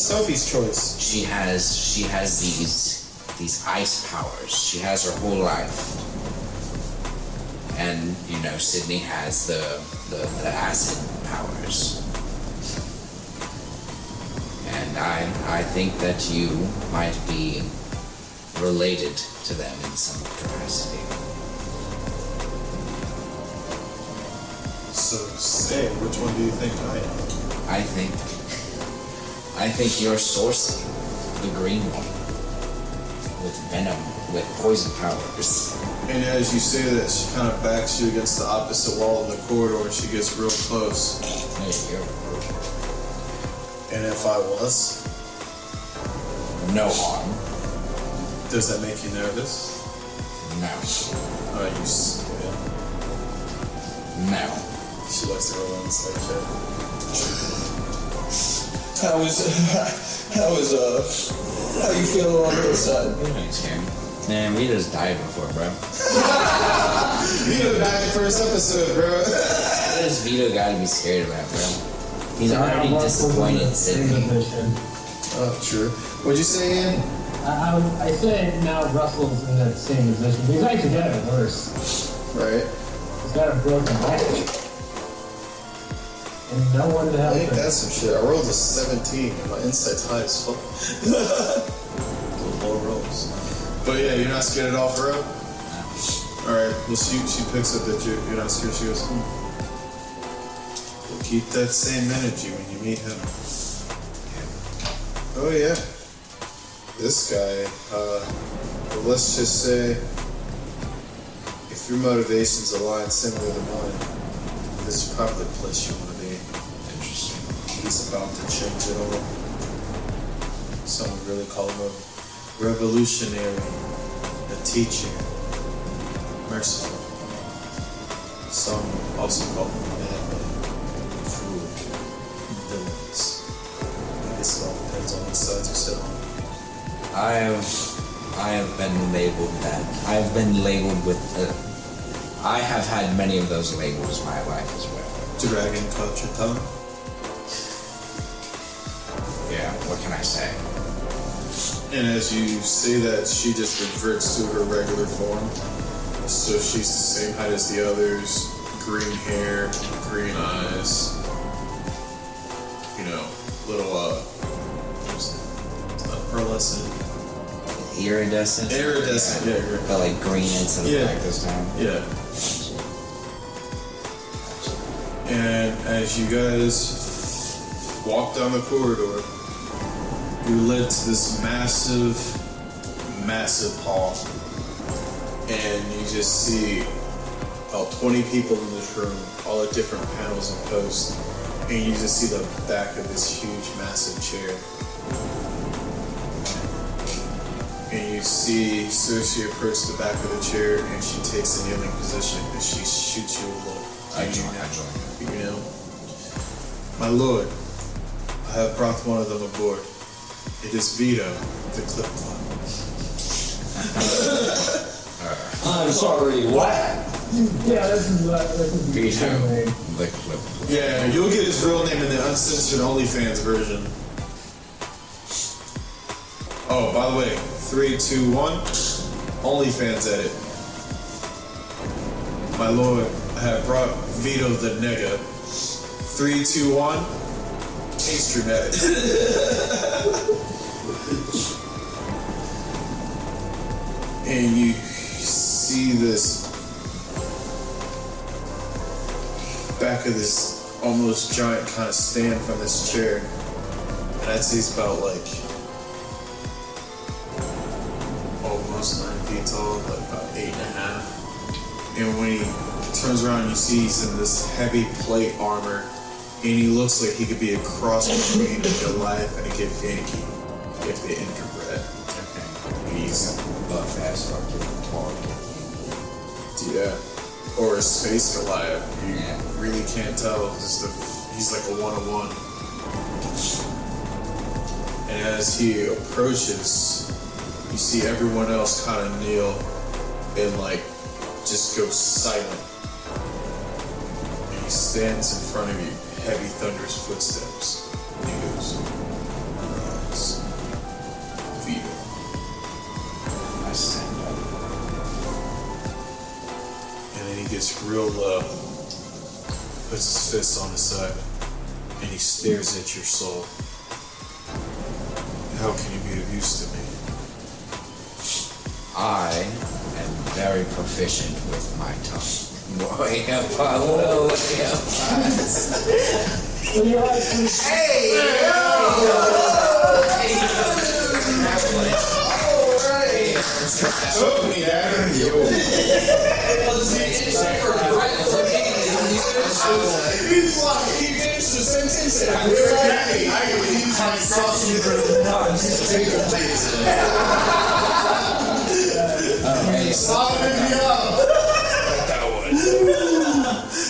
Sophie's choice. She has these ice powers. She has her whole life. And you know, Sydney has the acid powers. And I think that you might be related to them in some capacity. So say, which one do you think I am? I think you're sourcing the green one with venom, with poison powers. And as you say that, she kind of backs you against the opposite wall of the corridor and she gets real close. Hey, you're And if I was? no harm. Does that make you nervous? No. Oh, you scared. No. She likes to roll on the side chat. How you feeling on the side? Thanks, Karen. Man, we just died before, bro. Vito died the first episode, bro. What does Vito gotta be scared about, bro? He's already disappointed in Sydney. Oh, true. What'd you say, Ian? I said now Russell's in that same position. He's actually got it worse. Right. He's got a broken back. And no one to help I think him. that's some shit. I rolled a 17 and my insight's high as fuck. Low rolls. But yeah, you're not scared at all for her? Alright, well she picks up that you're not scared. She goes, You'll keep that same energy when you meet him. Oh yeah. This guy, well, let's just say, if your motivations align similar to mine, this is probably the place you want to be. Interesting. He's about to change it all. Some would really call him a revolutionary, a teacher, merciful. Some also call him a madman, cruel, villainous. I guess it all depends on which side you sit on. I have been labeled that. I've been labeled with I have had many of those labels my life as well. Dragon cut your tongue. Yeah, what can I say? And as you say that, she just reverts to her regular form. So she's the same height as the others, green hair, green eyes. You know, little pearlescent. Iridescent? Iridescent, yeah. But like green instead of black this time? Yeah. And as you guys walk down the corridor, you're led to this massive, massive hall. And you just see about 20 people in this room, all at different panels and posts. And you just see the back of this huge, massive chair. And you see Cersei approach the back of the chair, and she takes a kneeling position, and she shoots you a look. I join. You know, my lord, I have brought one of them aboard. It is Vito, the Clip Clop. I'm sorry, what? Yeah, this is Vito, the Clip. Yeah, you'll get his real name in the uncensored OnlyFans version. Oh, by the way, 3, 2, 1, OnlyFans edit. My lord, I have brought Vito the nigga. 3, 2, 1, pastry edit. And you see this back of this almost giant kind of stand from this chair. And I'd say it's about like almost 9 feet tall, like about 8.5. And when he turns around, you see he's in this heavy plate armor, and he looks like he could be a cross between a Goliath and a Githyanki if they interbred. Okay. He's buff ass fucking tall. yeah, or a space Goliath. You really can't tell. He's like a one-on-one. And as he approaches, you see everyone else kind of kneel and like just go silent. And he stands in front of you, heavy thunderous footsteps. And he goes, "Rise, Vito." I stand up. And then he gets real low, puts his fist on his side, and he stares at your soul. How can you be of use to me? I am very proficient with my tongue. Hey!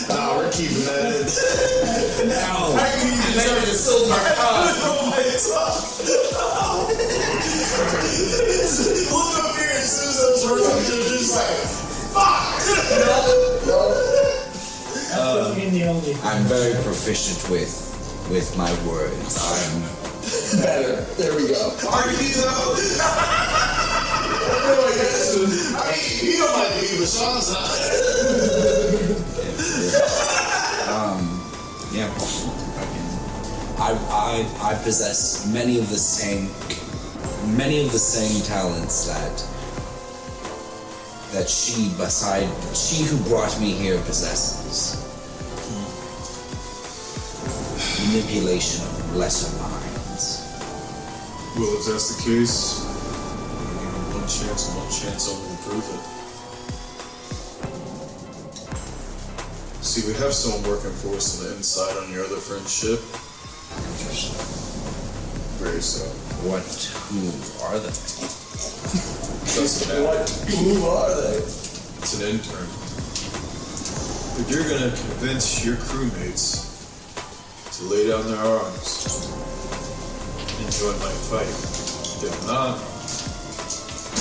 Nah, we're keeping that in. No. I can even turn the silver Look up here as soon as those words are just like, fuck! I'm very proficient with my words. I'm Better. There we go. Are you though? I mean, you don't like to be with Sean's not. yeah. I possess many of the same talents that she who brought me here possesses. Manipulation of lesser minds. Well, if that's the case, we'll give you one chance only to prove it. See, we have someone working for us on the inside on your other friend's ship. Interesting. Very so. Who are they? Doesn't matter. Who are they? It's an intern. But you're gonna convince your crewmates to lay down their arms and join my fight. If not,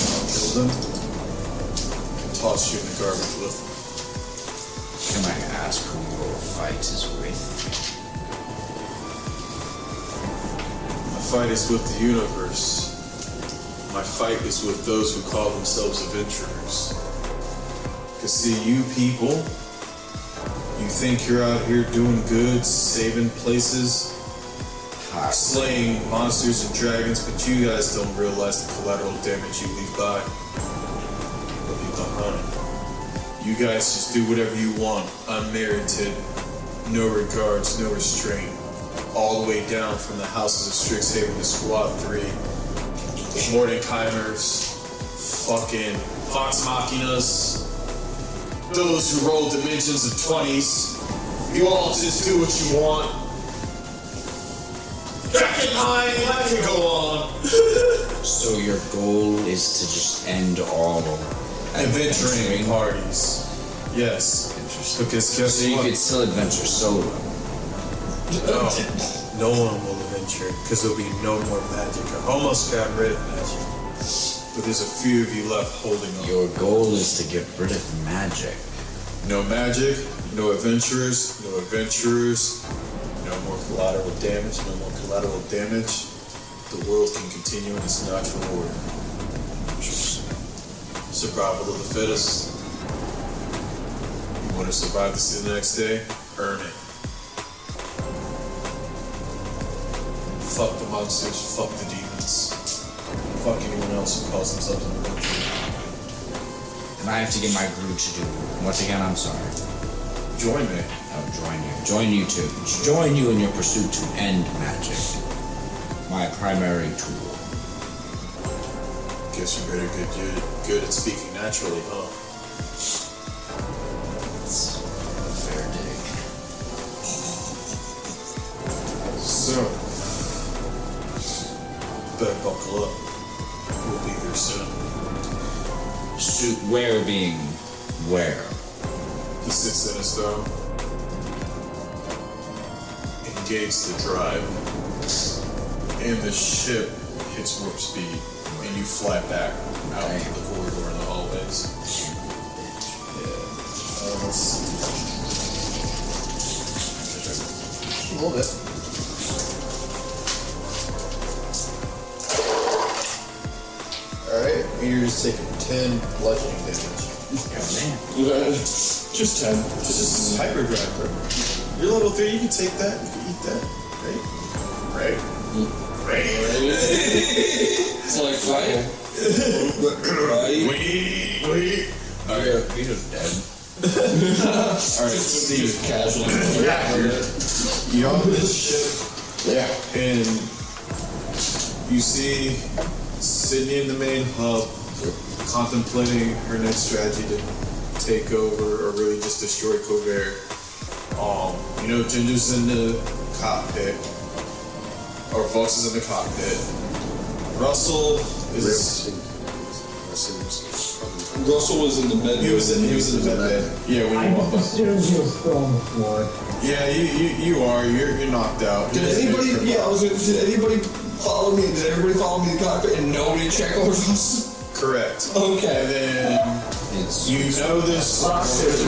I'll kill them and toss you in the garbage with them. ask who your fight is with? My fight is with the universe. My fight is with those who call themselves adventurers. Cause see, you people, you think you're out here doing good, saving places, slaying monsters and dragons, but you guys don't realize the collateral damage you leave behind. You guys just do whatever you want, unmerited, no regards, no restraint. All the way down from the houses of Strixhaven to Squad 3, Mordekaiser's, fucking Vox Machinas, those who roll dimensions of 20s. You all just do what you want. Back in line, I can go on. So your goal is to just end all Adventuring parties. Yes. Interesting. Because guess so you what? could still adventure solo. No one will adventure because there'll be no more magic. I almost got rid of magic. But there's a few of you left holding on. Your goal is to get rid of magic. No magic, no adventurers, no adventurers, no more collateral damage, no more collateral damage. The world can continue in its natural order. Survival of the fittest. You want to survive to see the next day? Earn it. Fuck the monsters, fuck the demons. Fuck anyone else who calls themselves an adventurer. And I have to get my group to do. Once again, I'm sorry. Join me. I'll join you. Join you too. Join you in your pursuit to end magic. My primary tool. Guess you better get good at speaking naturally, huh? It's a fair dig. So, better buckle up. We'll be here soon. Suit where being where? He sits in his throne. Engage the drive. And the ship hits warp speed. And you fly back out into the corridor in the hallways. Yeah. Let's see. A little bit. Alright, you're just taking 10 bludgeoning damage. Just 10. Just hyperdrive, bro. You're level 3, you can take that, you can eat that. Right? It's like fight. Wait. Alright, Peter's dead. Alright, Steve. Casually. You're on this ship. Yeah. And you see Sydney in the main hub contemplating her next strategy to take over or really just destroy Covert. You know, Ginger's in the cockpit. Or Vox is in the cockpit. Russell is. Russell was in the med. He was in the med bed. Yeah, when you walked up. assumed he was still on the floor. Yeah, you are. You're knocked out. Did anybody? Yeah, did anybody follow me? Did everybody follow me to the cockpit and nobody check over Russell? Correct. Okay. And then you know this.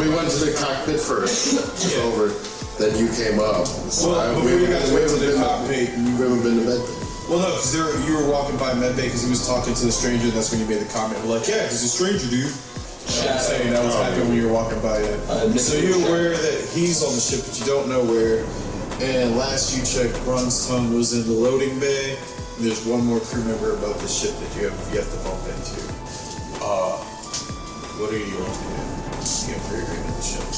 We went to the cockpit first. Took over. Then you came up. So Well, before you guys went to the cockpit, you haven't been to bed. well, no, because you were walking by medbay because he was talking to the stranger. And that's when you made the comment. We're like, yeah, he's a stranger, dude. I'm saying that was happening when you were walking by it. So you're aware that he's on the ship, but you don't know where. And last you checked, Bronze Tongue was in the loading bay. And there's one more crew member above the ship that you have yet to bump into. What are you going to do? Get for your in the ship.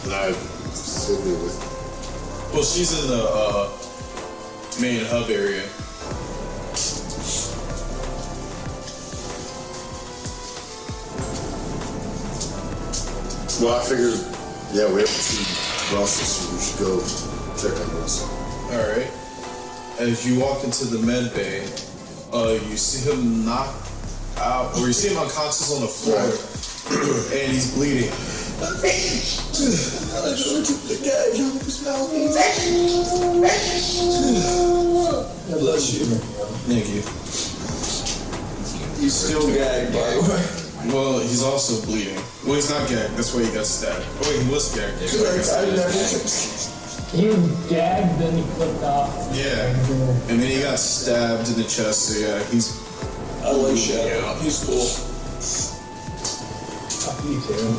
Live. Sydney with. Well, she's in the main hub area. Well, I figured, yeah, we haven't seen Russell, so we should go check on Russell. Alright. As you walk into the med bay, you see him knocked out, or you see him unconscious on the floor, and he's bleeding. Bless you. Thank you. He's still gagged, by the way. Well, he's also bleeding. Well, he's not gagged. That's why he got stabbed. Oh, wait, he was gagged. He was gagged, then he flipped off. Yeah. And then he got stabbed in the chest, so yeah, he's... I like Shadow. He's cool. Fuck you too.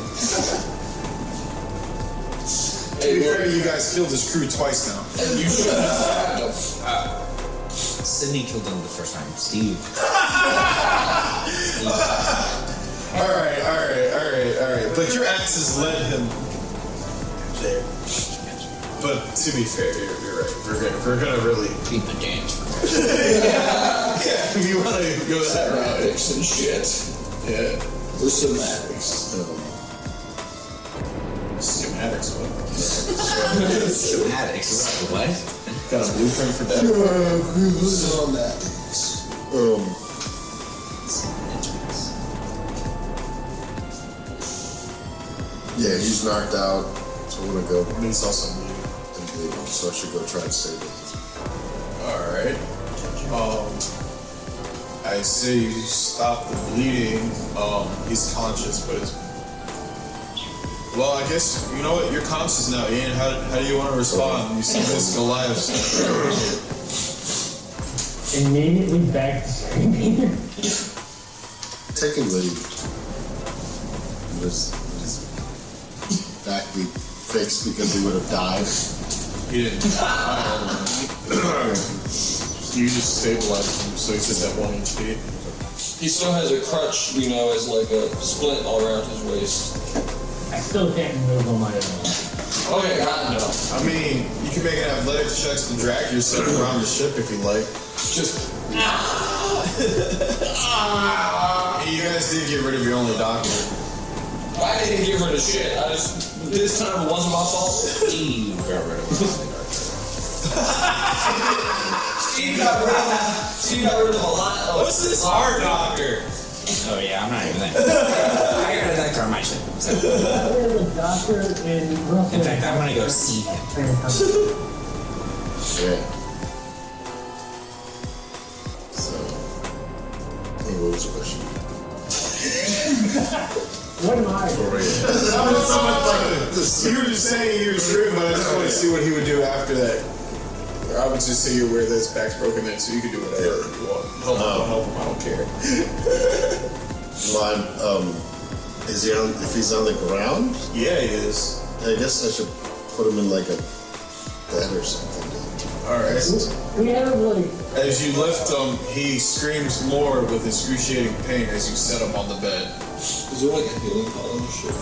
To be fair, you guys killed his crew twice now. You should have. Sydney killed him the first time. Steve. Alright. But your axes led him there. But to be fair, you're right. We're gonna really Keep the dance. yeah, if you want to go that route. Cinematics and shit. Yeah. The cinematics. Schematics, what? Schematics. What? Got a blueprint for that? Yeah, he's knocked out, so I'm gonna go. And he's also bleeding, so I should go try to save him. Alright. I say you stop the bleeding. He's conscious, but it's... Well, I guess, you know what? You're conscious now, Ian. How do you want to respond? You see this Goliath. Immediately back to screaming. Technically, his back be fixed because he would have died. He didn't die. You just stabilized him, so he's just at 1 HP. He still has a crutch, you know, as like a splint all around his waist. I still can't move on my own. Okay, God, no. I mean, you can make an athletics checks to drag yourself around the ship if you like. Just... You guys did get rid of your only doctor. I didn't get rid of shit. I just... This time it wasn't my fault. Steve got rid of his only doctor. Steve got rid of a lot of... What's this our doctor? Oh yeah, I'm not even there. I got a doctor on my ship. So. I have a doctor in roughly... In fact, I'm gonna go see him. Yeah. So, hey, what was your question? What am I? You were just saying you were screwed, but I just want to see what he would do after that. I would just say you're aware that his back's broken then, so you can do whatever you want. Help him, I don't care. Is he on, if he's on the ground? Yeah, he is. I guess I should put him in like a bed or something. Alright. We have like... As you lift him, he screams more with excruciating pain as you set him on the bed. Is there like a healing pod on the ship?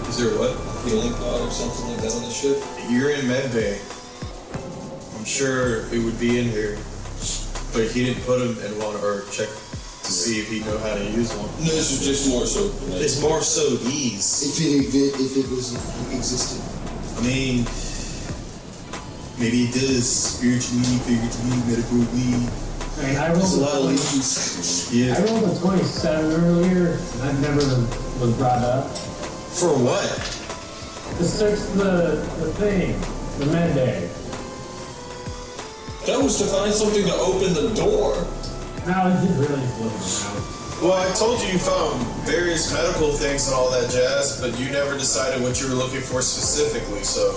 Is there what? A healing pod or something like that on the ship? You're in medbay. I'm sure it would be in here. But he didn't put him in one or check to see if he know how to use one. No, this is just more so... It's more so ease. If it was existed. I mean, maybe it does spiritually, figuratively, metaphorically. I mean, I rolled Yeah. I rolled a 27 earlier, and that never was brought up. For what? To search the thing, the med bay. That was to find something to open the door. No, I didn't really just looking around. Well, I told you found various medical things and all that jazz, but you never decided what you were looking for specifically, so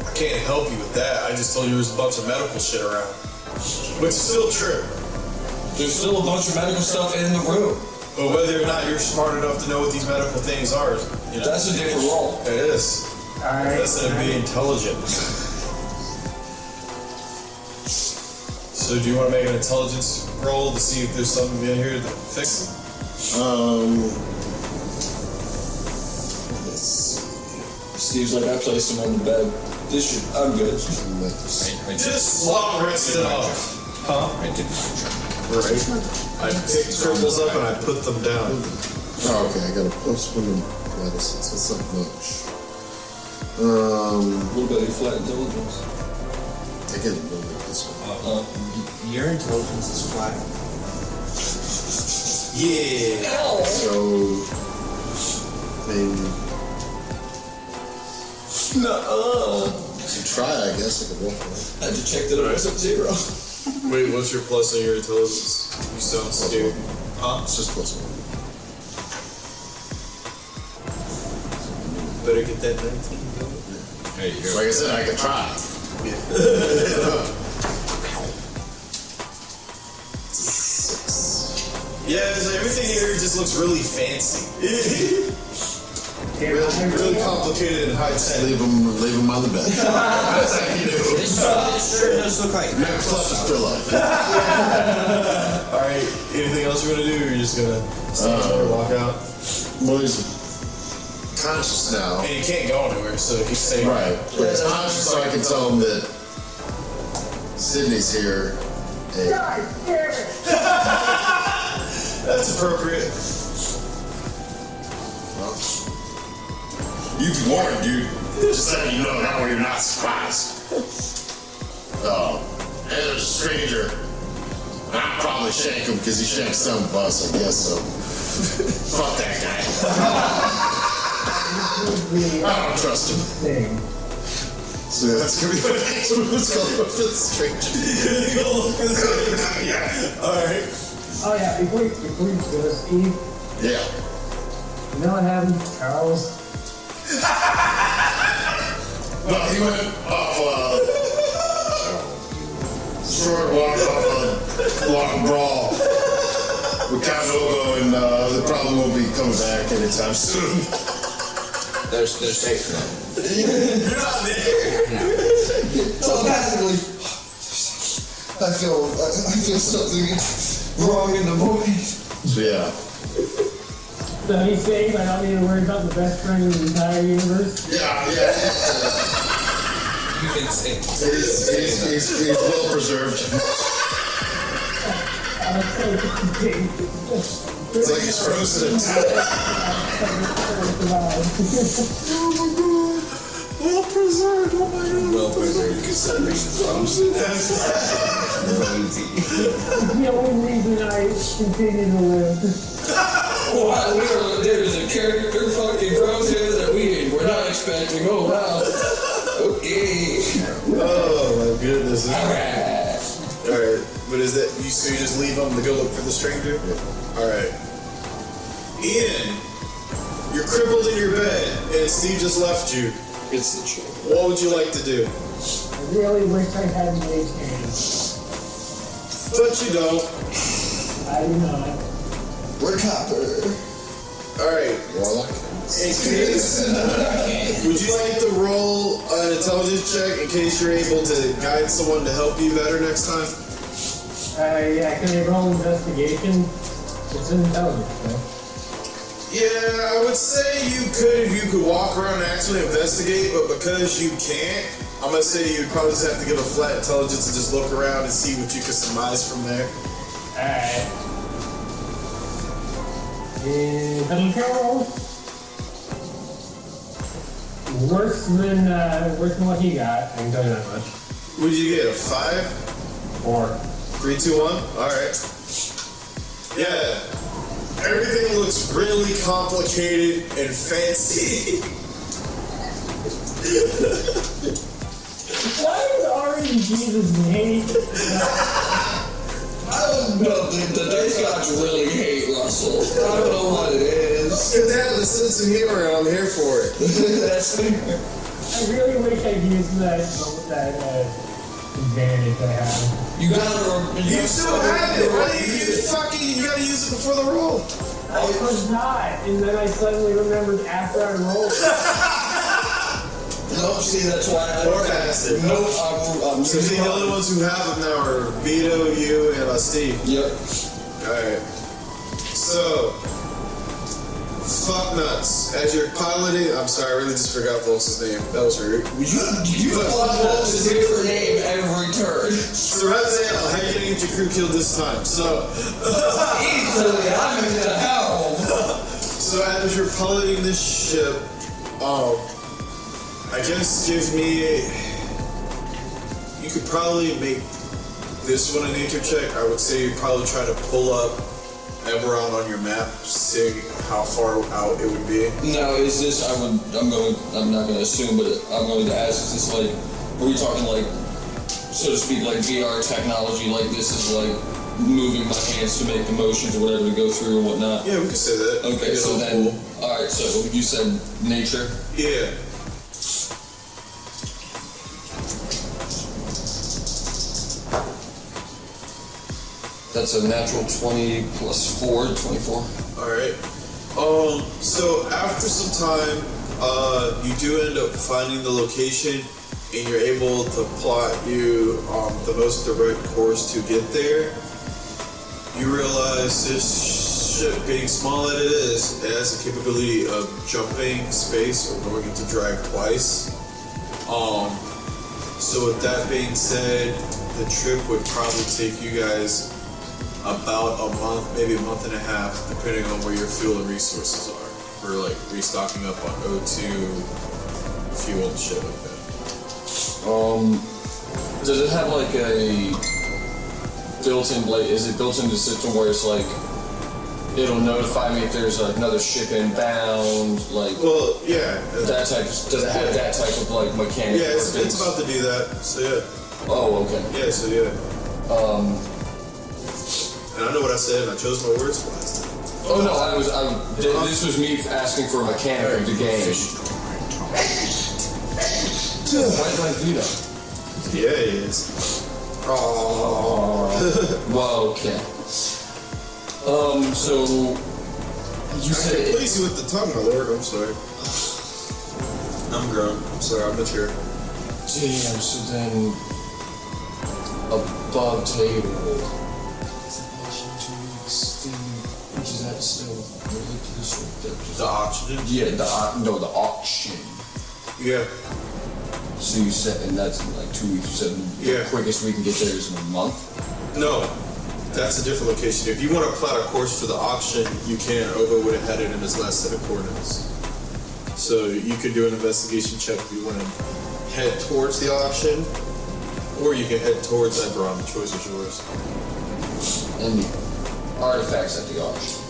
I can't help you with that. I just told you there was a bunch of medical shit around. Which is still true. There's still a bunch of medical stuff in the room. But whether or not you're smart enough to know what these medical things are, you know, that's a different role. It is. Alright. That's gonna be intelligent. So do you want to make an intelligence roll to see if there's something in here to fix it? Let's see. Steve's like, I placed him on the bed. This should, I'm good. Just long rest it off. Huh? I did not try. Right. I picked scribbles up and I put them down. Oh, okay, I got a +1 in medicine, so it's not much. What about your flat intelligence? I get a little bit this one. Your intelligence is flat. Yeah. So, maybe to try, I guess I could roll for it. I had to check that it was up 0. Wait, what's your plus on your intelligence? You sound scared. Huh? It's just +1. better get that 19. Hey, like I said, I could try. Yeah, so everything here just looks really fancy. really complicated and high tech. Leave them on the bed. This sure does look like Never fluff his pillow. Alright, anything else you want to do, or you're just gonna stand there and walk out? Well, he's conscious now. And he can't go anywhere, so he's staying. Right. But he's conscious, so I can tell him that Sydney's here. And That's appropriate. well, you be warned, dude. Just letting you know that way you're not surprised. And there's a stranger. I'll probably shank him because he shanked some of us, I guess, so. Fuck that guy. I don't trust him. So that's gonna be my next move. Let's go look for the stranger. Yeah. Alright. Oh yeah, before you go, Steve, Yeah. you know what happened to Charles? Well, he went off short walk off a long brawl with Count Ogo, and they probably won't be coming back anytime soon. They're safe now. You're not there. Telepathically, I feel something wrong in the void. So yeah. So he's saying I don't need to worry about the best friend in the entire universe? Yeah. You can say. He's well preserved. It's like he's frozen in time. Well preserved, oh my god. Well preserved because that makes it frozen. It's the only reason I continue to live. Wow, there's a character fucking growth here that we're not expecting. Oh wow. Okay. Oh my goodness. Alright. Alright, but is that, so you just leave him to go look for the stranger? Yeah. Alright. Ian, you're crippled in your bed, and Steve just left you. It's the truth. What would you like to do? I really wish I had mage hands. But you don't. I do not. We're copper. Alright. Warlock. In case, would you like to roll an intelligence check in case you're able to guide someone to help you better next time? Yeah, can I roll investigation? It's an intelligence, right? Yeah, I would say you could if you could walk around and actually investigate, but because you can't, I'm gonna say you'd probably just have to give a flat intelligence and just look around and see what you can surmise from there. Alright. Control. Worse than what he got. I can tell you that much. What did you get? A 5? 4. 3, 2, 1? Alright. Yeah. Everything looks really complicated and fancy. Why is RNG's name? I don't know. The Dice Gods really hate Russell. I don't know what it is. Because they have the sense of humor and I'm here for it. That's me. I really wish I'd used that advantage I have. You still have it. Why do you use you gotta use it before the roll. I was not, and then I suddenly remembered after I rolled. Nope, see, that's why I Or bastard. Nope, I'm So the only ones who have them now are Vito, you, and Steve. Yep. Alright. So, fuck nuts. As you're piloting, I'm sorry, I really just forgot Volks' name. That was rude. You plot Volks' different name every turn. So, Raziel, how are you gonna get your crew killed this time? So, easily, I'm in the helm. So, as you're piloting this ship, I guess give me. You could probably make this one a nature check. I would say you'd probably try to pull up Eberron on your map, see how far out it would be. Now, is this? I'm not gonna assume, but I'm going to ask. Is this like? Are we talking like, so to speak, like VR technology? Like this is like moving my hands to make the motions or whatever to go through and whatnot. Yeah, we can say that. Okay, so then, alright, so you said nature? Yeah. That's a natural 20 plus 4, 24. Alright. So after some time, you do end up finding the location and you're able to plot you the most direct course to get there. You realize this ship, being small that it is, it has the capability of jumping space or going into drag twice. So with that being said, the trip would probably take you guys about a month, maybe a month and a half, depending on where your fuel and resources are. For like restocking up on O2, fuel and shit like that. Does it have like a built-in, like, is it built into the system where it's like, it'll notify me if there's like another ship inbound, like... Well, yeah. That type, does it have that type of like mechanic? Yeah, it's about to do that, so yeah. Oh, okay. Yeah, so yeah. And I know what I said, and I chose my words last time. Oh no, this was me asking for a mechanic of the game. Why did I do that? Yeah, he is. Oh. Well, okay. So you said I please you with the tongue, my lord. I'm sorry. I'm grown. I'm sorry. I'm mature. Damn. So then, above table. Which is that still the oxygen? Yeah, the auction. Yeah. So you said, and that's in like 2 weeks. You said the quickest we can get there is in a month? No, that's a different location. If you want to plot a course for the auction, you can. Obo would have had it in his last set of coordinates. So you could do an investigation check if you want to head towards the auction, or you can head towards Eberron. The choice is yours. And the artifacts at the auction.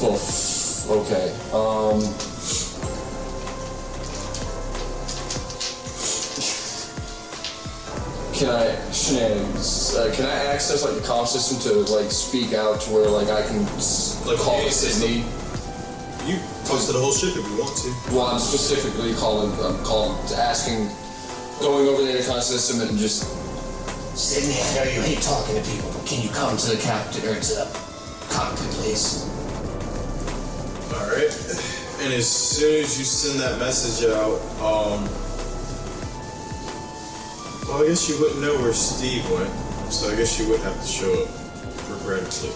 Oh, okay. Can I shenanigans? Can I access like the comm system to like speak out to where like I can like call Sydney? You talk to the whole ship if you want to. Well, I'm specifically asking, going over the intercom system and just. Sydney, I know you hate talking to people, but can you come to the captain or to the cockpit, please? All right. And as soon as you send that message out, well, I guess you wouldn't know where Steve went, so I guess you would have to show up, regrettably.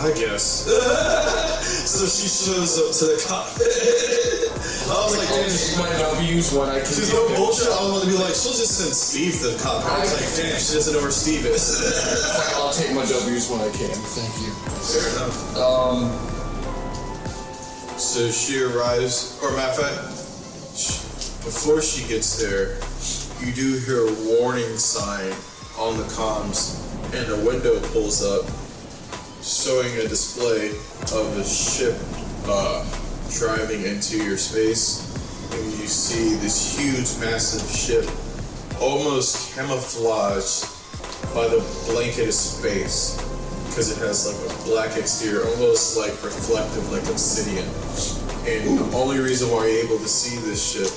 I guess. So she shows up to the cockpit. I was like, damn, she might not be used when I can. She's no bullshit. I was going to be like, she'll just send Steve to the cockpit. I was like, damn, she doesn't know where Steve is. I'll take my W's when I can. Thank you. Fair enough. So she arrives, or matter of fact, before she gets there, you do hear a warning sign on the comms, and a window pulls up, showing a display of a ship driving into your space, and you see this huge, massive ship, almost camouflaged by the blanket of space, because it has like a black exterior, almost like reflective, like obsidian. And the only reason why you're able to see this ship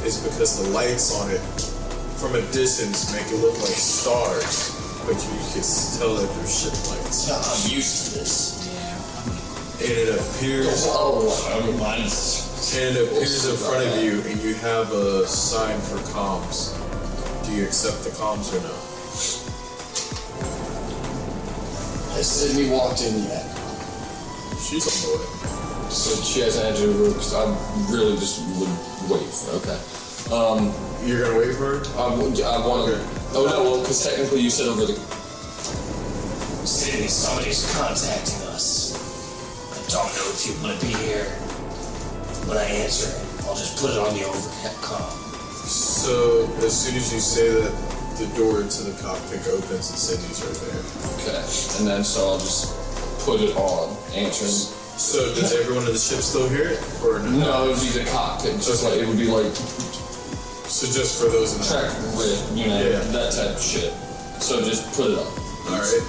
is because the lights on it from a distance make it look like stars, but you can tell that they're ship lights. No, I'm used to this. And it appears. And it appears in front of you, and you have a sign for comms. Do you accept the comms or no? Has Sydney walked in yet? She's on the way. So she hasn't entered the room because I really just would wait for. Okay. You're gonna wait for her? I want to. Oh no, well, because technically you said over the. Sydney, somebody's contacting us. I don't know if you want to be here. When I answer it, I'll just put it on the overhead comm. So as soon as you say that, the door into the cockpit opens and Sydney's right there. Okay, and then so I'll just put it on, answering. So does everyone in the ship still hear it, or no? No, it would be the cockpit. Just like it would be like So just for those in the track with that type of shit. So just put it up. All right.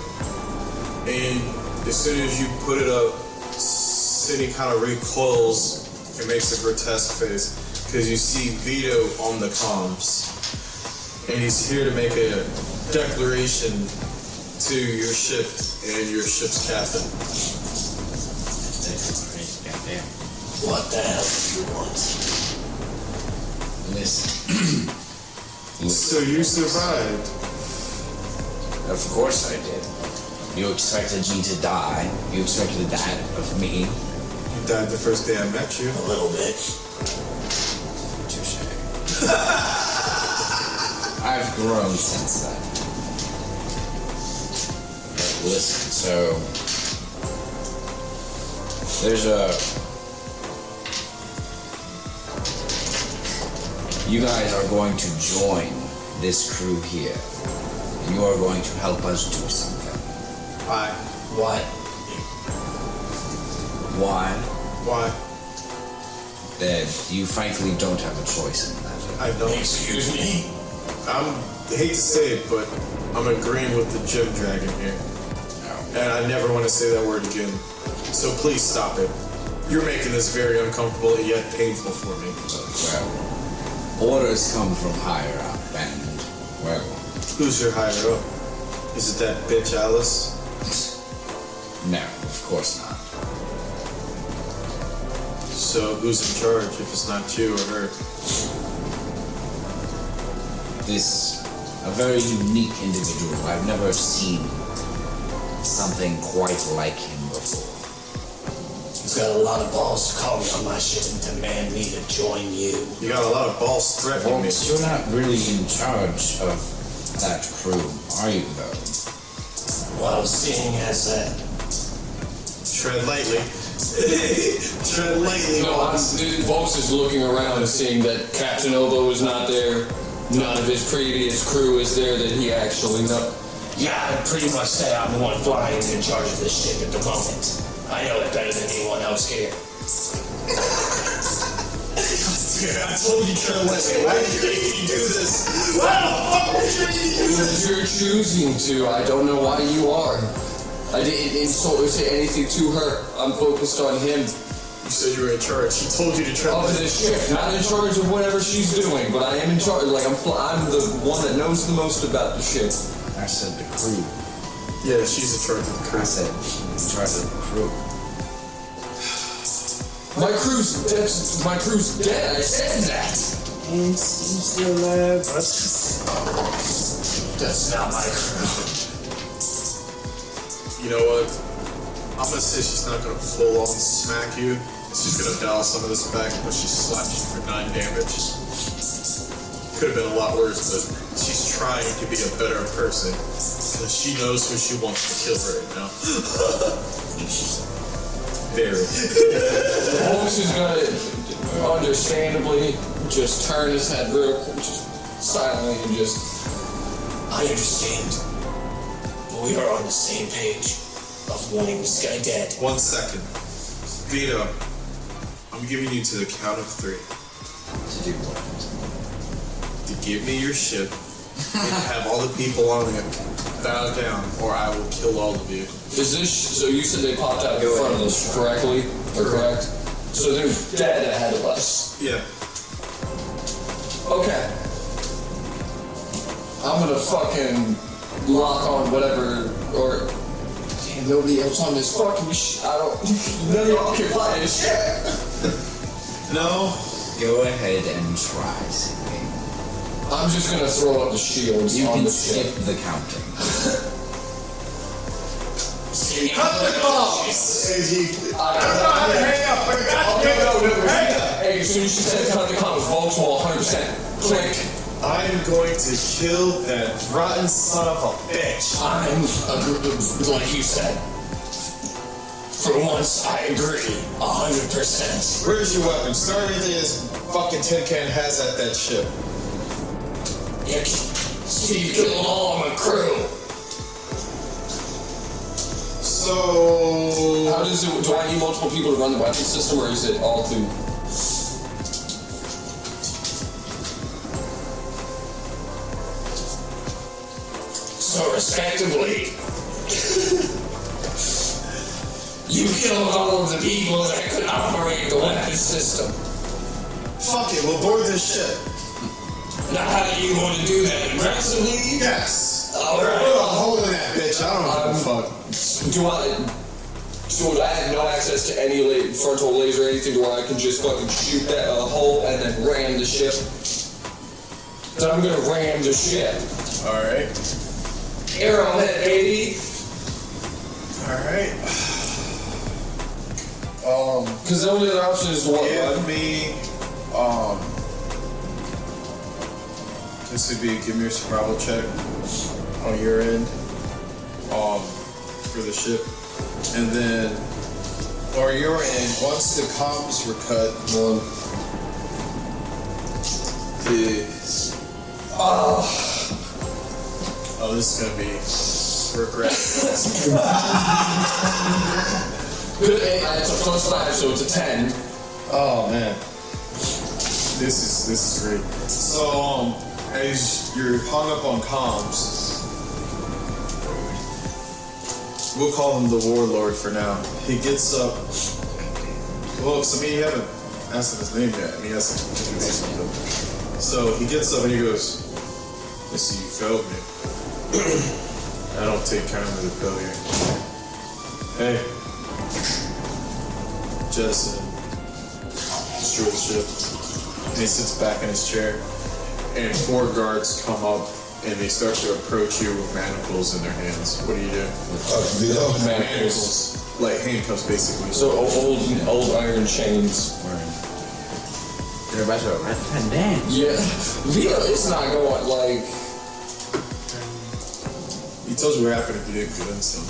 And as soon as you put it up, City kind of recoils and makes a grotesque face because you see Vito on the comms, and he's here to make a declaration to your ship and your ship's captain. What the hell do you want? Listen. So you survived. Of course I did. You expected me to die. You expected that of me. You died the first day I met you. A little bit. Touche. I've grown since then. But listen, so there's you guys are going to join this crew here. And you are going to help us do something. Why? What? Why? Why? That you frankly don't have a choice in that. I don't. Excuse me? I hate to say it, but I'm agreeing with the gym dragon here. And I never want to say that word again. So please stop it. You're making this very uncomfortable and yet painful for me. Well, orders come from higher up, and, well... Who's your higher up? Is it that bitch Alice? No, of course not. So who's in charge if it's not you or her? This, a very unique individual. I've never seen something quite like him before. He's got a lot of balls to call me on my ship and demand me to join you. You got a lot of balls threatening me. You're not really in charge of that crew, are you, though? Well, seeing as that... Tread lightly. Tread lightly, boss. Volks is looking around and seeing that Captain Obo is not there. None of his previous crew is there that he actually knows. Yeah, I'd pretty much say I'm the one flying in charge of this ship at the moment. I know it better than anyone else here. I told you tread lightly. Why did you do this? Why the fuck would you do this? You're choosing to. I don't know why you are. I didn't insult or say anything to her. I'm focused on him. You said you were in charge. He told you to tread Of lightly. this ship. Not in charge of whatever she's doing, but I am in charge. Like, I'm the one that knows the most about the ship. I said the crew. Yeah, she's in charge of the crew. I said in charge of the crew. My crew's dead. My crew's dead. I said that. He's still alive. That's not my crew. You know what? I'm gonna say she's not gonna full on smack you. She's gonna dial some of this back, but she slapped you for 9 damage. Could have been a lot worse, but she's trying to be a better person. Because she knows who she wants to kill right now. Very. Holmes is gonna understandably just turn his head real quick, just silently and just... I understand. But we are on the same page of wanting this guy dead. 1 second. Vito, I'm giving you to the count of 3. To do what? To give me your ship and have all the people on it bow down, or I will kill all of you. Is this... So you said they popped out in front of us, correctly? Or correct? So they're dead ahead of us. Yeah. Okay. I'm gonna fucking lock on whatever, or... Damn, nobody else on this fucking I don't... None of y'all can fly this shit. No. Go ahead and try, Sidney. I'm just gonna throw up the shields You on can the skip ship. the counting. Cut the call! Hey, as soon as she said cut the comms, Volks will 100% click. I'm going to kill that rotten son of a bitch. I'm like you said. For once, I agree. 100%. Where's your weapon? Start everything this fucking tin can has at that ship. Yeah, Steve killed all of my crew. Son So how does it? Do I need multiple people to run the weapon system, or is it all through? So respectively, you killed all of the people that could operate the weapon system. Fuck it, we'll board this ship. Now how do you want to do that? Aggressively? Yes. Alright. Put a hole in that bitch. I don't give a fuck. Do I have no access to any frontal laser or anything to where I can just fucking shoot that hole and then ram the ship? So I'm gonna ram the ship. Alright. Arrowhead, baby. Alright. Because the only other option is to what? Give me, this would be, give me a survival check on your end, for the ship. And then, on your end, once the comms were cut, oh, this is gonna be regret. Good 8, it's a +5, so it's a 10. Oh man, this is great. So as you're hung up on comms, we'll call him the Warlord for now. He gets up. Well, I mean, you haven't asked him his name yet. I mean, he has to introduce himself. So he gets up and he goes, "I see you failed me. I don't take kindly to failure. Hey, jettison, destroy the ship." And he sits back in his chair, and 4 guards come up and they start to approach you with manacles in their hands. What do you do? Manacles, like handcuffs, basically. So old iron chains. They're about to arrest him. Damn. Yeah, Vito is not going like. He tells you what happened if you didn't convince him.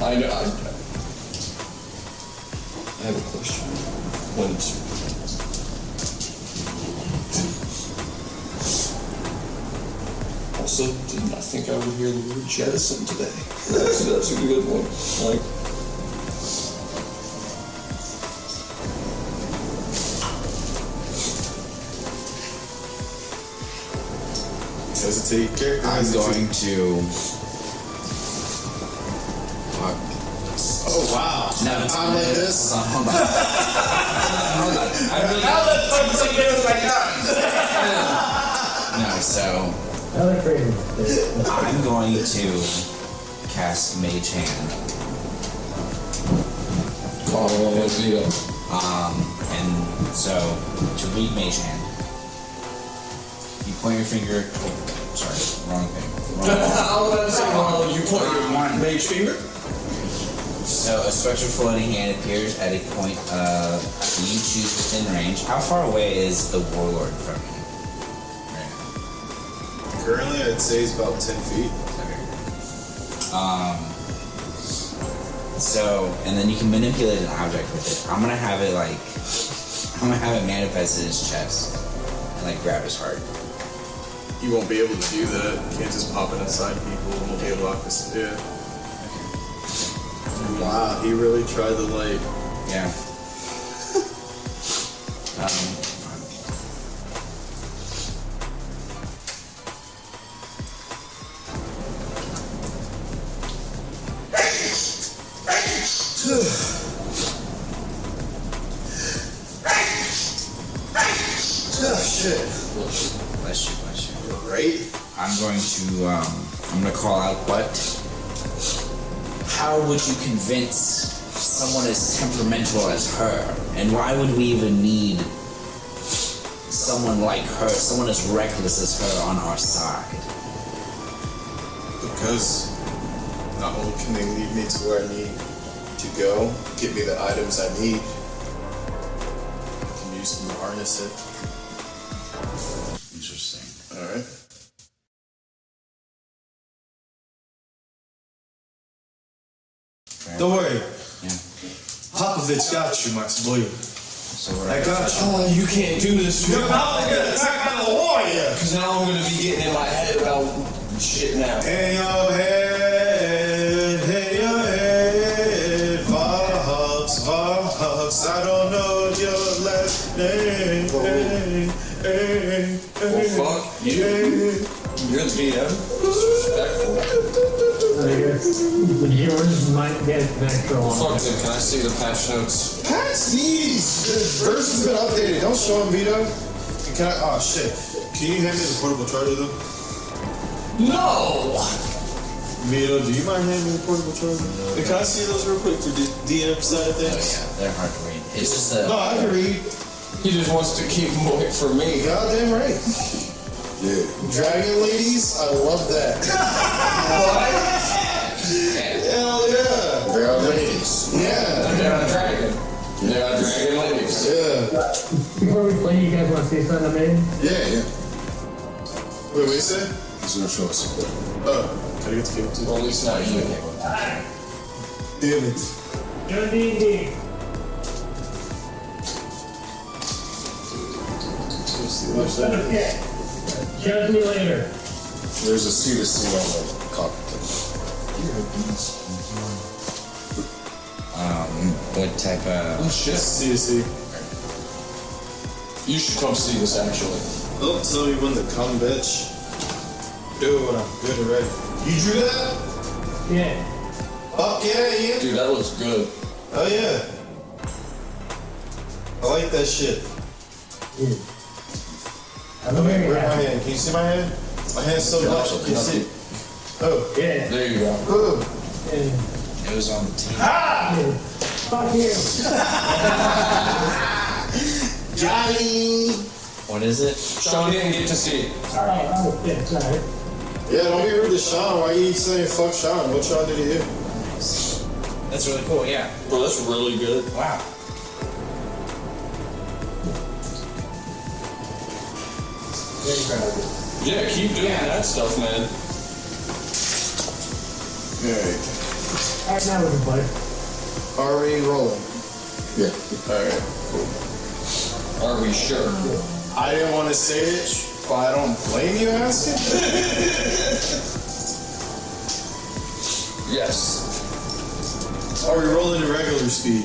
I know. I have a question. Also, did not think I would hear the word jettison today. That's a good one. Like. Hesitate, character. I'm going to. Oh wow. No, Time like this. Hold on. Hold on. I really. Now let's talk some games like that. No, so Another crazy. I'm going to cast Mage Hand. And so to read Mage Hand, you point your finger. Oh, sorry, wrong thing. You point your mage finger? So a spectral floating hand appears at a point you choose within range. How far away is the Warlord from you? Right Currently, I'd say it's about 10 feet. now. Okay. So, and then you can manipulate an object with it. I'm gonna have it manifest in his chest and like grab his heart. You won't be able to do that. You can't just pop it inside people. You won't be able to lock this. Yeah. Wow, he really tried the light. Yeah. Oh shit. Bless you. Right? I'm gonna call out what? How would you convince someone as temperamental as her? And why would we even need someone like her, someone as reckless as her on our side? Because not only can they lead me to where I need to go, get me the items I need, I can use them to harness it. Interesting. Alright. Don't worry. Yeah. Popovich got you, Max Boy. So I got you. Oh, you can't do this. You're about to get attacked by the are you? Because now I'm gonna be getting in my head about shit now. Hey your head, Vox, I don't know your last name. Well, fuck you. You're the DM. Disrespectful. Yours might get natural. Fuck it, can I see the patch notes? Patch these! The version's been updated. Don't show him, Vito. Can I? Oh shit. Can you hand me the portable charger though? No! Vito, do you mind handing me the portable charger? Hey, can I see those real quick for the DM side of Oh things? yeah, they're hard to read. It's just a. No, I can read. He just wants to keep them away from me. Goddamn right. Yeah. Dragon ladies, I love that. Hell yeah. They're ladies. Yeah. They're not dragon. They're not dragon ladies. Yeah. Before we play, you guys want to see something I made? Yeah. Wait, what you say? He's gonna show us support. Oh, can I get the cable too? Well, at least not you. Damn it. Yo, D&D. Okay. Judge me later. There's a seat on the cockpit. What type of? Oh shit. See. You should come see this actually. Don't tell me when to come, bitch. Do it when I'm good and ready. You drew that? Yeah. Oh, yeah, Ian. Dude, that looks good. Oh, yeah. I like that shit. Okay, where's my hand? Can you see my hand? My hand's so much. Can you see? Oh. Yeah. There you go. Ooh. And It was on the team. Ah! fuck you. Johnny! What is it? Sean didn't get to see it. Oh, yeah, sorry. Yeah, don't be rude to Sean. Why you saying fuck Sean? What Sean did he do? Nice. That's really cool. Yeah. Bro, that's really good. Wow. Yeah, keep doing that stuff, man. Alright. Alright, now we can play. Are we rolling? Yeah. Alright, cool. Are we sure? I didn't want to say it, but I don't blame you asking. Yes. Are we rolling at regular speed?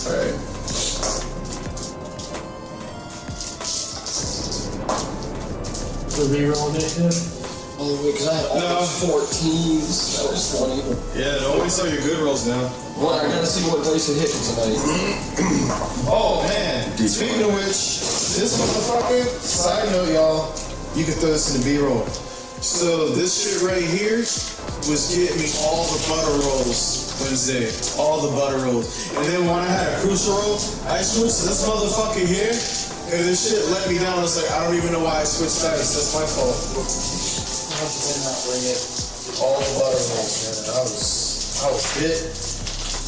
Alright. So reroll initiative? Oh, wait, because I had all those 14s. That was funny. Yeah, don't waste all your good rolls now. Well, I gotta see what dice it hit tonight. Oh man, speaking of which, this motherfucker, side note y'all, you can throw this in the B-roll. So this shit right here was getting me all the butter rolls Wednesday. All the butter rolls. And then when I had a crucial roll, I switched to this motherfucker here, and this shit let me down. I was like, I don't even know why I switched dice. That's my fault. How did I not bring it? All the butter rolls, man. I was bit.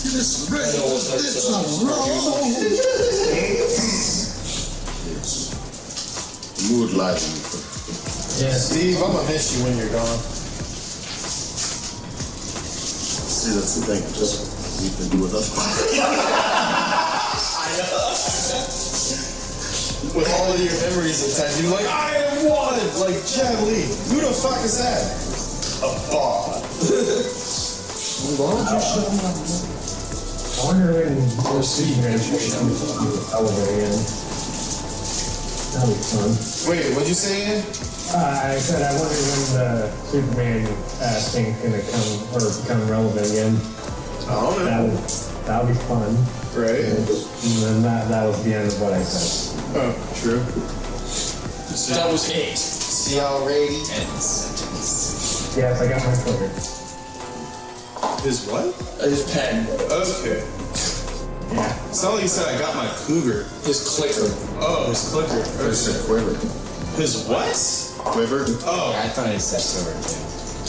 This Mood lighting. Yeah, Steve, I'm gonna miss you when you're gone. See, that's the thing. Just you can do with us. With all of your memories attached, you're like, I am wanted, like Chad Lee. Who the fuck is that? A bot. Why don't you show them? I wonder when we'll see you guys elevator again. That'll be fun. Wait, what'd you say again? I said I wonder when the Superman thing's gonna become relevant again. I don't know. That'll be fun. Right. And then that was the end of what I said. Oh, true. That was 8. See already? Yes, I got my clicker. His what? His pen. Okay. Yeah. It's not like you said I got my cougar. His clicker. Oh, his clicker. There's a quiver. His what? Quiver? Oh. I thought it said sword too.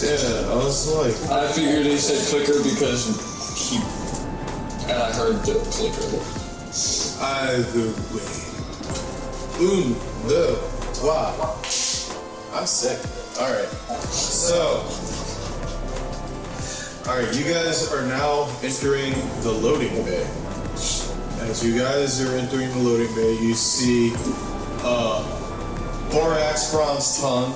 Yeah, I was like... I figured he said clicker because he... And I heard the clicker. Either way. Wow. I'm sick. Alright. So... Alright, you guys are now entering the loading bay. As you guys are entering the loading bay, you see Borax Bronze Tongue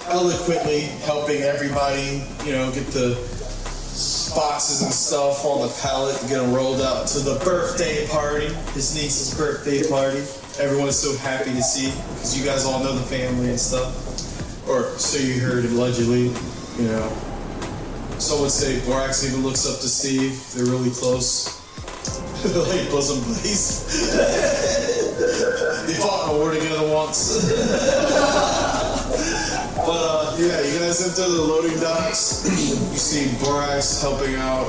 eloquently helping everybody, get the boxes and stuff on the pallet to get them rolled out to the birthday party, his niece's birthday party. Everyone is so happy to see, because you guys all know the family and stuff. Or so you heard allegedly, Some would say Borax even looks up to Steve. They're really close. They're like bosom buddies. They fought in a war together once. But you guys enter the loading docks. You see Borax helping out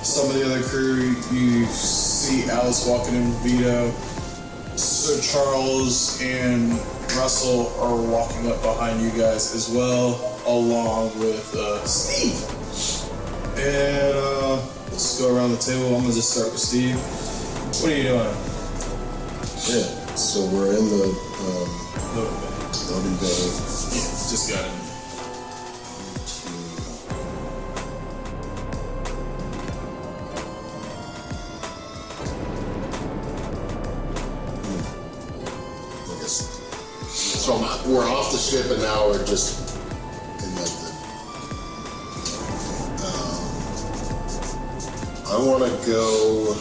some of the other crew. You see Alice walking in with Vito. Sir Charles and Russell are walking up behind you guys as well, along with Steve. And let's go around the table. I'm gonna just start with Steve. What are you doing? Yeah, so we're in the loading bay. Yeah, just got it. So we're off the ship and now we're just in like the. I want to go.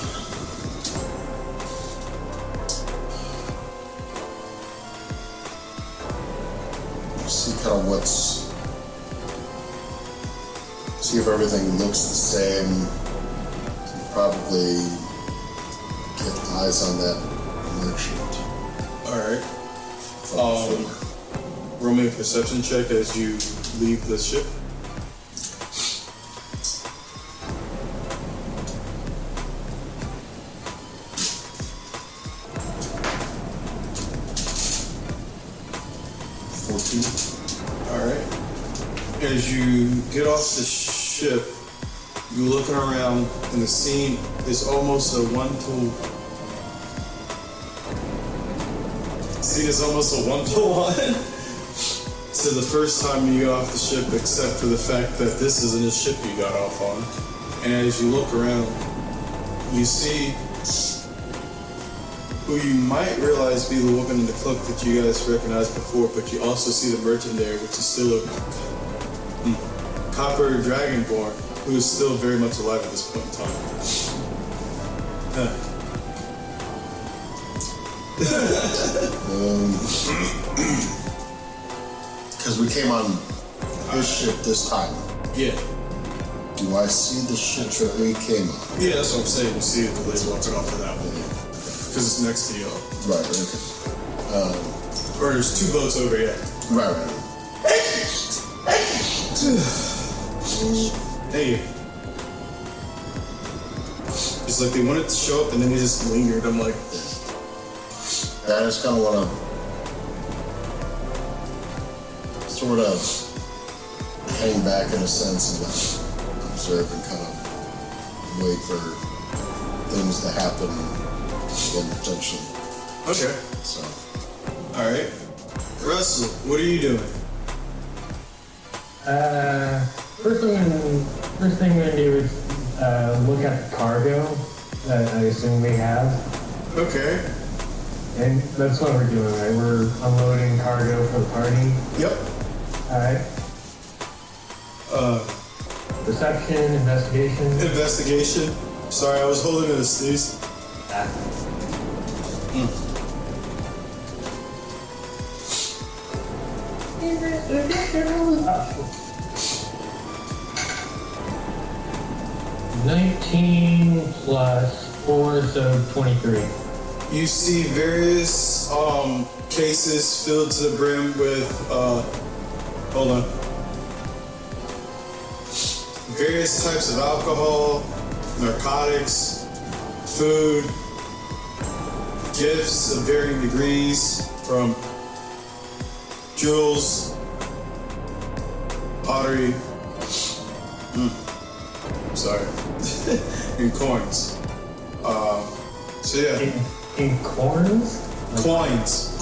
See kind of see if everything looks the same. Probably get eyes on that merchant. All right. Roll me a perception check as you leave the ship. All right. As you get off the ship, you're looking around, and the scene is almost a one-to-one. Is almost a one-to-one to the first time you get off the ship, except for the fact that this isn't a ship you got off on. And as you look around, you see who you might realize be the woman in the cloak that you guys recognized before, but you also see the merchant there, which is still a copper dragonborn, who is still very much alive at this point in time. Because we came on his ship this time. Yeah. Do I see the ship that we came on? Yeah, that's what I'm saying. You see the lady walking off of that one. Because it's next to y'all. Right, okay. Or there's two boats over here. Right. Hey. It's like they wanted to show up and then they just lingered. I'm like... I just kind of want to sort of hang back in a sense and observe and kind of wait for things to happen again potentially. Okay. So. All right. Russell, what are you doing? First thing I'm gonna do is look at the cargo that I assume we have. Okay. And that's what we're doing, right? We're unloading cargo for the party. Yep. Alright. Perception, investigation. Investigation. Sorry, I was holding it a sneeze. 19 plus 4, so 23. You see various cases filled to the brim with hold on. Various types of alcohol, narcotics, food, gifts of varying degrees, from jewels, pottery, sorry, and coins. So yeah. In coins? Coins.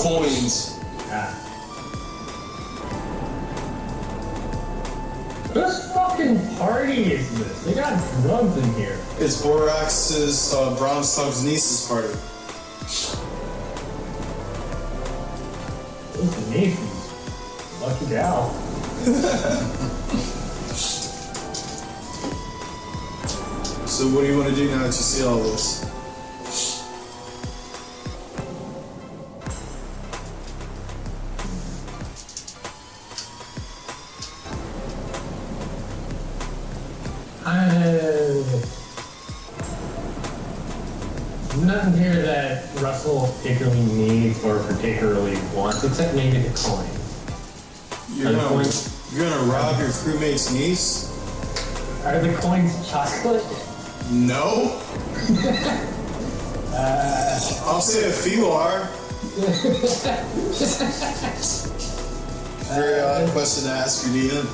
This fucking fucking party is this? They got drugs in here. It's Borax's, Bronze Tongue's niece's party. What's the niece's? Lucky gal. So what do you want to do now that you see all this? Nothing here that Russell particularly needs or particularly wants, except maybe the coin. You're gonna rob your crewmate's niece? Are the coins chocolate? No. I'll say if you are. Very odd question to ask your DM.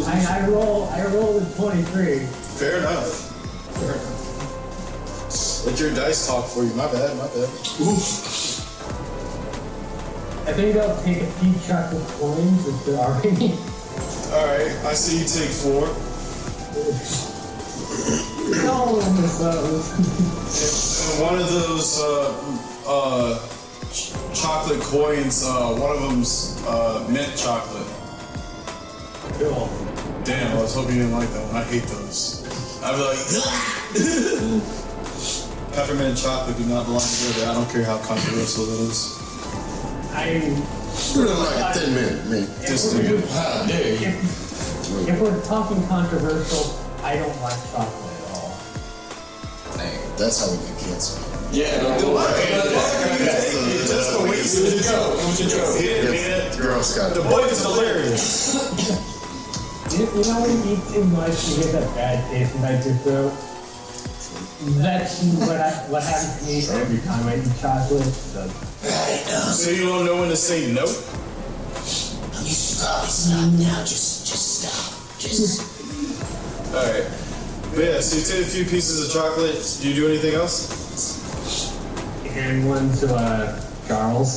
I rolled a 23. Fair enough. Let your dice talk for you. My bad. Oof. I think I'll take a few chocolate coins if they're already. Alright, I see you take 4. No, I miss those. And one of those chocolate coins, one of them's mint chocolate. Cool. Damn, I was hoping you didn't like that one. I hate those. I'd be like, peppermint and chocolate do not belong together. I don't care how controversial it is. We're like a 10 minute, man. If we're talking controversial, I don't like chocolate at all. That's how we get canceled. Yeah, That's the way it was a joke. It was a joke. He didn't mean it. Girl Scott. The boy is hilarious. You know when you eat too much, you get that bad taste inside your throat? That's what happens to me every time I eat chocolate. So you don't know when to say no? You should probably stop now. Just stop. Just. Alright. But yeah, so you take a few pieces of chocolate. Do you do anything else? And one to Charles.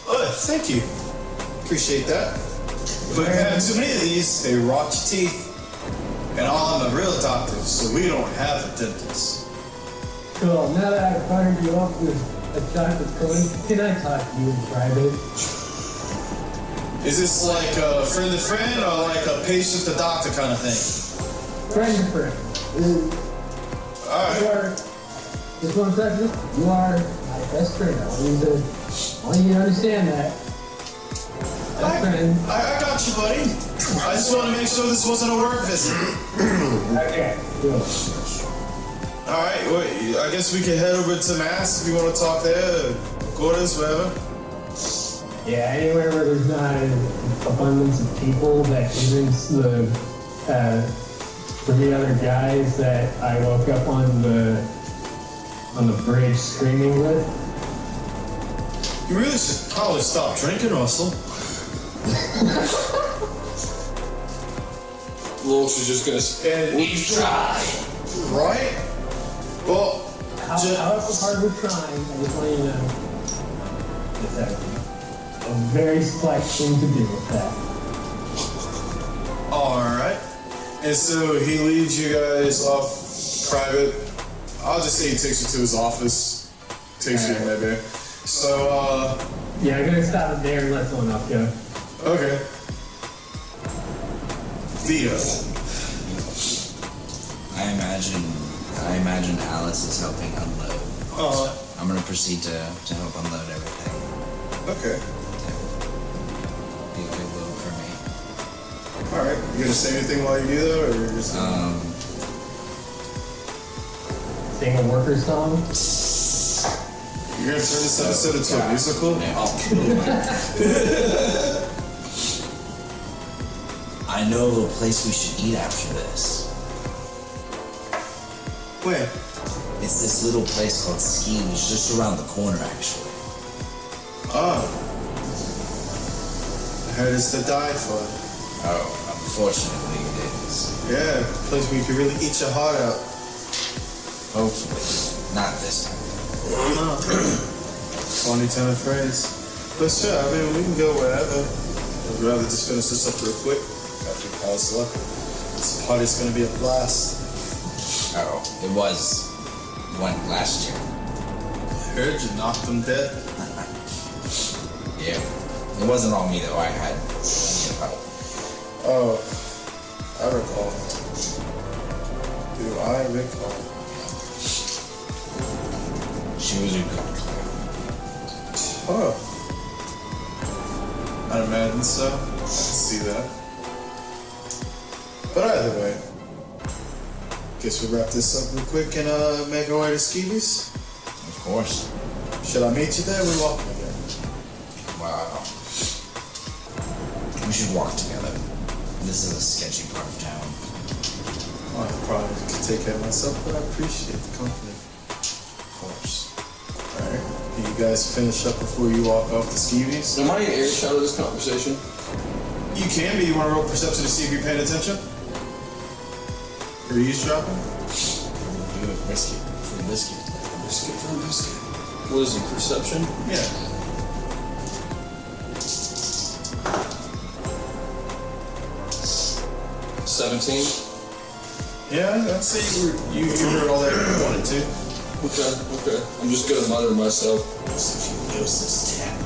Oh, thank you. Appreciate that. But if you have too many of these, they rot your teeth. And I'm a real doctor, so we don't have a dentist. Cool. Now that I've fired you off with a chocolate coin, can I talk to you in private? Is this like a friend to friend or like a patient to doctor kind of thing? Friend to friend. Alright. You are, just one second, you are my best friend. I want you to understand that. I got you, buddy. I just want to make sure this wasn't a work visit. Okay, cool. Alright, well, I guess we can head over to Mass if you want to talk there, quarters, wherever. Yeah, anywhere where there's not an abundance of people that isn't the 3 other guys that I woke up on the bridge screaming with. You really should probably stop drinking, Russell. Lawrence is just gonna we've tried, right? Well, however hard we're trying, I just want you to know it's a very slight thing to do with that. Alright. And so he leads you guys off private. I'll just say he takes you to his office. Takes you in there. So, yeah, I'm gonna stop it there and let someone else go. Okay. Via. I imagine Alice is helping unload. I'm gonna proceed to help unload everything. Okay. Be a good load for me. Alright. You gonna say anything while you do that, or you're just sing a worker song? You're gonna turn this episode into a musical? I know a place we should eat after this. Where? It's this little place called Schemes, just around the corner, actually. Oh. I heard it's to die for. Oh, unfortunately it is. Yeah, a place where you can really eat your heart out. Hopefully. Not this time. Funny turn of phrase. But sure, I mean, we can go wherever. I'd rather just finish this up real quick. got your palace luck. This party's gonna be a blast. Oh, it was one last year. Heard you knocked them dead. Yeah. It wasn't all me though, I had plenty of help. Oh, I recall. Do I recall? She was a good player. Oh. I'd imagine so. I can see that. But either way, guess we'll wrap this up real quick and make our way to Skeevy's. Of course. Should I meet you there? We're walking again. Wow. We should walk together. This is a sketchy part of town. Well, I probably could take care of myself, but I appreciate the company. Of course. Alright. Can you guys finish up before you walk off to Skeevy's? Am I in earshot of this conversation? You can be. You want to roll perception to see if you're paying attention? Or eavesdropping? Do it risky for the biscuit. Biscuit for a biscuit. What is it, perception? Yeah. $17. Yeah, I'd say you heard all that you wanted to. Okay. I'm just gonna mutter to myself. Useless tap.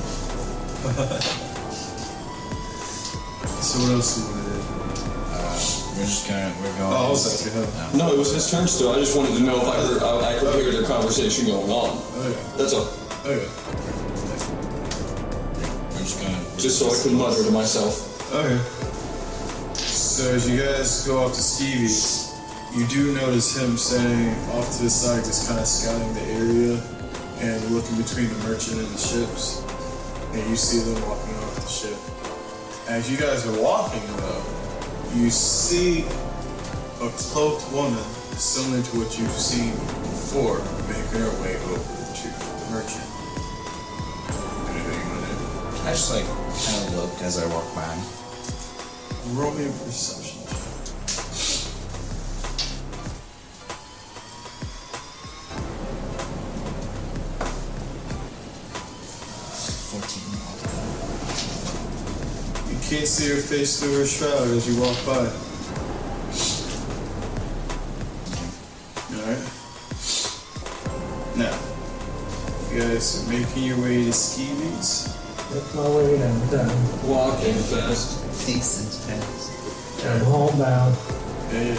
So what else do you want to do? We're going. Oh, I was asking him. No, it was his turn still. I just wanted to know if I could hear their conversation going on. Okay. That's all. Okay. We're just gonna. Just so I could mutter to myself. Okay. So as you guys go off to Skeevy's, you do notice him standing off to the side, just kind of scouting the area and looking between the merchant and the ships. And you see them walking off the ship. As you guys are walking, though, you see a cloaked woman, similar to what you've seen before, making her way over to the merchant. Anything you want to do? I just kind of looked as I walked by. Roll me a perception check. 14. You can't see her face through her shroud as you walk by. Alright. Now, you guys are making your way to Skeevy's. That's my way downtown. Walking fast. Decent fast. I'm homebound. Yeah.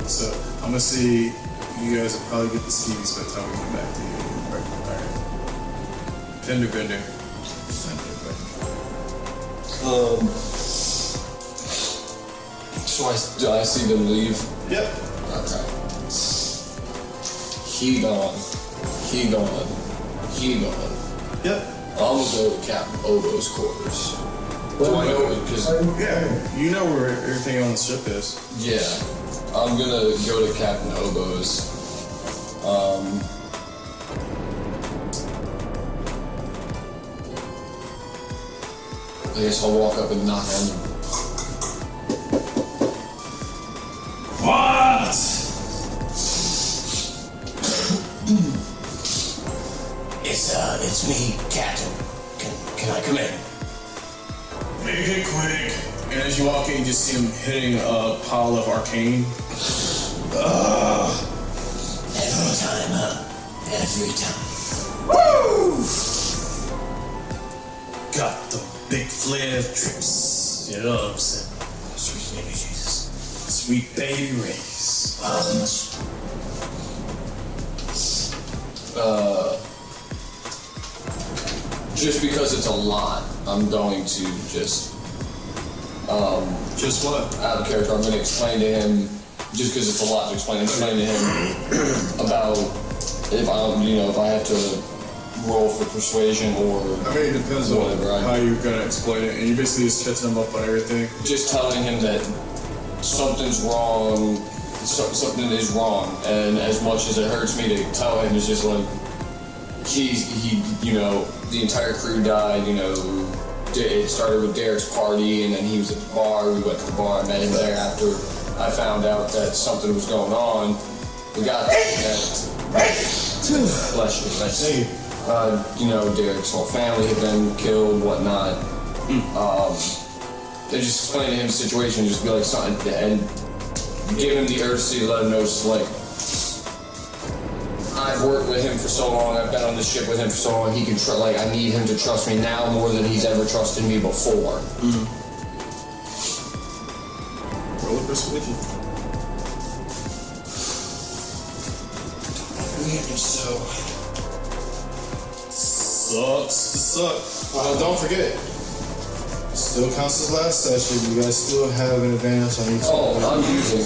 So, I'm gonna see you guys will probably get the Skeevy's by the time we get back to you. Alright. Fender bender. Do I see them leave? Yep. Okay. He gone. Yep. I'm gonna go to Captain Obo's quarters. Do I know it? Because Yeah, you know where everything on the ship is. yeah, I'm gonna go to Captain Obo's. I guess I'll walk up and knock on them. What? It's me, Captain. Can I come in? Make it quick. And as you walk in, you just see him hitting a pile of arcane. Every time, huh? Every time. Woo! Got the big flare of trips. You know what I'm saying? Sweet baby Jesus. Sweet baby race. Just because it's a lot, I'm going to just Just what? out of character. I'm going to explain to him, just because it's a lot to explain to him about if I have to roll for persuasion or I mean, it depends whatever. on how you're gonna explain it. And you basically just catching him up on everything. Just telling him that something's wrong, something is wrong, and as much as it hurts me to tell him, it's just like the entire crew died. It started with Derek's party, and then he was at the bar. We went to the bar, met him there after I found out that something was going on. We got bless you. Derek's whole family had been killed, whatnot. They just explain to him the situation, just be like something, and give him the urgency to let him know it's like, I've worked with him for so long, I've been on this ship with him for so long, he can I need him to trust me now more than he's ever trusted me before. Roll a persuasion. Sucks to suck. Don't forget. Still counts as last session. You guys still have an advantage on each one. I'm using it.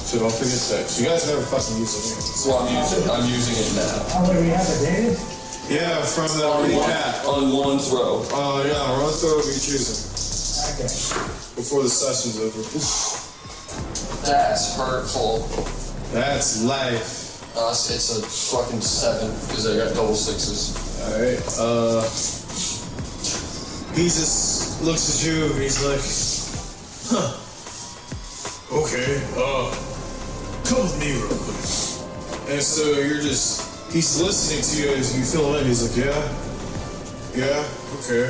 So don't forget that. You guys never fucking use it. So I'm using it now. Oh, wait, we have advantage? Yeah, from the recap. On one throw. Yeah, run throw if you're choosing. Okay. Before the session's over. That's hurtful. That's life. It's a fucking 7, because I got double 6s. Alright, he just looks at you, he's like, huh. Okay, come with me real quick. And so he's listening to you as you fill him in, he's like, yeah, okay.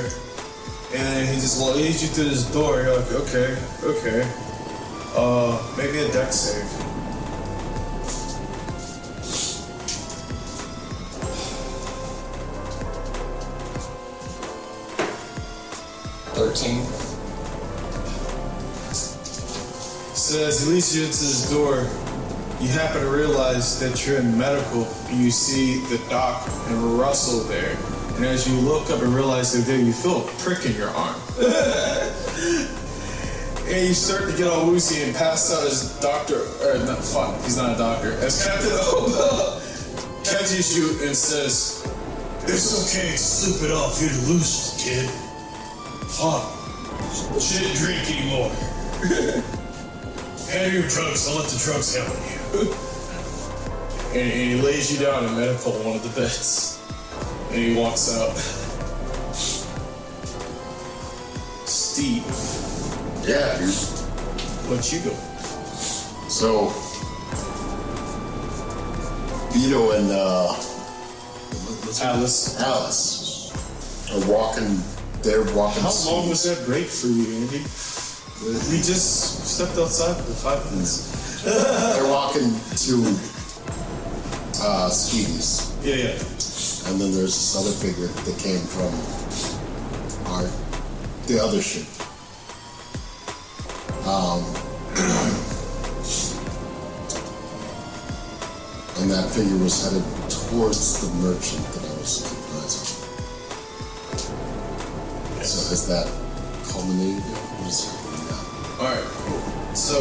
And then he just leads you through this door, you're like, okay. Maybe a dex save. 13. So as he leads you into this door, you happen to realize that you're in medical, and you see the doc and Russell there. And as you look up and realize they're there, you feel a prick in your arm. And you start to get all woozy and pass out as he's not a doctor. As Captain O catches you and says, "It's okay to slip it off. You're loose, kid. Fuck. Shouldn't drink anymore. Hand your drugs. Don't let the drugs have on you." And he lays you down in medical on one of the beds. And he walks out. Steve. Yeah, dude. What you doing? So, Vito and Alice are walking. They're walking. How long was that break for you, Andy? We just stepped outside for 5 minutes. They're walking to Skeety's. Yeah. And then there's this other figure that came from the other ship. And that figure was headed towards the merchant that I was keeping eyes on. So is that culminated? What is happening now? Alright, cool. So,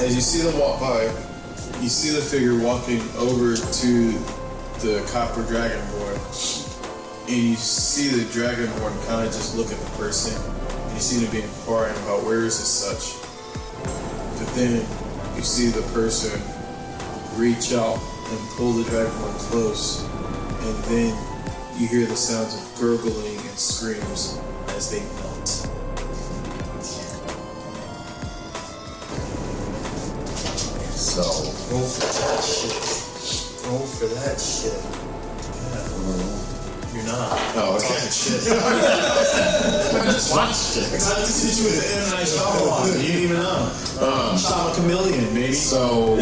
as you see them walk by, you see the figure walking over to the copper dragonborn, and you see the dragonborn kind of just look at the person, and you see them be inquiring about where is this such. But then you see the person reach out and pull the dragonborn close, and then you hear the sounds of gurgling and screams as they melt. So, Roll for that shit. Roll for that shit. Yeah. You're not. Oh, okay. Talking shit. I just watched it. I had to teach you with the M. Night Shyamalan. You didn't even know. I'm a chameleon, baby. So,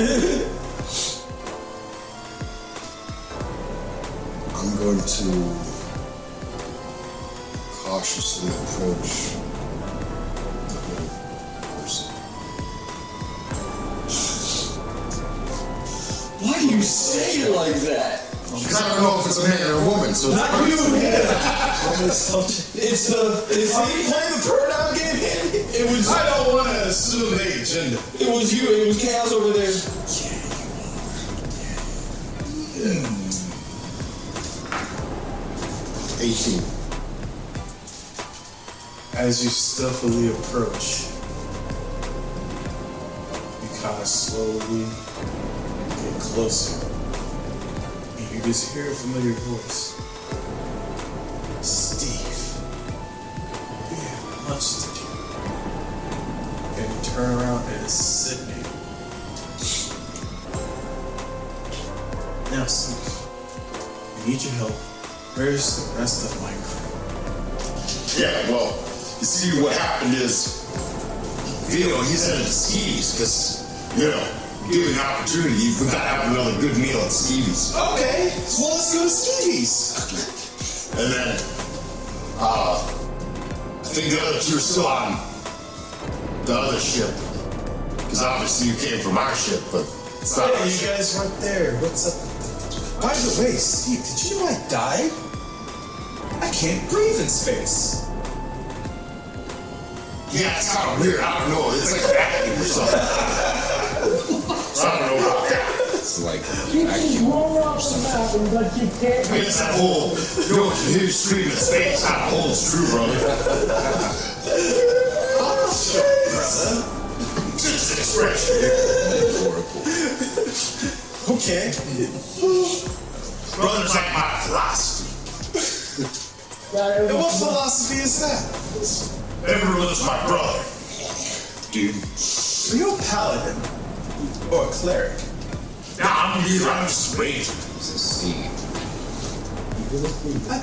I'm going to cautiously approach the little person. Why do you say it like that? Because I don't know if it's a man or a woman, so Not you, It's the playing the pronoun game, Andy? It was. I don't want to assume the agenda. It was you. It was Chaos over there. 18. As you stealthily approach, you kind of slowly get closer, and you just hear a familiar voice. Steve, we have much to do. And you turn around and it's Sydney. Now, Steve, I need your help. Where's the rest of my crew? Yeah, well, You see, what happened is, Vito, he's headed to Stevie's because, given the opportunity, we gotta have another good meal at Stevie's. Okay, well, let's go to Stevie's. And then, I think the other two are still on the other ship. Because obviously you came from our ship, but it's not our You ship. guys weren't there. What's up? By the way, Steve, did you know I died? I can't breathe in space. Yeah, it's kind of weird. I don't know. It's like a vacuum or something. So I don't know about that. It's like You can roll off the mountain, but you can't. I guess that whole, you hear you scream in space kind of holds true, brother. Just an expression. Okay. Brother's like my philosophy. And what philosophy is that? Everyone's my brother. Dude. Are you a paladin? Or a cleric? Nah, I'm neither. I'm just a ranger. it's a seed. I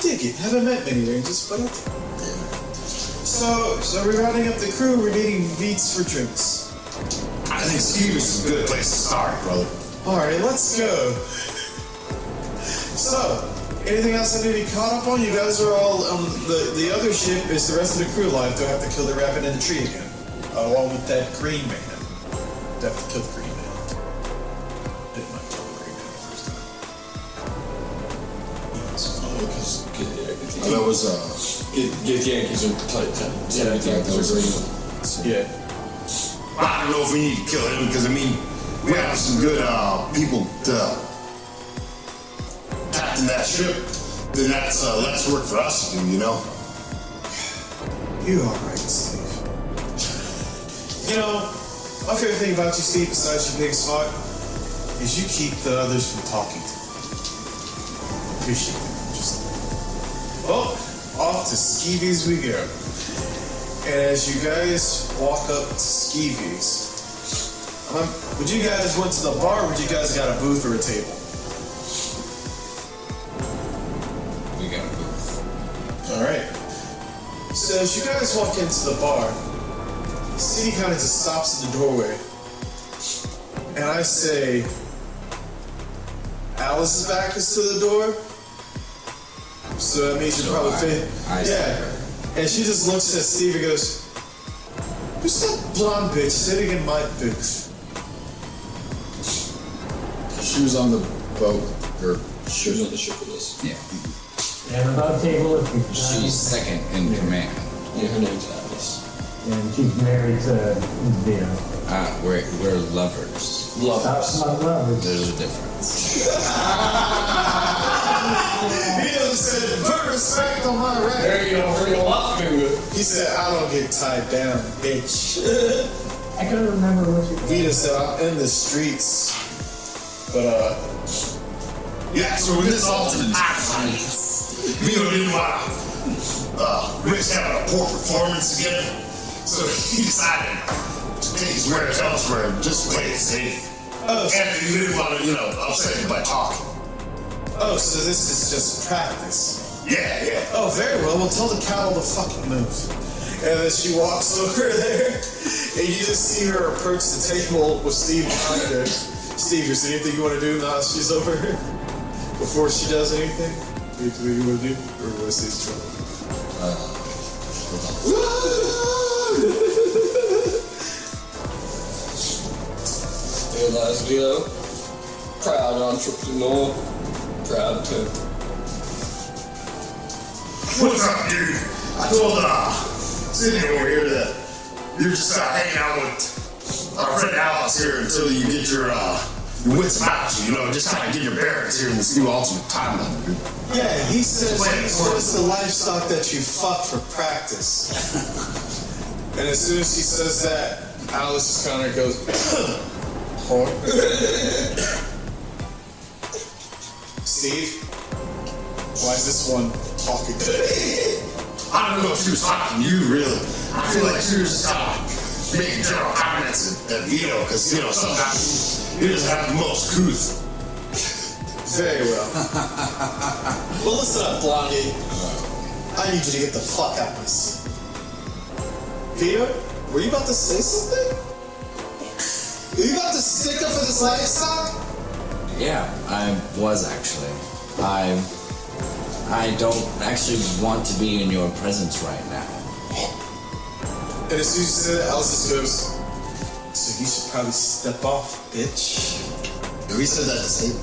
dig it. Haven't met many rangers, but okay. So we're rounding up the crew. We're needing meats for drinks. I think Stevie's is a good place to start, brother. Alright, let's go. So, anything else I need to be caught up on? You guys are all on the other ship. Is the rest of the crew alive? Do I have to kill the rabbit in the tree again? Along with that green man. Do I have to kill the green man? Didn't I kill the green man the first time? That was, Get the Yankees in tight 10. Yeah, I think those are Yeah. I don't know if we need to kill him because, we have some good people to captain that ship. Then that's less work for us to do, You are right, Steve. My favorite thing about you, Steve, besides you being smart, is you keep the others from talking to me. Appreciate it. Well, off to Skeevy's we go. And as you guys walk up to Skeevy's, would you guys went to the bar, or would you guys got a booth or a table? We got a booth. Alright. So as you guys walk into the bar, City kind of just stops in the doorway. And I say, Alice's back is to the door. So that means you probably fit. And she just looks at Steve and goes, who's that blonde bitch sitting in my booth? She was on the boat, or She was on the ship with us. Yeah. And above table is She's second in command. Yeah, her name's Alice. and she's married to Vito. We're lovers. That's my lovers. There's a difference. Vito said, put respect on my record. There you go, for your laughing with. He said, I don't get tied down, bitch. I couldn't remember what you Vito said, I'm in the streets. But, yeah, so when this alternate time, Vito didn't want to risk having a poor performance again, so he decided to take his wares elsewhere just to play it safe. Oh, so and he didn't want to, upset him by talking. Oh, so this is just practice. Yeah. Oh, very well. Well, tell the cattle to fucking move. And then she walks over there, and you just see her approach the table with Steve behind her. Steve, is there anything you want to do now that she's over here? Before she does anything? Anything you want to do? Or do I say it's trouble? Realize Vito, proud entrepreneur, proud to. What's up, dude? I told Sydney over here that you're just hanging out with our friend Alex here until you get your wits about you, just kind of get your bearings here in this new ultimate timeline, dude. Yeah, he says what's the livestock that you fuck for practice? And as soon as he says that, Alice just kind of goes, Steve, why is this one talking? I don't know if she was talking to you, really. I feel like she was just making general comments at Vito, because, sometimes he doesn't have the most couth. Very well. Well, listen up, Blondie. I need you to get the fuck out of this. Peter, were you about to say something? Are you about to stick up for this livestock? Yeah, I was actually. I don't actually want to be in your presence right now. And as soon as you say that, Alice just goes, so you should probably step off, bitch. We said that to Satan.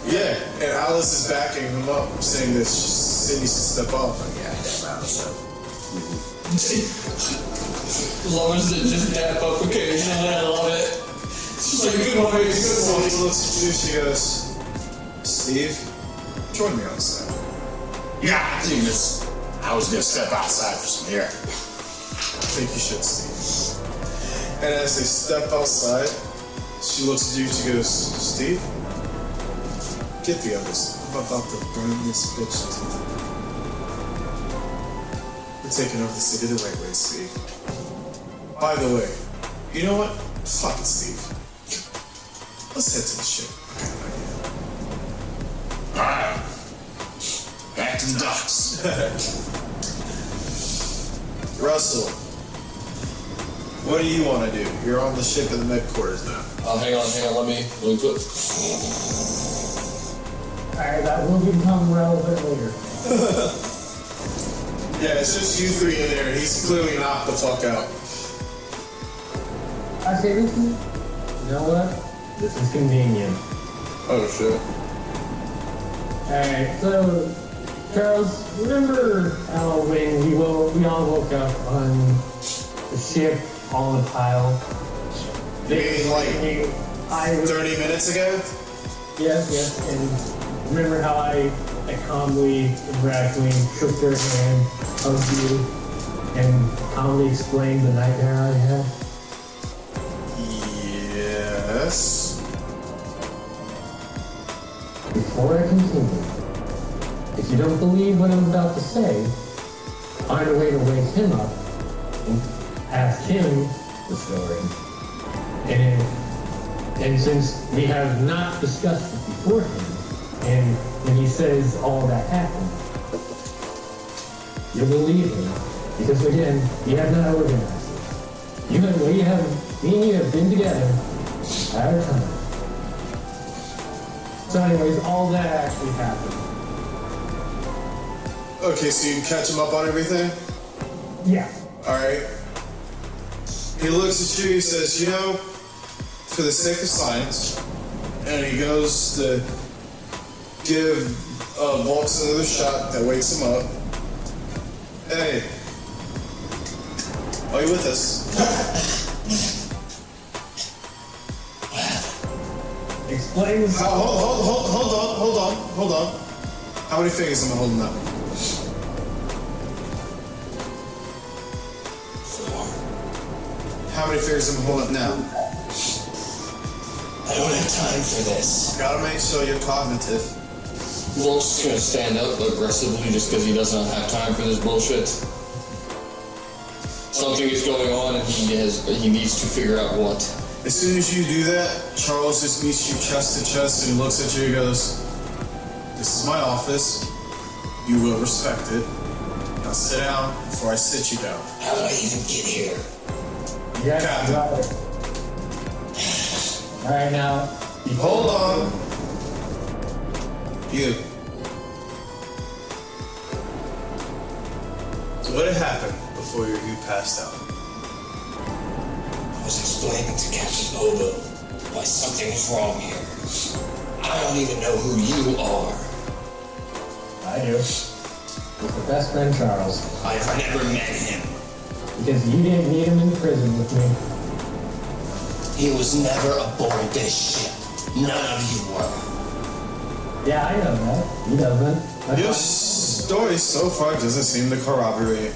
Yeah, and Alice is backing him up, saying that Cindy should step off. Yeah, I damn Alice up. Lawrence did just dap up occasionally, I love it. She's like, good one, baby, good So one. he looks at you, she goes, Steve, join me outside. Yeah, I think I was gonna step outside for some air. I think you should, Steve. And as they step outside, she looks at you, she goes, Steve, get the others. I'm about to burn this bitch to death. We're taking over the city the right way, Steve. By the way, you know what? Fuck it, Steve. Let's head to the ship. Alright. Back to the docks. Russell, what do you want to do? You're on the ship in the med quarters now. Oh, hang on, let me put. Alright, that will become relevant later. Yeah, it's just you three in there, and he's clearly knocked the fuck out. I say this is, you know what? This is convenient. Oh shit. Alright, so, Charles, remember how when we all woke up on the ship on the pile? You mean like I 30 minutes ago? Yes, and remember how I calmly and radically shook your hand, hugged you, and calmly explained the nightmare I had? Yes. Before I continue, if you don't believe what I'm about to say, find a way to wake him up and ask him the story. And since we have not discussed it beforehand, and when he says all that happened, you'll believe him. Because again, we have not organized it. Me and you have been together at a time. So anyways, all that actually happened. Okay, so you can catch him up on everything? Yeah. Alright. He looks at you, he says, you know, for the sake of science, and he goes to give Volks another shot that wakes him up. Hey, are you with us? Explain this. Hold on. How many fingers am I holding up? 4. How many fingers am I holding up now? I don't have time for this. Gotta make sure you're cognitive. Volk's gonna stand up aggressively just because he doesn't have time for this bullshit. Something is going on and he needs to figure out what. As soon as you do that, Charles just meets you chest to chest and looks at you and goes, this is my office. You will respect it. Now sit down before I sit you down. How did I even get here? Yeah, Captain. got it. Alright, now. Hold on. You. So what had happened before you passed out? I was explaining to Captain Bobo why something is wrong here. I don't even know who you are. I do. He's the best friend, Charles. I've never met him. Because you didn't meet him in prison with me. He was never aboard this ship. None of you were. Yeah, I know that. He doesn't. Your story so far doesn't seem to corroborate.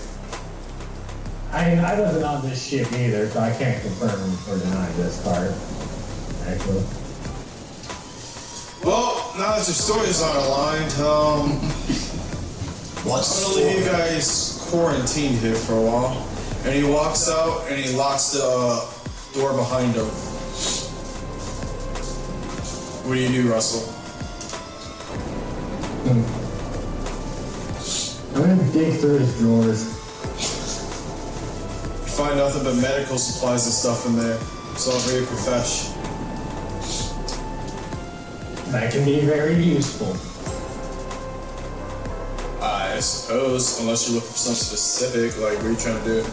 I mean, I wasn't on this ship either, so I can't confirm or deny this part. Actually. Well, now that your stories aren't aligned, What's I'm gonna leave you guys quarantined here for a while. And he walks out and he locks the door behind him. What do you do, Russell? I'm gonna dig through his drawers. find nothing but medical supplies and stuff in there. It's all very profesh. That can be very useful. I suppose, unless you're looking for something specific, like what are you trying to do?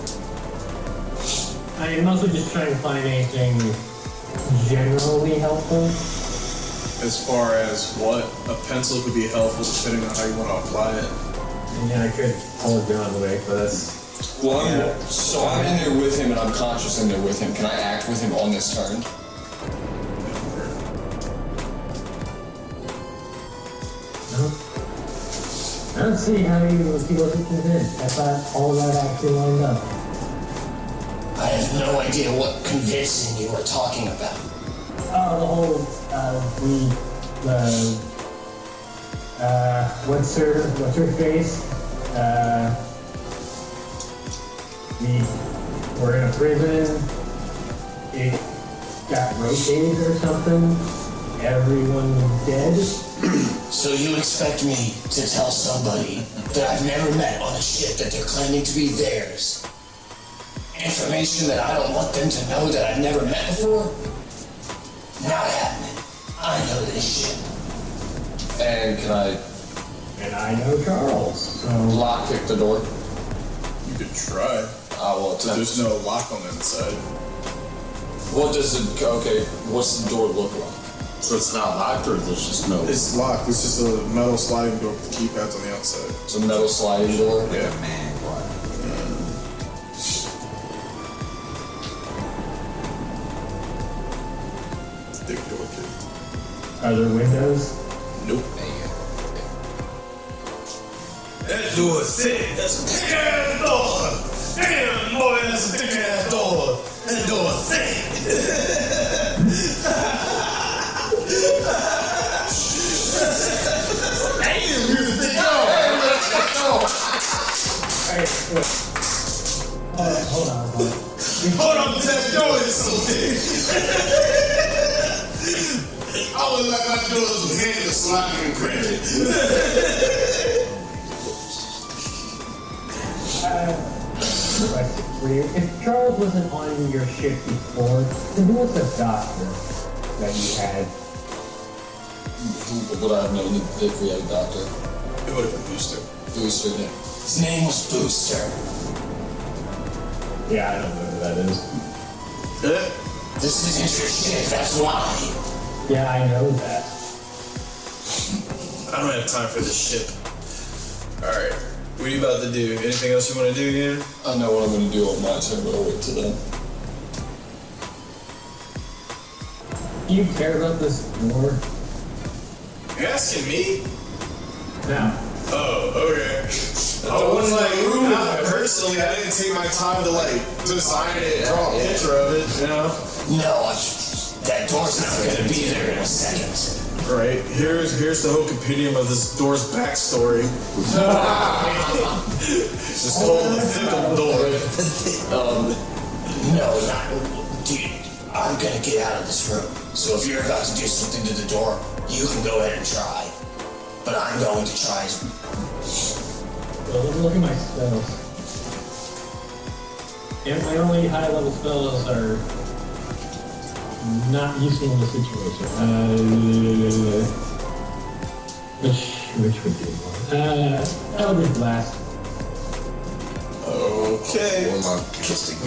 I am also just trying to find anything generally helpful. As far as what? A pencil could be helpful depending on how you want to apply it. Yeah, I could pull a gun away, but that's... Well, so I'm in there with him and I'm conscious in there with him. Can I act with him on this turn? I don't see how you wasn't convinced. I thought all that actually lined up. I have no idea what convincing you were talking about. Oh, the whole, what's her face? We were in a prison. It got rotated or something. Everyone was dead. So you expect me to tell somebody that I've never met on a ship that they're claiming to be theirs information that I don't want them to know that I've never met before? Not happening. I know this shit. And can I... And I know Charles, so... Lockpick the door? You could try. Well, there's no lock on the inside. What does it... Okay, what's the door look like? So it's not locked, or there's just no... It's locked. It's just a metal sliding door with the keypads on the outside. It's a metal sliding door? Yeah. Man, what? Thick door, too. Are there windows? Nope. That door is thick. That's a thick ass door. Damn, boy, that's a thick ass door. That door is thick. Damn, you thick door. Hey, wait. Hold on. Hold on, that door is so thick. I would like my doors with hands sliding and credit. Question for you. If Charles wasn't on your ship before, then who was the doctor that you had? Who would I have known if we had a doctor? It would have been Booster. Booster, yeah. His name was Booster. Yeah, I don't know who that is. This isn't your shit, that's why. Yeah, I know that. I don't have time for this shit. Alright, what are you about to do? Anything else you want to do here? I know what I'm going to do on my turn, but I'll wait till then. Do you care about this door? You're asking me? No. Oh, okay. I was like, personally, I didn't take my time to design it and draw a picture of it, you know? No, that door's not gonna be there in a second. Right, here's the whole compendium of this door's backstory. Just called the fickle door. No, dude, I'm gonna get out of this room. So if you're about to do something to the door, you can go ahead and try. But I'm going to try. Well, look at my spells. And my only high-level spells are not useful in the situation. Which would be one? Eldritch Blast. Okay.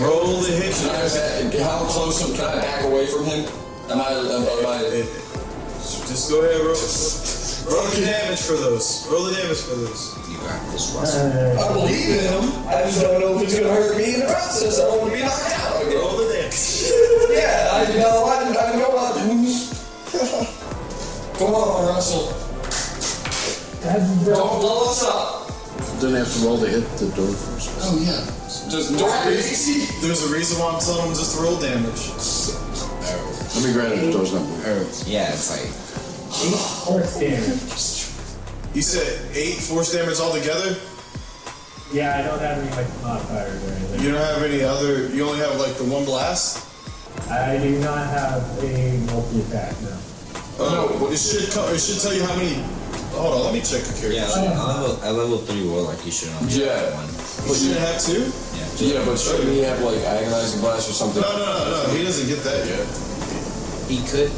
Roll the hit. How close can I back away from him? Am I just go ahead, roll the damage for those. Roll the damage for those. You got this, Russell. I believe in him. I just don't know if it's gonna hurt me in the process. I don't want to be knocked out. Roll the damage. Yeah, I know. Come on, Russell. Don't blow us up. Didn't have to roll to hit the door first. Oh yeah. Just door easy. There's a reason why I'm telling them just to roll damage. Let me grab it. The door's not moving. Yeah, it's like... 8 force damage. You said 8 force damage altogether? Yeah, I don't have any modifiers or anything. You don't have any other... You only have the one blast? I do not have a multi-attack, no. Oh, no, it should tell you how many... Hold on, let me check the character. Yeah, at level 3 warlock, you should only have one. You shouldn't have 2? Yeah. Yeah, but shouldn't he have like agonizing blast or something? No. He doesn't get that yet. He could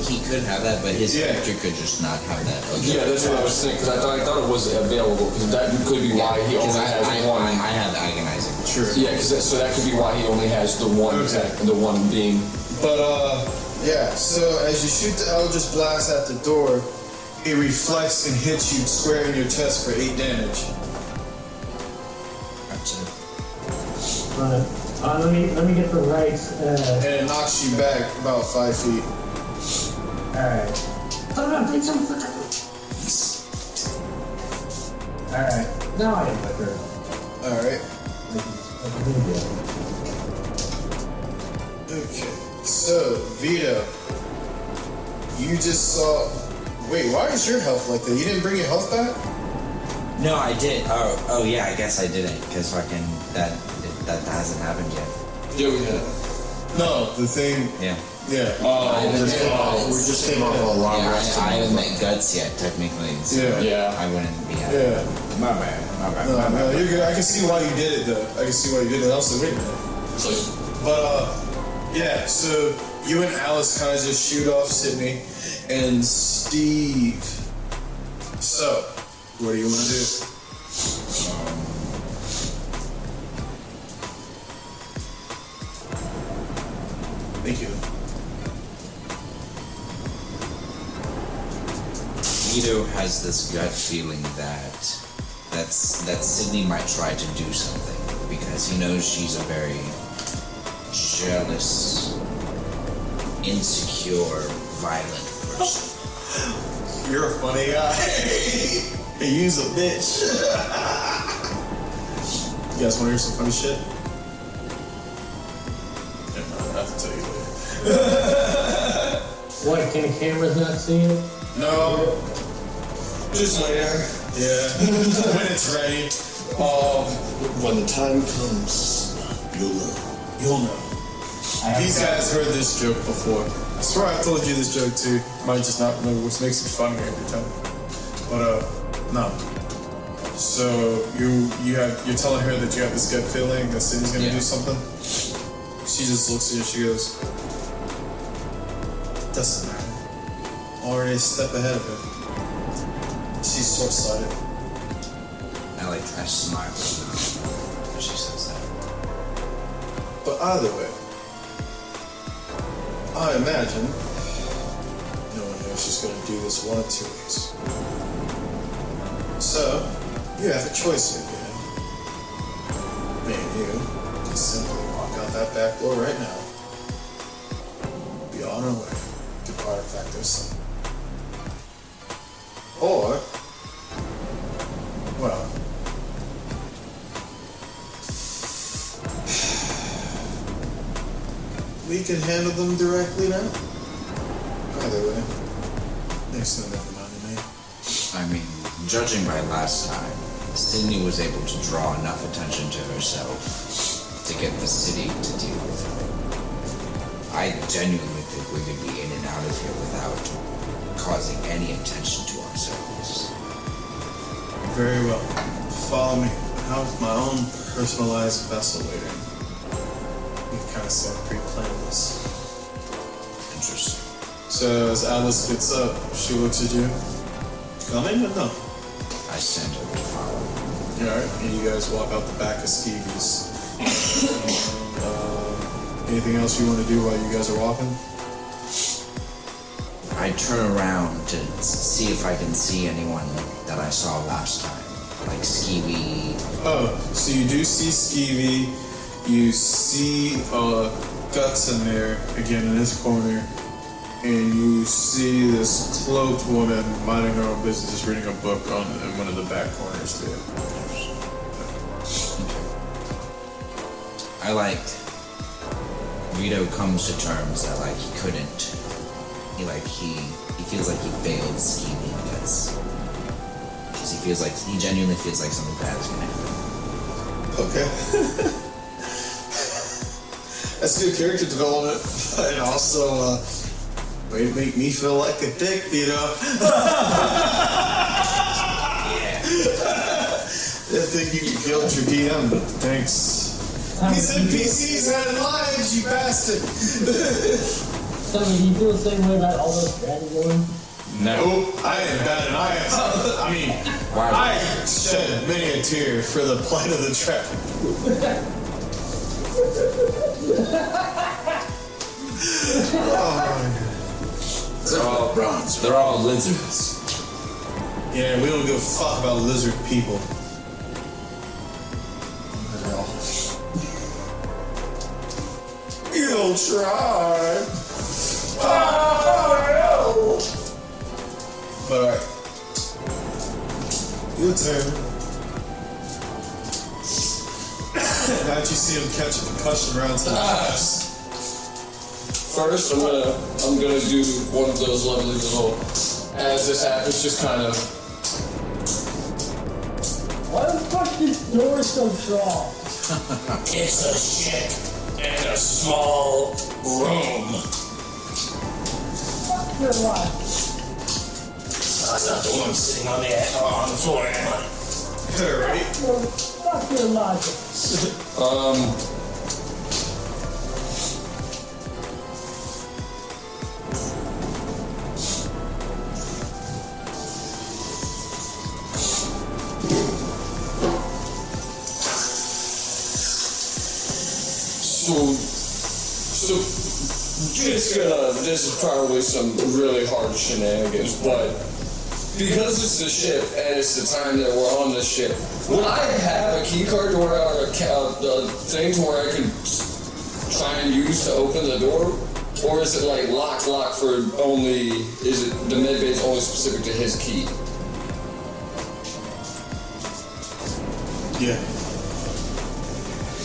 have that, but his character could just not have that. Yeah, that's what I was thinking. Because I thought it was available. Because that could be why he only has one. I have agonizing. Sure. Yeah, so that could be why he only has the one. Okay. The one being. But yeah. So as you shoot the Eldritch Blast at the door, it reflects and hits you square in your chest for 8 damage. Let me get the right. And it knocks you back about 5 feet. Alright. Alright. Now I am better. Alright. Okay. So, Vito, you just saw. Wait, why is your health like that? You didn't bring your health back? No, I did. Oh yeah, I guess I didn't, because fucking that hasn't happened yet. Yeah, we had. No, the thing. Yeah. Yeah. We just came off a long rest. I haven't met Guts yet, technically. So Yeah. I wouldn't be happy. Yeah. My bad. No, you're good. I can see why you did it, though. I can see why you did it. I was like, wait a minute. But, yeah, so you and Alice kind of just shoot off Sydney and Steve. So, what do you want to do? Thank you. Vito has this gut feeling that Sydney might try to do something because he knows she's a very jealous, insecure, violent person. You're a funny guy. You's a bitch. You guys want to hear some funny shit? Never mind, I have to tell you later. What, can the cameras not see it? No. Just later. Yeah. When it's ready. When the time comes, you'll know. You'll know. These guys heard this joke before. I swear I told you this joke too. Might just not remember, which makes it funnier every time. But no. So you're telling her that you have this gut feeling that Sydney's gonna do something? She just looks at you, she goes, doesn't matter. Already a step ahead of it. She's short-sighted. I smile when she says that. But either way, I imagine no one knows she's going to do this one of 2 ways. So, you have a choice here, you know. Me and you can simply walk out that back door right now. Be on our way to Artifactor's son. Or, well, we can handle them directly now. Either way, next to never mind to me. I mean, judging by last time, Sydney was able to draw enough attention to herself to get the city to deal with her. I genuinely think we could be in and out of here without causing any attention to ourselves. Very well. Follow me. I have my own personalized vessel waiting. You can kind of see I'm pre-planned this. Interesting. So as Alice gets up, she looks at you. Coming or no? I sent her to follow. Alright, and you guys walk out the back of Stevie's. Anything else you want to do while you guys are walking? I turn around to see if I can see anyone that I saw last time. Like Skeevy. Oh, so you do see Skeevy. You see Guts in there, again in his corner. And you see this cloaked woman minding her own business, just reading a book in one of the back corners too. I like Vito comes to terms that like he couldn't. He feels like he failed Skeevy and Guts. Because he genuinely feels like something bad is gonna happen. Okay. That's good character development. And also, way to make me feel like a dick, you know? Yeah. I think you can guilt your DM, but thanks. He said PCs had lives, you bastard. So, do you feel the same way about all those bad doing? No, I ain't bad, and I mean, I shed many a tear for the plight of the trap. They're all lizards. Yeah, we don't give a fuck about lizard people. You don't try. Alright. Your turn. Now that you see him catch a concussion round to the chest. First, I'm gonna do one of those lovely little, as this happens, just kind of. Why the fuck is this door so strong? It's a ship in a small room. Fuck your life. I'm not the one sitting on the floor, am I? Right? Fuck your logic. So just gonna, this is probably some really hard shenanigans, but because it's the ship and it's the time that we're on the ship, would I have a key card or a thing to where I could try and use to open the door? Or is it like lock for only, is it the medbay's only specific to his key? Yeah.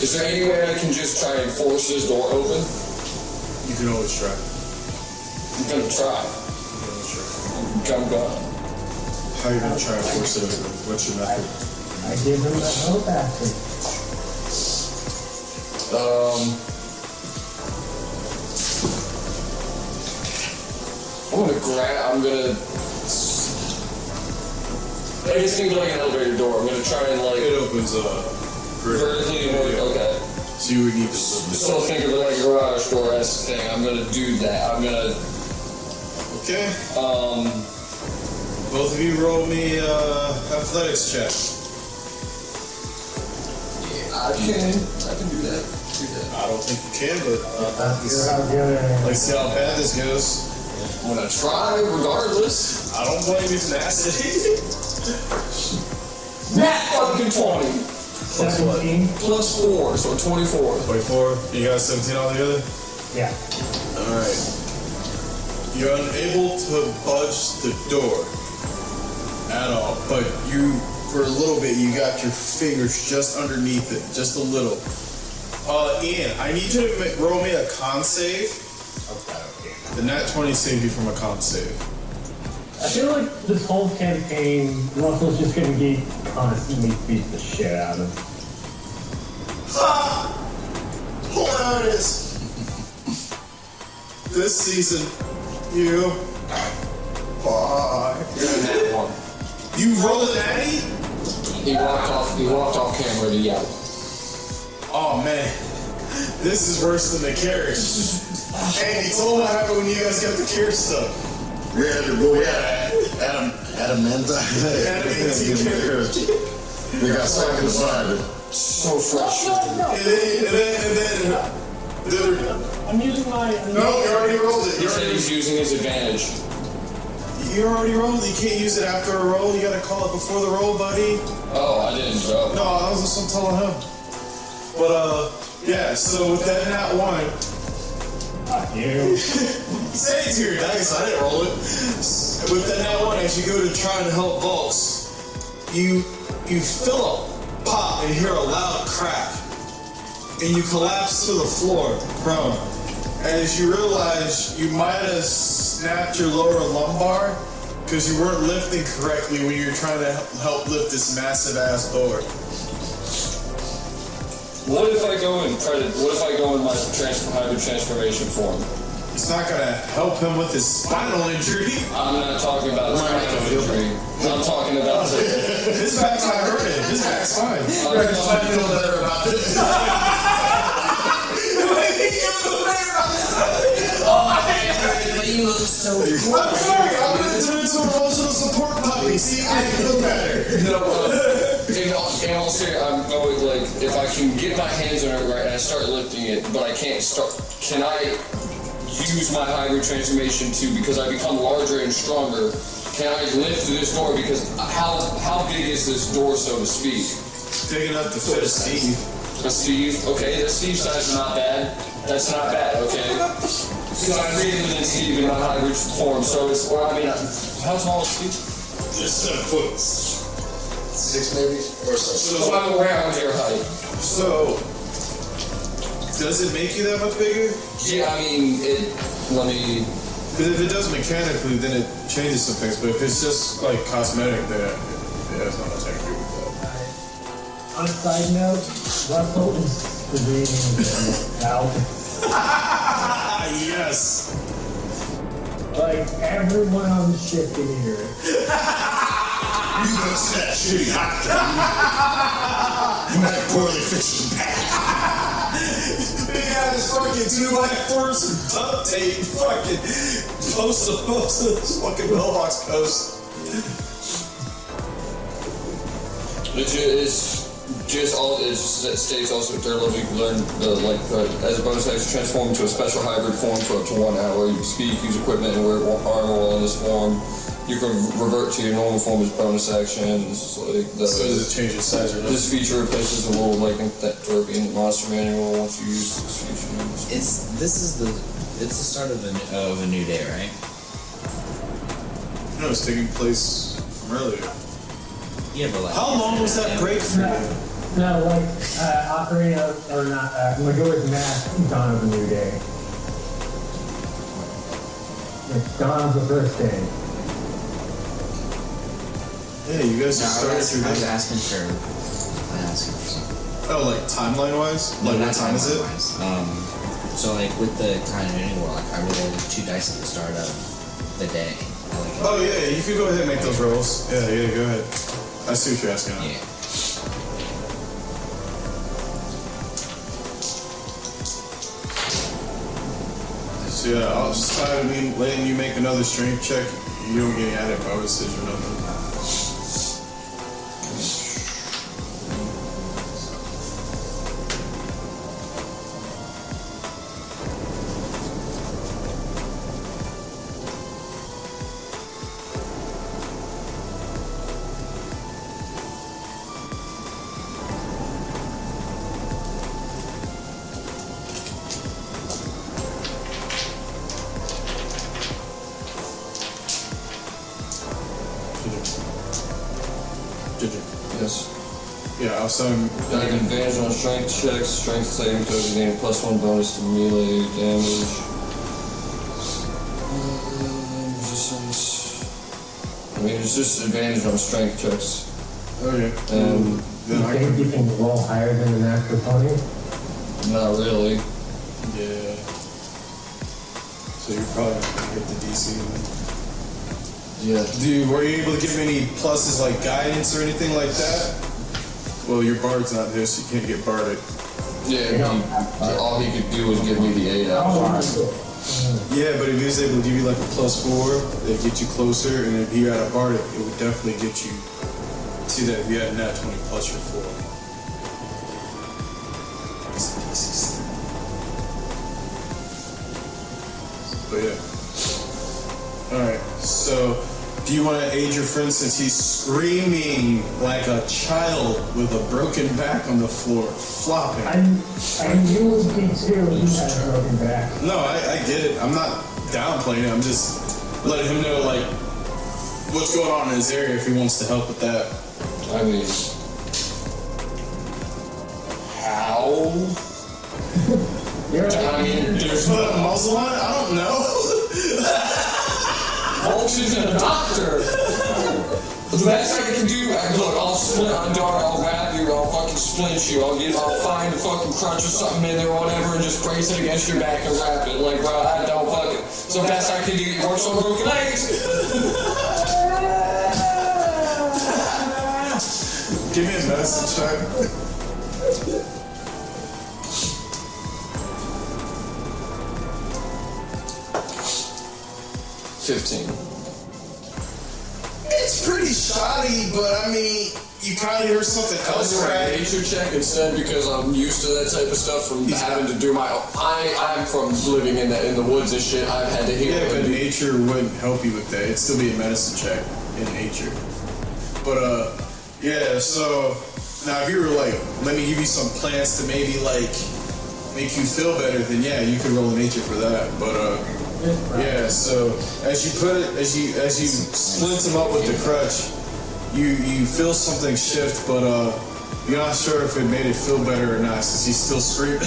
Is there any way I can just try and force this door open? You can always try. I'm gonna try. I'm gonna. How are you gonna try and force it open? What's your method? I give him the help after. It's gonna be like an elevator door. I'm gonna try and like. It opens vertically. Okay. So you would need to. Still think of it like a garage door as thing. I'm gonna do that. I'm gonna. Okay. Both of you roll me athletics check. I can do that. I don't think you can, but let's see how bad this goes. I'm gonna try regardless. I don't blame you, tenacity. Nat fucking 20. Plus what? Plus 4, so 24. 24. You got 17 altogether? Yeah. Alright. You're unable to budge the door at all, but you, for a little bit, you got your fingers just underneath it, just a little. Ian, I need you to roll me a con save. Okay. The nat 20 saved you from a con save. I feel like this whole campaign, Russell's just gonna get constantly beat the shit out of. Ha! Hilarious! This season, you. Bye. You rolled a natty? He walked off camera to yell. Oh man, this is worse than the carriage. Andy, tell them what happened when you guys got the carriage stuff. We had to go Adamantine. We got stuck inside it. So fresh. And then I'm using my. no, you already rolled it. He said he's using his advantage. You already rolled. You can't use it after a roll. You gotta call it before the roll, buddy. Oh, I didn't know. No, I was just telling him. But yeah. So with that nat 1. Fuck you. Say it to your dice, I didn't roll it. With that nat 1, as you go to try and help Volks, you feel a pop and hear a loud crack. And you collapse to the floor, prone. And as you realize you might have snapped your lower lumbar because you weren't lifting correctly when you were trying to help lift this massive ass door. What if I go in my hybrid transformation form? It's not gonna help him with his spinal injury. I'm not talking about spinal injury. I'm talking about his back's not hurting. His back's fine. I feel better about it. so I'm sorry, I'm gonna turn into an emotional support puppy. See, I feel better. No, in all seriousness, I'm going like, if I can get my hands on it right and I start lifting it, but I can't start, can I use my hybrid transformation to, because I become larger and stronger, can I lift this door? Because how big is this door, so to speak? Big enough to fit a Steve. A Steve? Okay, the Steve size is not bad. That's not bad, okay? So I'm bigger than Steve in my hybrid form, so it's, or I mean, how tall is Steve? Just 7 foot. 6 maybe? Or so. So I'm around your height. So, does it make you that much bigger? Yeah, I mean, let me... Because if it does mechanically, then it changes some things. But if it's just like cosmetic, then it's not much I can do with that. On a side note, Russell is screaming out. Yes. Like everyone on the ship can hear it. You must that shitty actor. You might poorly fix your back. He got his fucking 2x4s and duct tape, fucking post this fucking mailbox post. It's just all it states also at third level you can learn as a bonus action transform into a special hybrid form for up to 1 hour. You can speak, use equipment, and wear armor while in this form. You can revert to your normal form as bonus actions. Like So does it change its size or not? This feature replaces the rule like that European monster manual once you use this feature. It's the start of a new day, right? No, it's taking place from earlier. Yeah, but like, how long was that break for you? No, like Ocarina or not Majora's Mask, Dawn of a New Day. Like Dawn of the first day. Yeah, you guys no, just started through I was this. asking for something. Oh, like timeline wise? No, Like not what time is it? timeline-wise. So like with the continuity war, like I rolled 2 dice at the start of the day. Oh yeah, you could go ahead and make those rolls. Yeah, go ahead. I see what you're asking. Yeah. So yeah, outside of me letting you make another strength check, you don't get any added bonuses or nothing. Yes. Yeah, outside. I have advantage on strength checks, strength saving throws, you gain +1 bonus to melee damage. Resistance. I mean, it's just advantage on strength checks. Okay. And then I think you can roll higher than an actual pony? Not really. Yeah. So you're probably not gonna hit the DC. Yeah. Dude, were you able to give me any pluses like guidance or anything like that? Well, your bard's not there, so you can't get bardic. Yeah, all he could do was give me the 8 option. Yeah, but if he was able to give you like a +4, it'd get you closer, and if you had a bardic, it would definitely get you to that. If you had a nat 20 plus your 4. But yeah. Alright, so do you want to aid your friend since he's screaming like a child with a broken back on the floor, flopping? I knew it would be too. He had a broken back. No, I get it. I'm not downplaying it. I'm just letting him know, like, what's going on in his area if he wants to help with that. I mean, how? I mean, There's put a muzzle on it? I don't know. Folks isn't a doctor. The best I can do, look, I'll split on dart, I'll wrap you, I'll fucking splint you, I'll find a fucking crutch or something in there or whatever and just brace it against your back and wrap it. Like, bro, I don't fuck it. So best I can do, it works on broken legs. Give me a message, check. 15. It's pretty shoddy, but I mean, you kind of hear something else. I'll do a nature check instead because I'm used to that type of stuff from having to do my own. I'm from living in the woods and shit. I've had to hear. Yeah, but nature wouldn't help you with that. It'd still be a medicine check in nature. But yeah. So now if you were like, let me give you some plants to maybe like make you feel better, then yeah, you could roll a nature for that. But yeah. So as you splint them up with the crutch. You feel something shift, but you're not sure if it made it feel better or not, since he's still screaming.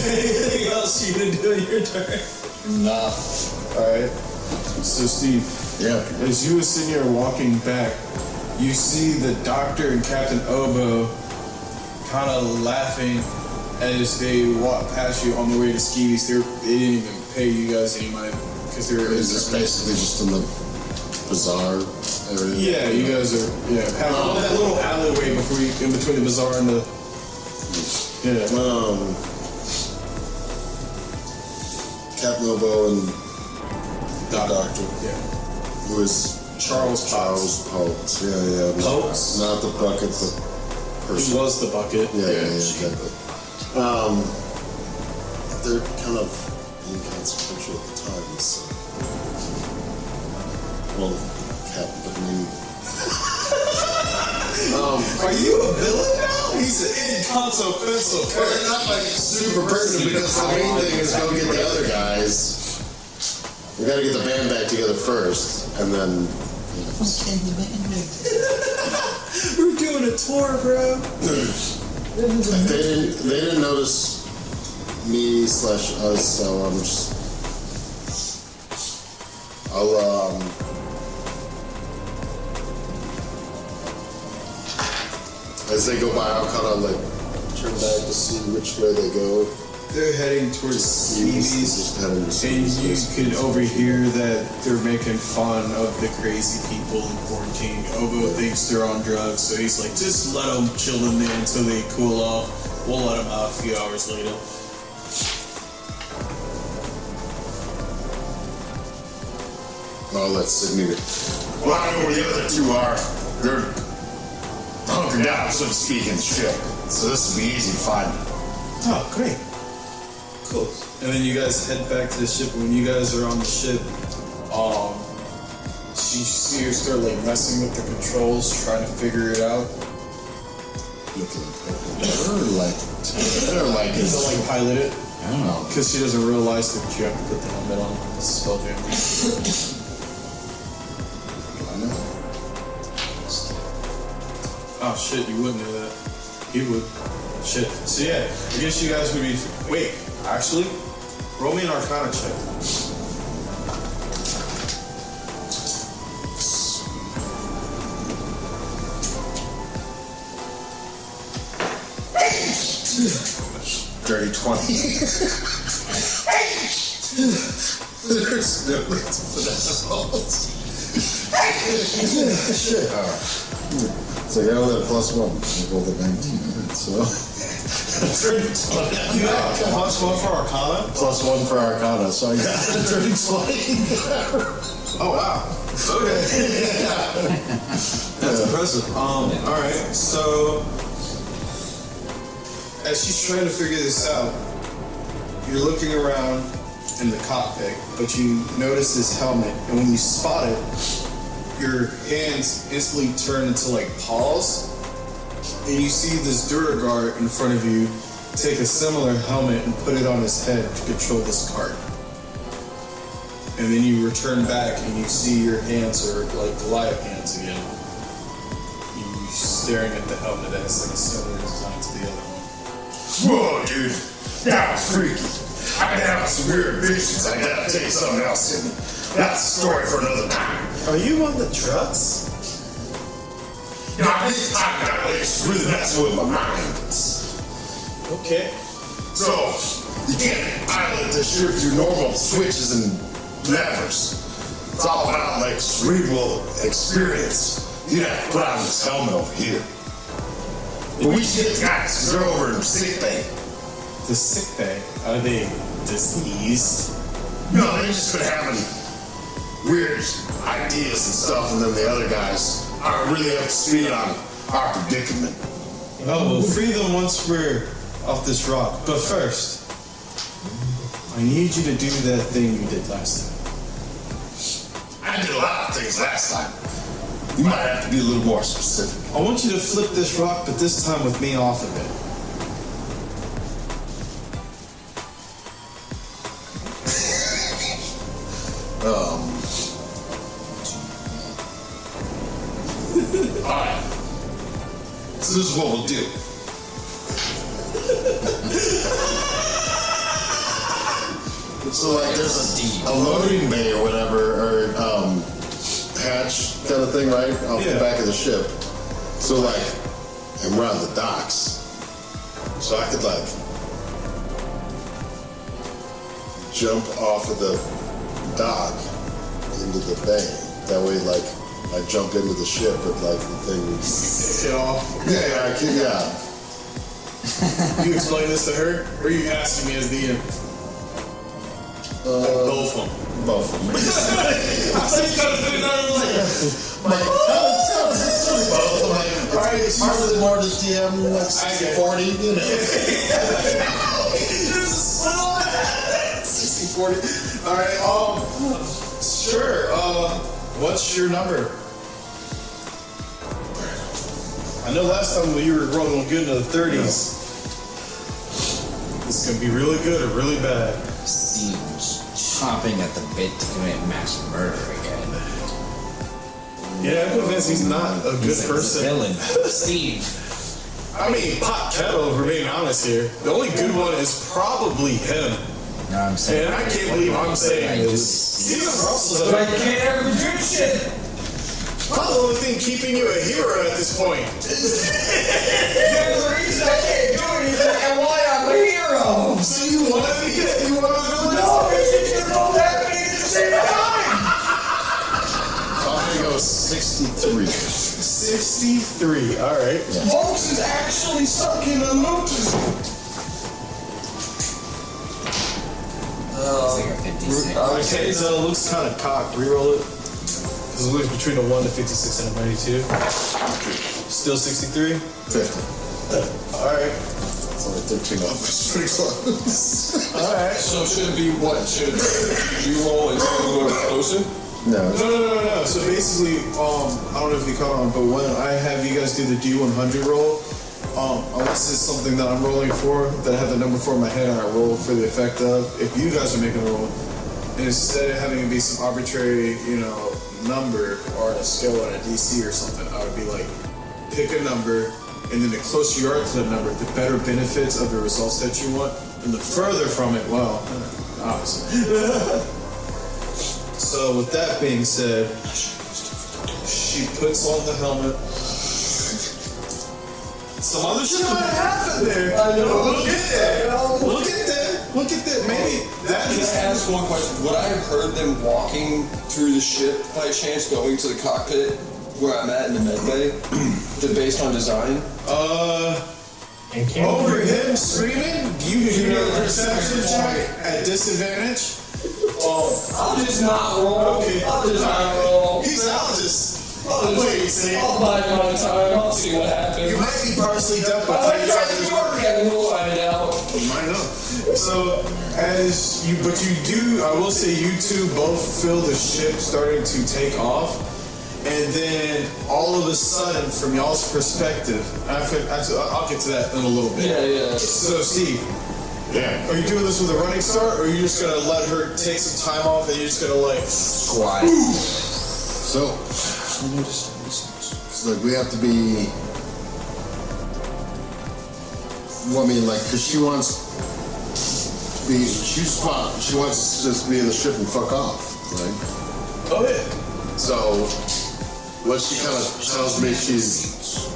Anything else you gonna do in your turn? Nah. Alright. So Steve, as you were sitting here walking back, you see the doctor and Captain Oboe kind of laughing as they walk past you on the way to Skeevy's. They didn't even pay you guys any money. Is this basically just in the bazaar area? Yeah, you guys are have that little alleyway in between the bazaar and the Captain Oboe and the doctor. Yeah. Who is Charles Potts. Yeah. Potts? Not the bucket, the person. He was the bucket. Yeah, exactly. They're kind of inconsequential at the time, so. Well, Captain, but I mean. Are you a villain now? He's an inconsequential. Well, they're not like super pertinent because the main thing is go get the other guys. We gotta get the band back together first, and then. We're doing a tour, bro. They didn't notice me/us, so I'm just. As they go by, I'll kind of like turn back to see which way they go. They're heading towards Stevie's, and you can overhear that they're making fun of the crazy people in quarantine. Oboe thinks they're on drugs, so he's like, just let them chill in there until they cool off. We'll let them out a few hours later. I'll let Sydney. Well, I know where the other two are. They're hunkered down, so to speak, in the ship. So this will be easy to find. Oh, great. Cool. And then you guys head back to the ship. When you guys are on the ship, you see her start like messing with the controls, trying to figure it out. Does it like pilot it? I don't know. Because she doesn't realize that you have to put the helmet on. It's SpellJammers. Oh shit, you wouldn't know that. You would. Shit. So yeah, I guess you guys would be. Wait, actually, roll me an Arcana check. Dirty 20. There's no reason for that. Shit. So I only had a +1. I rolled a 19. So. You got a +1 for Arcana? +1 for Arcana, so I got a dirty 20. Oh wow. Okay. That's impressive. Alright, so as she's trying to figure this out, you're looking around in the cockpit, but you notice this helmet, and when you spot it, your hands instantly turn into like paws, and you see this Duragard in front of you take a similar helmet and put it on his head to control this cart. And then you return back and you see your hands are like Goliath hands again. You're staring at the helmet that has like a similar design to the other one. Whoa, dude. That was freaky. I've been having some weird visions. I gotta tell you something else, Sidney. That's a story for another time. Are you on the drugs? You know, this time it's really messing with my mind. Okay. So, you can't pilot the ship through normal switches and levers. It's all about like cerebral experience. You have to put on this helmet over here. But we should get the guys, because they're over in sick bay. the sick bay? Are they diseased? No, they've just been having weird ideas and stuff, and then the other guys aren't really up to speed on our predicament. Oh, we'll free them once we're off this rock. But first, I need you to do that thing you did last time. I did a lot of things last time. You might have to be a little more specific. I want you to flip this rock, but this time with me off of it. Alright. So this is what we'll do. So like there's a loading bay or whatever, or hatch kind of thing, right? Off the back of the ship. So like, and we're on the docks. So I could like jump off of the dock into the bay. That way like I jump into the ship, but like the thing would get off. Yeah, I can, yeah. You explain this to her, or are you asking me as DM? Both of them. Both of them. I said you gotta do another layer. Alright, it's usually more the DM, like 60-40, you know. 60-40. Alright, sure. What's your number? I know last time when you were rolling good in the 30s. This could be really good or really bad. Steve's chomping at the bit to commit mass murder again. Yeah, I'm convinced he's not a good person. Villain. Steve. I mean, pot kettle, if we're being honest here. The only good one is probably him. No, I'm saying. And I can't believe I'm saying this. Steven Russell's But I can't ever do shit. probably the only thing keeping you a hero at this point. There's a reason I can't do anything and why I'm a hero. So you want to be it? You want to do it? No, it's both happening at the same time. I'm gonna go 63. 63. All right. Folks is actually stuck in a loop. It's like a 56. Okay, so it looks kind of cocked. Reroll it. Because it looks between a 1 to 56 and a 92. Still 63? 50. Alright. It's only 13 off. It's pretty close. Alright. So should it be what? Should you roll and go closer? No. No. So basically, I don't know if you caught on, but when I have you guys do the D100 roll, unless it's something that I'm rolling for, that I have the number for in my head and I roll for the effect of, if you guys are making a roll, instead of having it be some arbitrary, number or a skill or a DC or something, I would be like, pick a number, and then the closer you are to the number, the better benefits of the results that you want, and the further from it, well, obviously. So with that being said, she puts on the helmet. Some other shit might happen there. I know. Look at that. Look at that. Maybe that Can I ask one question? Would I have heard them walking through the ship by chance, going to the cockpit where I'm at in the medbay? Based on design? Over him screaming, you can do a perception check at disadvantage. I'll just not roll. Okay. I'll just not roll. I'll wait, see. I'll bide my time. I'll see what happens. You might be partially deaf, but I'll try to work and we'll find out. You might know. So, but you do, I will say you two both feel the ship starting to take off. And then all of a sudden, from y'all's perspective, actually, I'll get to that in a little bit. Yeah. So, Steve. Yeah. Are you doing this with a running start, or are you just gonna let her take some time off and you're just gonna like Squat. So, it's like we have to be. Well, I mean, like, cause she wants to be. She wants to just be in the ship and fuck off, right? Oh yeah. So, what she kind of tells me she's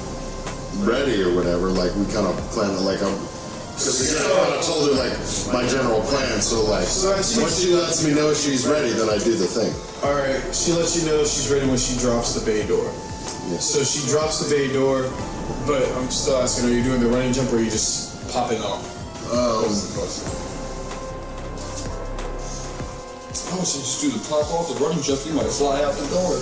ready or whatever, like we kind of plan it like because again, I kind of told her like my general plan. So like, once she lets me know she's ready, then I do the thing. All right. She lets you know she's ready when she drops the bay door. Yes. So she drops the bay door, but I'm still asking: are you doing the running jump or are you just popping off? Oh, so just do the pop off the running jump, you might fly out the door.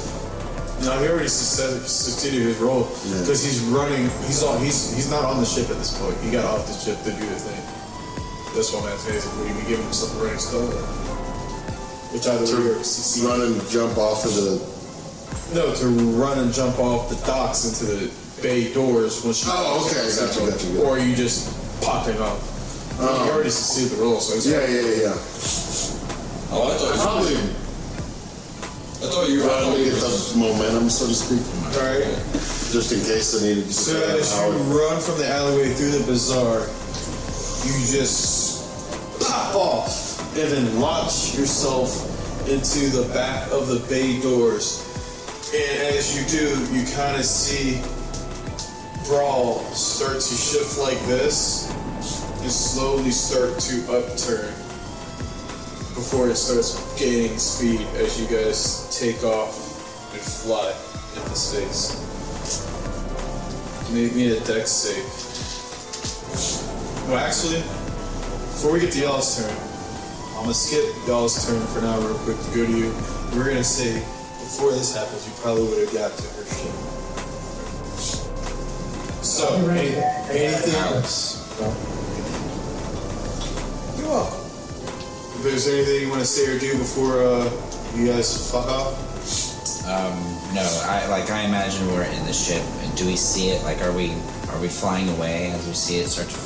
No, he already succeeded his role because he's running. He's not on the ship at this point. He got off the ship to do the thing. That's what I'm asking. Would he be giving himself a running spell? Which either way or succeed. Run and jump off of the. No, to run and jump off the docks into the bay doors once you. Oh, okay, gotcha. Or you just popping up. He already succeeded the role, so yeah. Oh, I thought you were trying to get the momentum, so to speak. Alright. Just in case I needed to. So as you run from the alleyway through the bazaar, you just pop off and then launch yourself into the back of the bay doors. And as you do, you kind of see Brawl start to shift like this and slowly start to upturn before it starts gaining speed as you guys take off and fly into space. Make me a dex save. Well, actually, before we get to y'all's turn, I'm gonna skip y'all's turn for now real quick to go to you. We're gonna say, before this happens, you probably would have got to her ship. So, anything else? You're welcome. If there's anything you want to say or do before you guys fuck off? No. I imagine we're in the ship, and do we see it? Like, are we flying away as we see it start to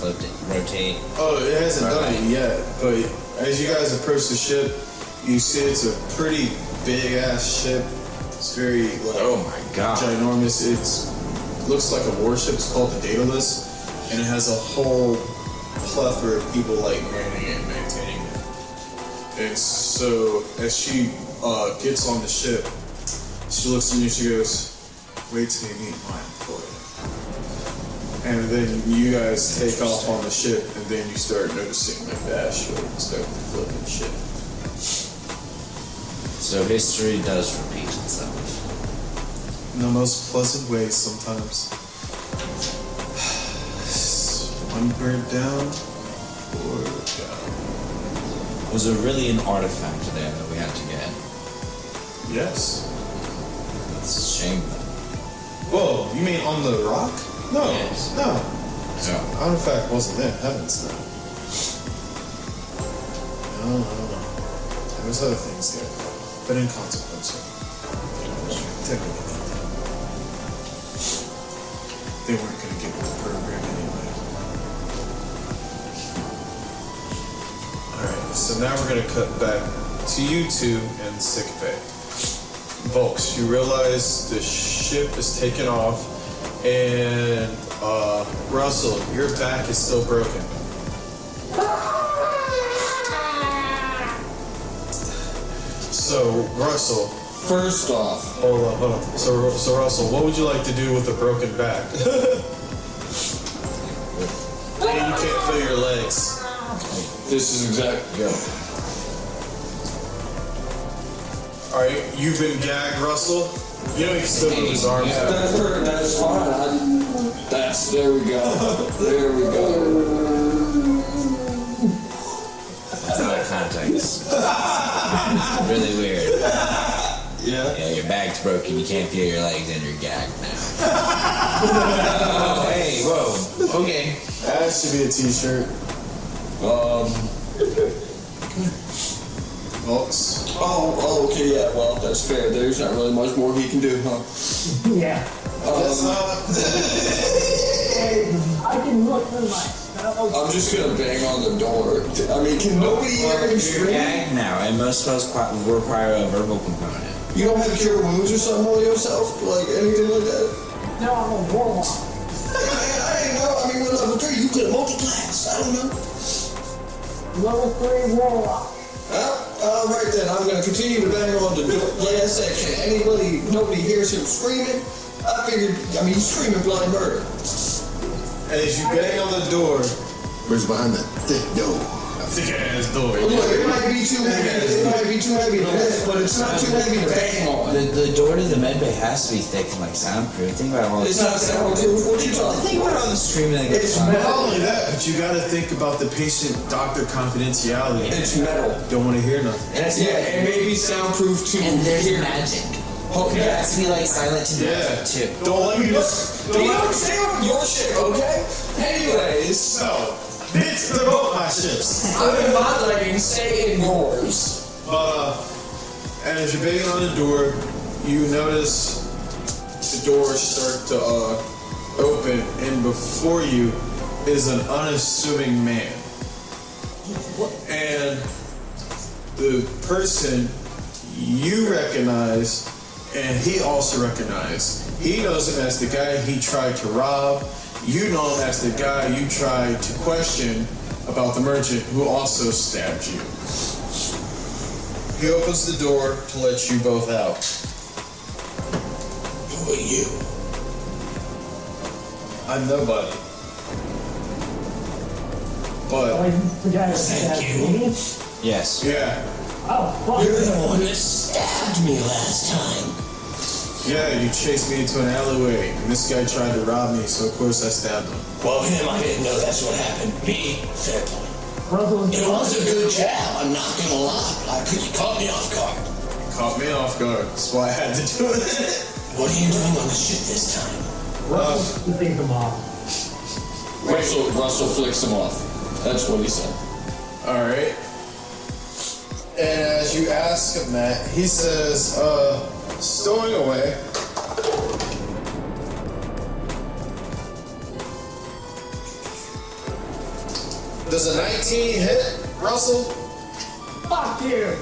rotate? Oh, it hasn't done it yet. But as you guys approach the ship, you see it's a pretty big ass ship. It's very oh my god, ginormous. It looks like a warship. It's called the Daedalus, and it has a whole plethora of people like manning it and maintaining it. And so as she gets on the ship, she looks at you and she goes, "Wait till you meet my employer." And then you guys take off on the ship, and then you start noticing like the asteroid start to flip and shit. So history does repeat itself. In the most pleasant ways sometimes. One bird down, or down. Was there really an artifact there that we had to get? Yes. That's a shame. Whoa, you mean on the rock? No, yes. No. Artifact wasn't there, heavens no. No. There was other things there, but inconsequential. Technically. They weren't going to get with the program anyway. Alright, so now we're going to cut back to you two in sickbay. Volks, you realize the ship is taking off, and Russell, your back is still broken. So, Russell. First off. Hold on. So Russell, what would you like to do with a broken back? And you can't feel your legs. This is exactly, yeah. Alright, you've been gagged, Russell? You know he can still move his arms out. That's fine. There we go. There we go. That's out of context. Really weird. Yeah, your back's broken, you can't feel your legs, and you're gagged now. Oh, hey, whoa. Okay. That should be a t-shirt. Volks. Oh, okay, yeah, well, that's fair. There's not really much more he can do, huh? Yeah. I can look through my spells. I'm just gonna bang on the door. I mean, can nobody hear him You're scream? gagged now, and most spells require a verbal component. You don't have cure wounds or something on yourself? Like, anything like that? No, I'm a warlock. I ain't know. I mean, with level 3, you could have multi-class. I don't know. Level 3 warlock. Alright then, I'm gonna continue to bang on the door. Like I said, nobody hears him screaming. I figured, he's screaming bloody murder. And as you bang on the door, Where's behind that thick door? thick ass door. Look, it might be too heavy. It might be too heavy to lift, but it's not too heavy to bang on. The door to the medbay has to be thick and like soundproof. Think about all It's not soundproof. What you talking Think about all the screaming that It's gets on. Not only that, but you gotta think about the patient-doctor confidentiality. It's metal. Don't want to hear nothing. And it's Yeah, it may be soundproof too. and there's magic. Oh, It yeah. has to be like silent to magic too. Don't let me just. Do you understand your shit, okay? Anyways, So, bitch, they're both my ships. I'm in my leggings, stay in yours. And as you're banging on the door, you notice the doors start to open, and before you is an unassuming man. And the person you recognize, and he also recognized. He knows him as the guy he tried to rob. You know him as the guy you tried to question about the merchant who also stabbed you. He opens the door to let you both out. Who are you? I'm nobody. But, The guy that Thank stabbed you. me? Yes. yeah. Oh, fuck. You're the one that stabbed me last time. Yeah, you chased me into an alleyway, and this guy tried to rob me, so of course I stabbed him. Well, him, I didn't know that's what happened. Me, fair point. Russell was It was a good jab, I'm not gonna lie. Like, you caught me off guard. Caught me off guard, that's why I had to do it. What are you doing on the ship this time? Russell to take him off. Russell flicks him off. That's what he said. Alright. And as you ask him that, he says, stowing away. Does a 19 hit, Russell? Fuck you!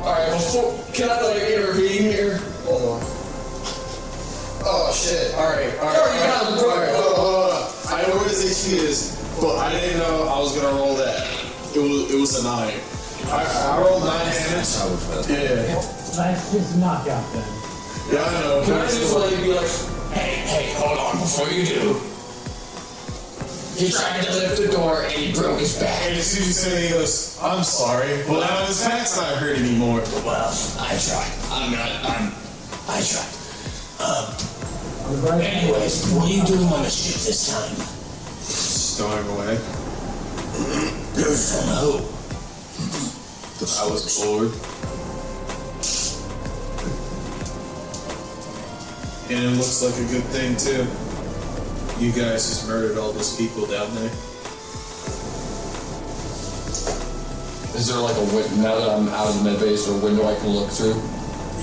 Alright, before, can I like intervene here? Hold on. Oh shit, alright. Alright, Hold on. I know where his HP is, but I didn't know I was gonna roll that. It was a 9. I rolled 9 damage. Yeah. That's just knockout then. Yeah, I know. Can I just like be like, Hey, hold on, before you do. He tried to lift the door and he broke his back. And as soon as you said it, he goes, I'm sorry. Well, now his back's not hurt anymore. Well, I tried. I tried. Anyways, what are you doing on the ship this time? Stowing away. From who? I was bored. And it looks like a good thing, too. You guys just murdered all those people down there. is there like a window, now that I'm out of the med base, or a window I can look through?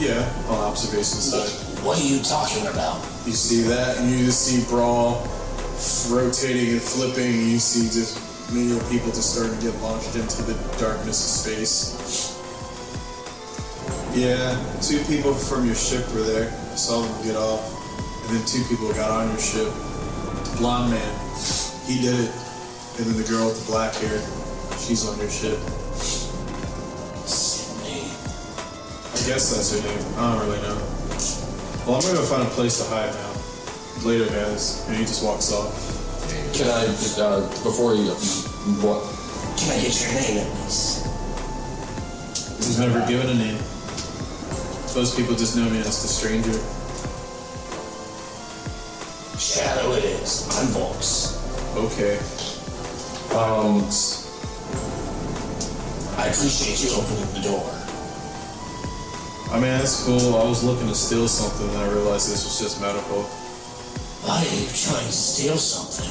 Yeah, on observation side. What are you talking about? You see that, and you just see Brawl rotating and flipping, and you see just many people just starting to get launched into the darkness of space. Yeah, 2 people from your ship were there. I saw them get off. And then 2 people got on your ship. The blonde man, he did it. And then the girl with the black hair, she's on your ship. Sydney. I guess that's her name. I don't really know. Well, I'm gonna go find a place to hide now. Later, guys. And he just walks off. Can I just, before you, what? Can I get your name at least? He was never given a name. Those people just know me as the stranger. Shadow it is. I'm Volks. Okay. I appreciate you opening the door. I mean, that's cool. I was looking to steal something and I realized this was just medical. Why are you trying to steal something?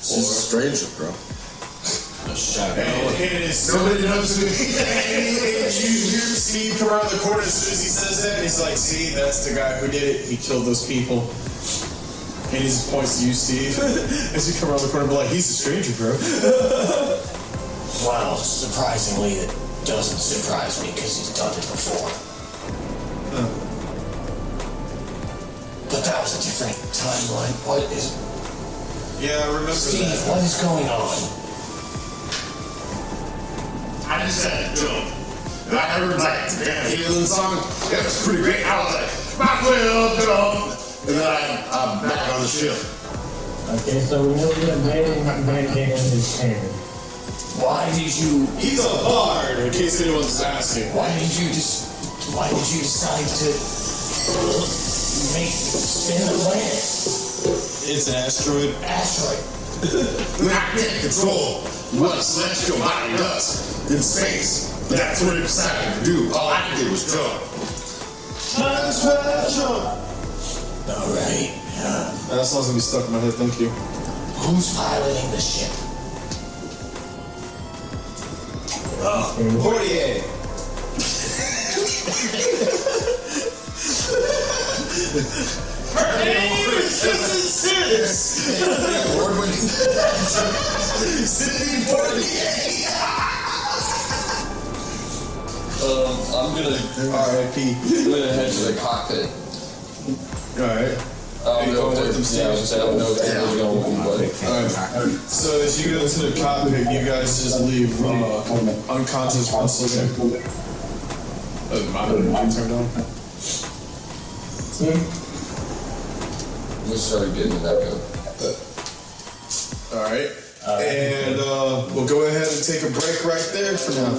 She's a stranger, bro. A shadow. And it's nobody knows who he is. And you hear Steve come around the corner as soon as he says that, and he's like, see, that's the guy who did it. He killed those people. And he just points to you, Steve, as you come around the corner and be like, he's a stranger, bro. Well, surprisingly, it doesn't surprise me because he's done it before. But that was a different timeline. What is... Yeah, I remember Steve, that. what is going on? I just had to do him. And I heard like the Van Halen song. It was pretty great. I was like, my will, and then I'm back on the ship. Okay, so we know that Ben went in his hand. Why did you? He's a bard, in case anyone's asking. Why did you decide to spin the planet? It's an asteroid. Asteroid. When I can't control what a celestial body does in space, but that's what it decided to do. All I did was jump. That's where I jump. All right. That song's gonna be stuck in my head. Thank you. Who's piloting the ship? Portier. Her name is award-winning Sydney Portier. I'm gonna R.I.P. head to the cockpit. Alright. I don't know if they're going, but So as you go to the cockpit, you guys just leave unconscious Russell there. Oh, mine turned on. we started getting to that go. Alright. And we'll go ahead and take a break right there for now.